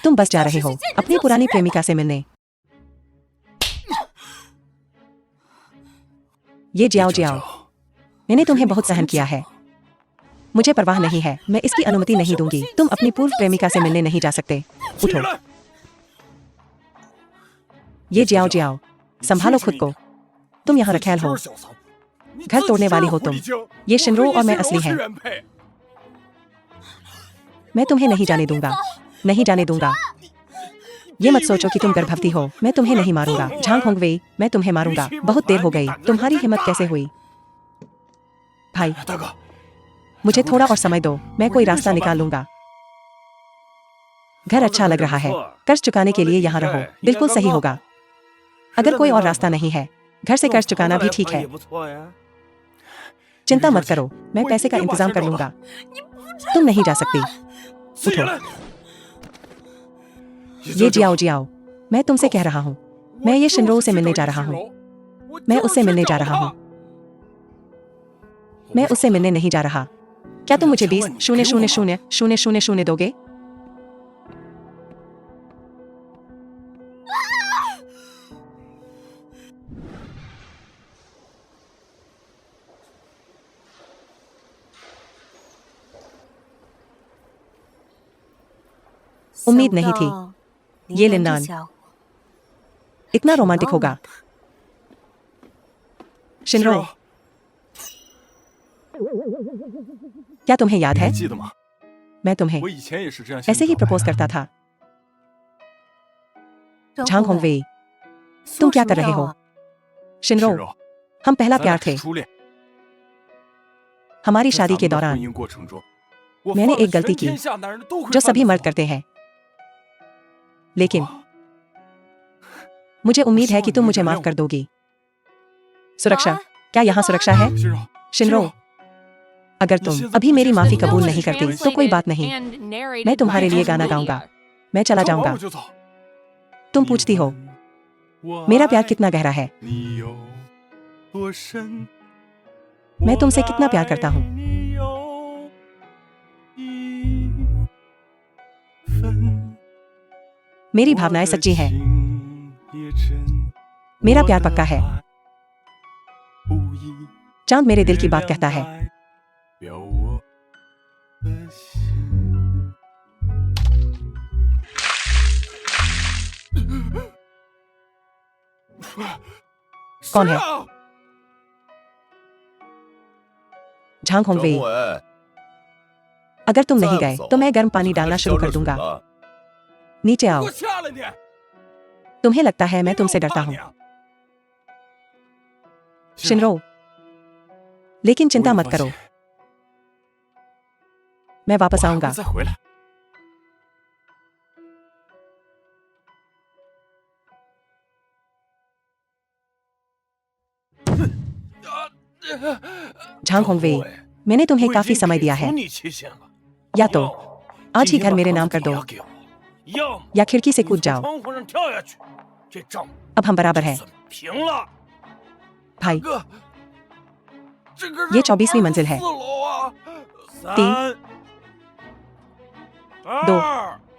तुम बस जा रहे हो अपनी पुरानी प्रेमिका से मिलने। ये जियाओ जियाओ, मैंने तुम्हें बहुत सहन किया है। मुझे परवाह नहीं है, मैं इसकी अनुमति नहीं दूंगी। तुम अपनी पूर्व प्रेमिका से मिलने नहीं जा सकते। उठो। ये जियाओ जियाओ, संभालो खुद को। तुम यहाँ रखेल हो। घर तोड़ने वाली हो तुम। ये शिनरो और मैं असली हैं। मैं तुम्हें नहीं जाने दूंगा, नहीं जाने दूंगा। ये मत सोचो कि तुम गर्भवती हो। मैं तुम्हें नहीं मारूंगा। झांग होंगवेई, मैं तुम्हें मारूंगा। बहुत देर हो गई। तुम्हारी हिम्मत कैसे हुई? भाई, मुझे थोड़ा और समय दो, मैं कोई रास्ता निकाल लूंगा। घर अच्छा लग रहा है। कर्ज चुकाने के लिए यहाँ रहो, बिल्कुल सही होगा। अगर कोई और रास्ता नहीं है, घर से कर्ज चुकाना भी ठीक है। चिंता मत करो, मैं पैसे का इंतजाम कर लूंगा। तुम नहीं जा सकती। उठो। ये जियाओ जियाओ, मैं तुमसे कह रहा हूँ, मैं ये शिनरो से मिलने जा रहा हूँ। मैं उससे मिलने जा रहा हूँ। मैं उससे मिलने नहीं जा रहा। क्या तुम मुझे 20,000,000 दोगे? उम्मीद नहीं थी ये लिन्नान इतना रोमांटिक होगा। शिनरो, क्या तुम्हें याद है? मैं तुम्हें ऐसे ही प्रपोज करता था। झांग होंगवेई, तुम क्या कर रहे हो? शिनरो, हम पहला प्यार थे। हमारी शादी के दौरान मैंने एक गलती की जो सभी मर्द करते हैं, लेकिन मुझे उम्मीद है कि तुम मुझे माफ कर दोगी। सुरक्षा, क्या यहाँ सुरक्षा है? शिनरो, अगर तुम अभी मेरी माफी कबूल नहीं करती तो कोई बात नहीं, मैं तुम्हारे लिए गाना गाऊंगा। मैं चला जाऊंगा। तुम पूछती हो मेरा प्यार कितना गहरा है। मैं तुमसे कितना प्यार करता हूँ। मेरी भावनाएं सच्ची हैं। मेरा प्यार पक्का है। चांद मेरे दिल की बात कहता है। कौन है? झांग होंगवेई, अगर तुम नहीं गए तो मैं गर्म पानी डालना शुरू कर दूंगा। नीचे आओ। तुम्हें लगता है मैं तुमसे डरता हूं, शिनरो, लेकिन चिंता मत करो, मैं वापस आऊंगा। झांग होंगवेई, मैंने तुम्हें काफी समय दिया है। या तो आज ही घर मेरे नाम कर दो या खिड़की से कूद जाओ। अब हम बराबर हैं। भाई, ये 24वीं मंजिल है। 3, 2,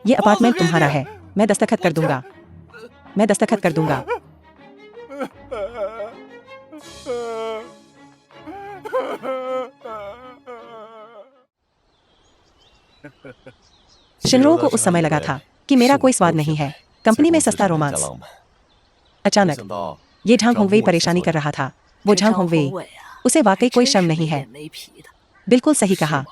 ये अपार्टमेंट तुम्हारा है। मैं दस्तखत कर दूंगा। मैं दस्तखत कर दूंगा। शिनरो को उस समय लगा था कि मेरा कोई स्वाद नहीं है कंपनी में सस्ता रोमांस। अचानक ये झांग होंगवेई परेशानी कर रहा था। वो झांग होंगवेई, उसे वाकई कोई शर्म नहीं है। बिल्कुल सही कहा।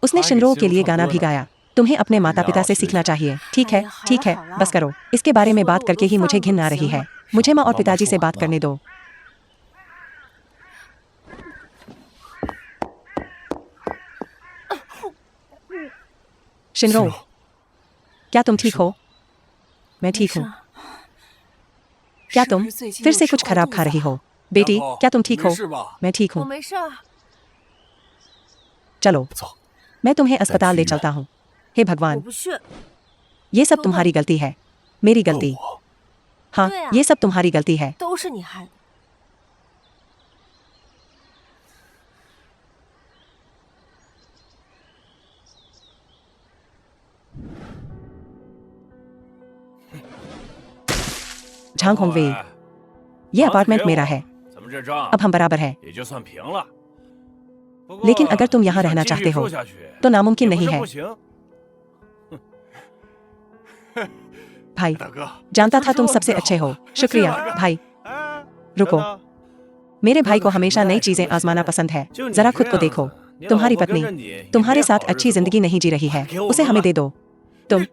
उसने शिनरो के लिए गाना भी गाया। तुम्हें अपने माता पिता से सीखना चाहिए। ठीक है, बस करो। इसके बारे में बात करके ही मुझे घिन आ रही है। मुझे माँ और पिताजी से बात करने दो। शिनरो, क्या तुम ठीक हो? मैं ठीक हूँ। क्या तुम फिर से कुछ खराब खा रही हो? बेटी, क्या तुम ठीक हो? मैं ठीक हूँ। चलो, मैं तुम्हें अस्पताल ले चलता हूँ। हे भगवान, ये सब तुम्हारी गलती है। मेरी गलती। हाँ, ये सब तुम्हारी गलती है। झांग होंगवेई, ये अपार्टमेंट मेरा है। अब हम बराबर हैं। लेकिन अगर तुम यहाँ रहना चाहते हो तो नामुमकिन नहीं है। भाई, जानता था तुम सबसे अच्छे हो। शुक्रिया भाई। रुको, मेरे भाई को हमेशा नई चीजें आजमाना पसंद है। जरा खुद को देखो। तुम्हारी पत्नी तुम्हारे साथ अच्छी जिंदगी नहीं जी रही है। उसे हमें दे दो। तुम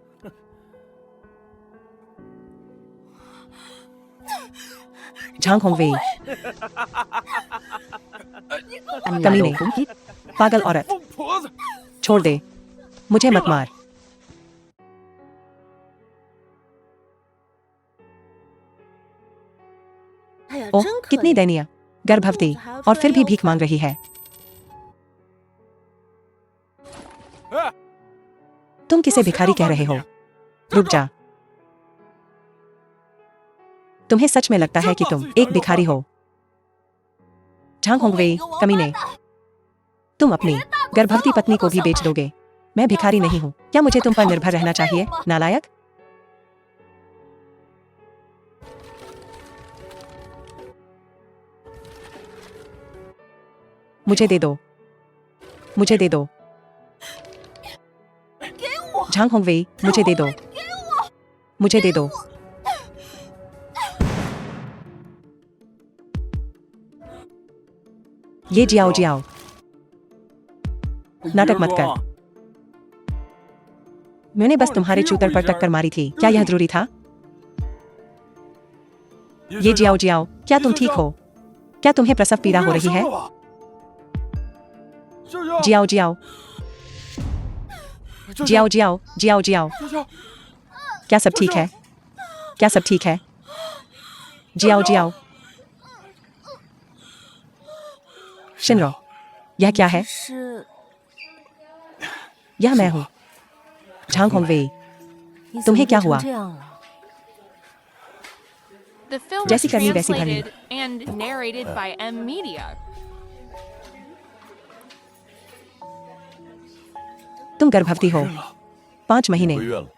झांग होंगवेई, कमीने, पागल औरत, छोड़ दे, मुझे मत मार। ओह, कितनी दयनीय, गर्भवती और फिर भी भीख मांग रही है। तुम किसे भिखारी कह रहे हो? रुक जा। तुम्हें सच में लगता है कि तुम एक भिखारी हो? झांग होंगवेई, कमीने, तुम अपनी गर्भवती पत्नी को भी बेच दोगे। मैं भिखारी नहीं हूँ। क्या मुझे तुम पर निर्भर रहना चाहिए, नालायक? मुझे दे दो। मुझे दे दो। झांग होंगवेई, मुझे दे दो। मुझे दे दो। ये जियाओ जियाओ, नाटक मत कर। मैंने बस तुम्हारे चूतर पर टक्कर मारी थी। क्या यह जरूरी था? ये जियाओ जियाओ, क्या तुम ठीक हो? क्या तुम्हें प्रसव पीड़ा हो रही है? जियाओ जियाओ, जियाओ जियाओ, जियाओ जियाओ, क्या सब ठीक है? क्या सब ठीक है? जियाओ जियाओ। शिनरो, यह क्या है? यह मैं हूँ, झांग होंगवेई। तुम्हें क्या हुआ? The film was जैसी करनी वैसी भरनी। translated and narrated by M Media. तुम गर्भवती हो। 5 महीने। 回院了。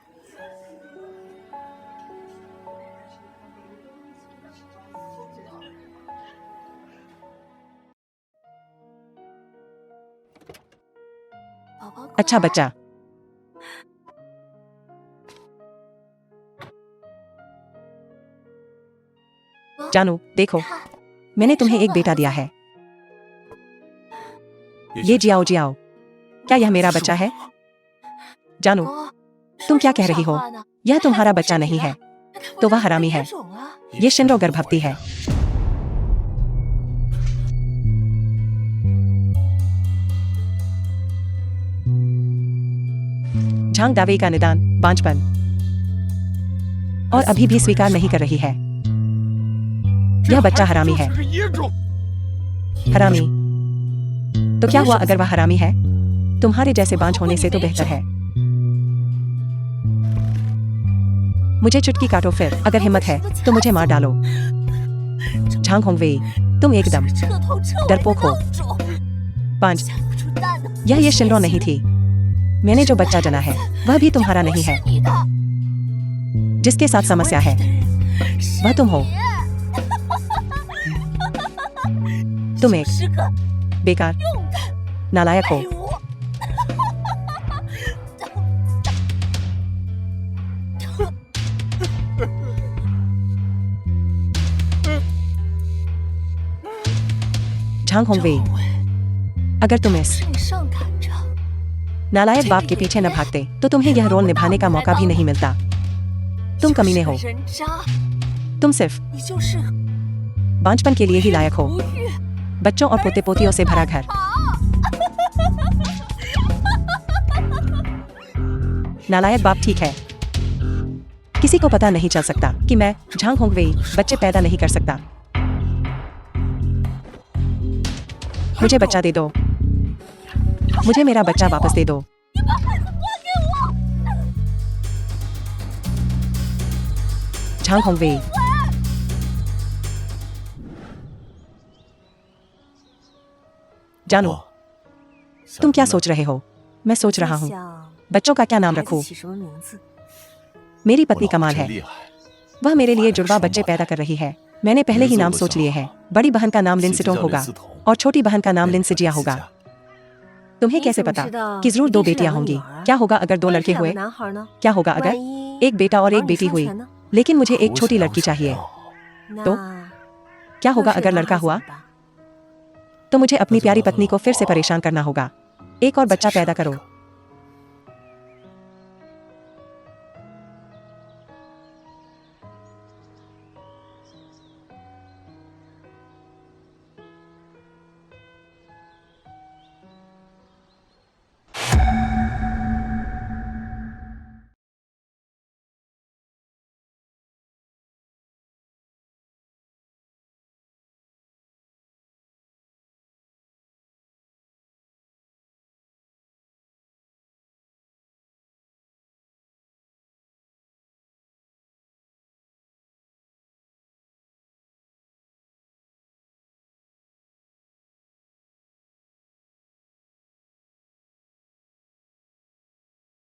अच्छा बच्चा। जानू, देखो, मैंने तुम्हें एक बेटा दिया है। ये जियाओ जियाओ, क्या यह मेरा बच्चा है? जानू, तुम क्या कह रही हो? यह तुम्हारा बच्चा नहीं है, तो वह हरामी है। ये शिनरो गर्भवती है। झांग दावे का निदान, बांझपन, और अभी भी स्वीकार नहीं कर रही है। यह बच्चा हरामी है। हरामी? तो क्या हुआ अगर वह हरामी है? तुम्हारे जैसे बांझ होने से तो बेहतर है। मुझे चुटकी काटो फिर, अगर हिम्मत है तो मुझे मार डालो। झांग होंगवेई, तुम एकदम डरपोक हो। 5 यह शिनरो नहीं थी। मैंने जो बच्चा जना है वह भी तुम्हारा नहीं है। जिसके साथ समस्या है वह तुम हो। तुम एक बेकार नालायक हो। झांग होंगवे, अगर तुम इस नालायक बाप के पीछे न भागते तो तुम्हें यह रोल निभाने का मौका भी नहीं मिलता। तुम कमीने हो। तुम सिर्फ बांझपन के लिए ही लायक हो। बच्चों और पोते पोतियों से भरा घर। नालायक बाप ठीक है। किसी को पता नहीं चल सकता कि मैं झांग होंगवेई बच्चे पैदा नहीं कर सकता। मुझे बच्चा दे दो। मुझे मेरा बच्चा वापस दे दो। झांग होंगवेई। जानू, तुम क्या सोच रहे हो? मैं सोच रहा हूँ बच्चों का क्या नाम रखूं? मेरी पत्नी कमाल है। वह मेरे लिए जुड़वा बच्चे पैदा कर रही है। मैंने पहले ही नाम सोच लिए हैं। बड़ी बहन का नाम लिन सिटोंग होगा और छोटी बहन का नाम लिन सिजिया होगा। तुम्हें कैसे पता कि जरूर 2 बेटियां होंगी? क्या होगा अगर 2 लड़के हुए? क्या होगा अगर एक बेटा और एक बेटी हुई? लेकिन मुझे एक छोटी लड़की चाहिए। तो क्या होगा अगर लड़का हुआ? तो मुझे अपनी प्यारी पत्नी को फिर से परेशान करना होगा। एक और बच्चा पैदा करो।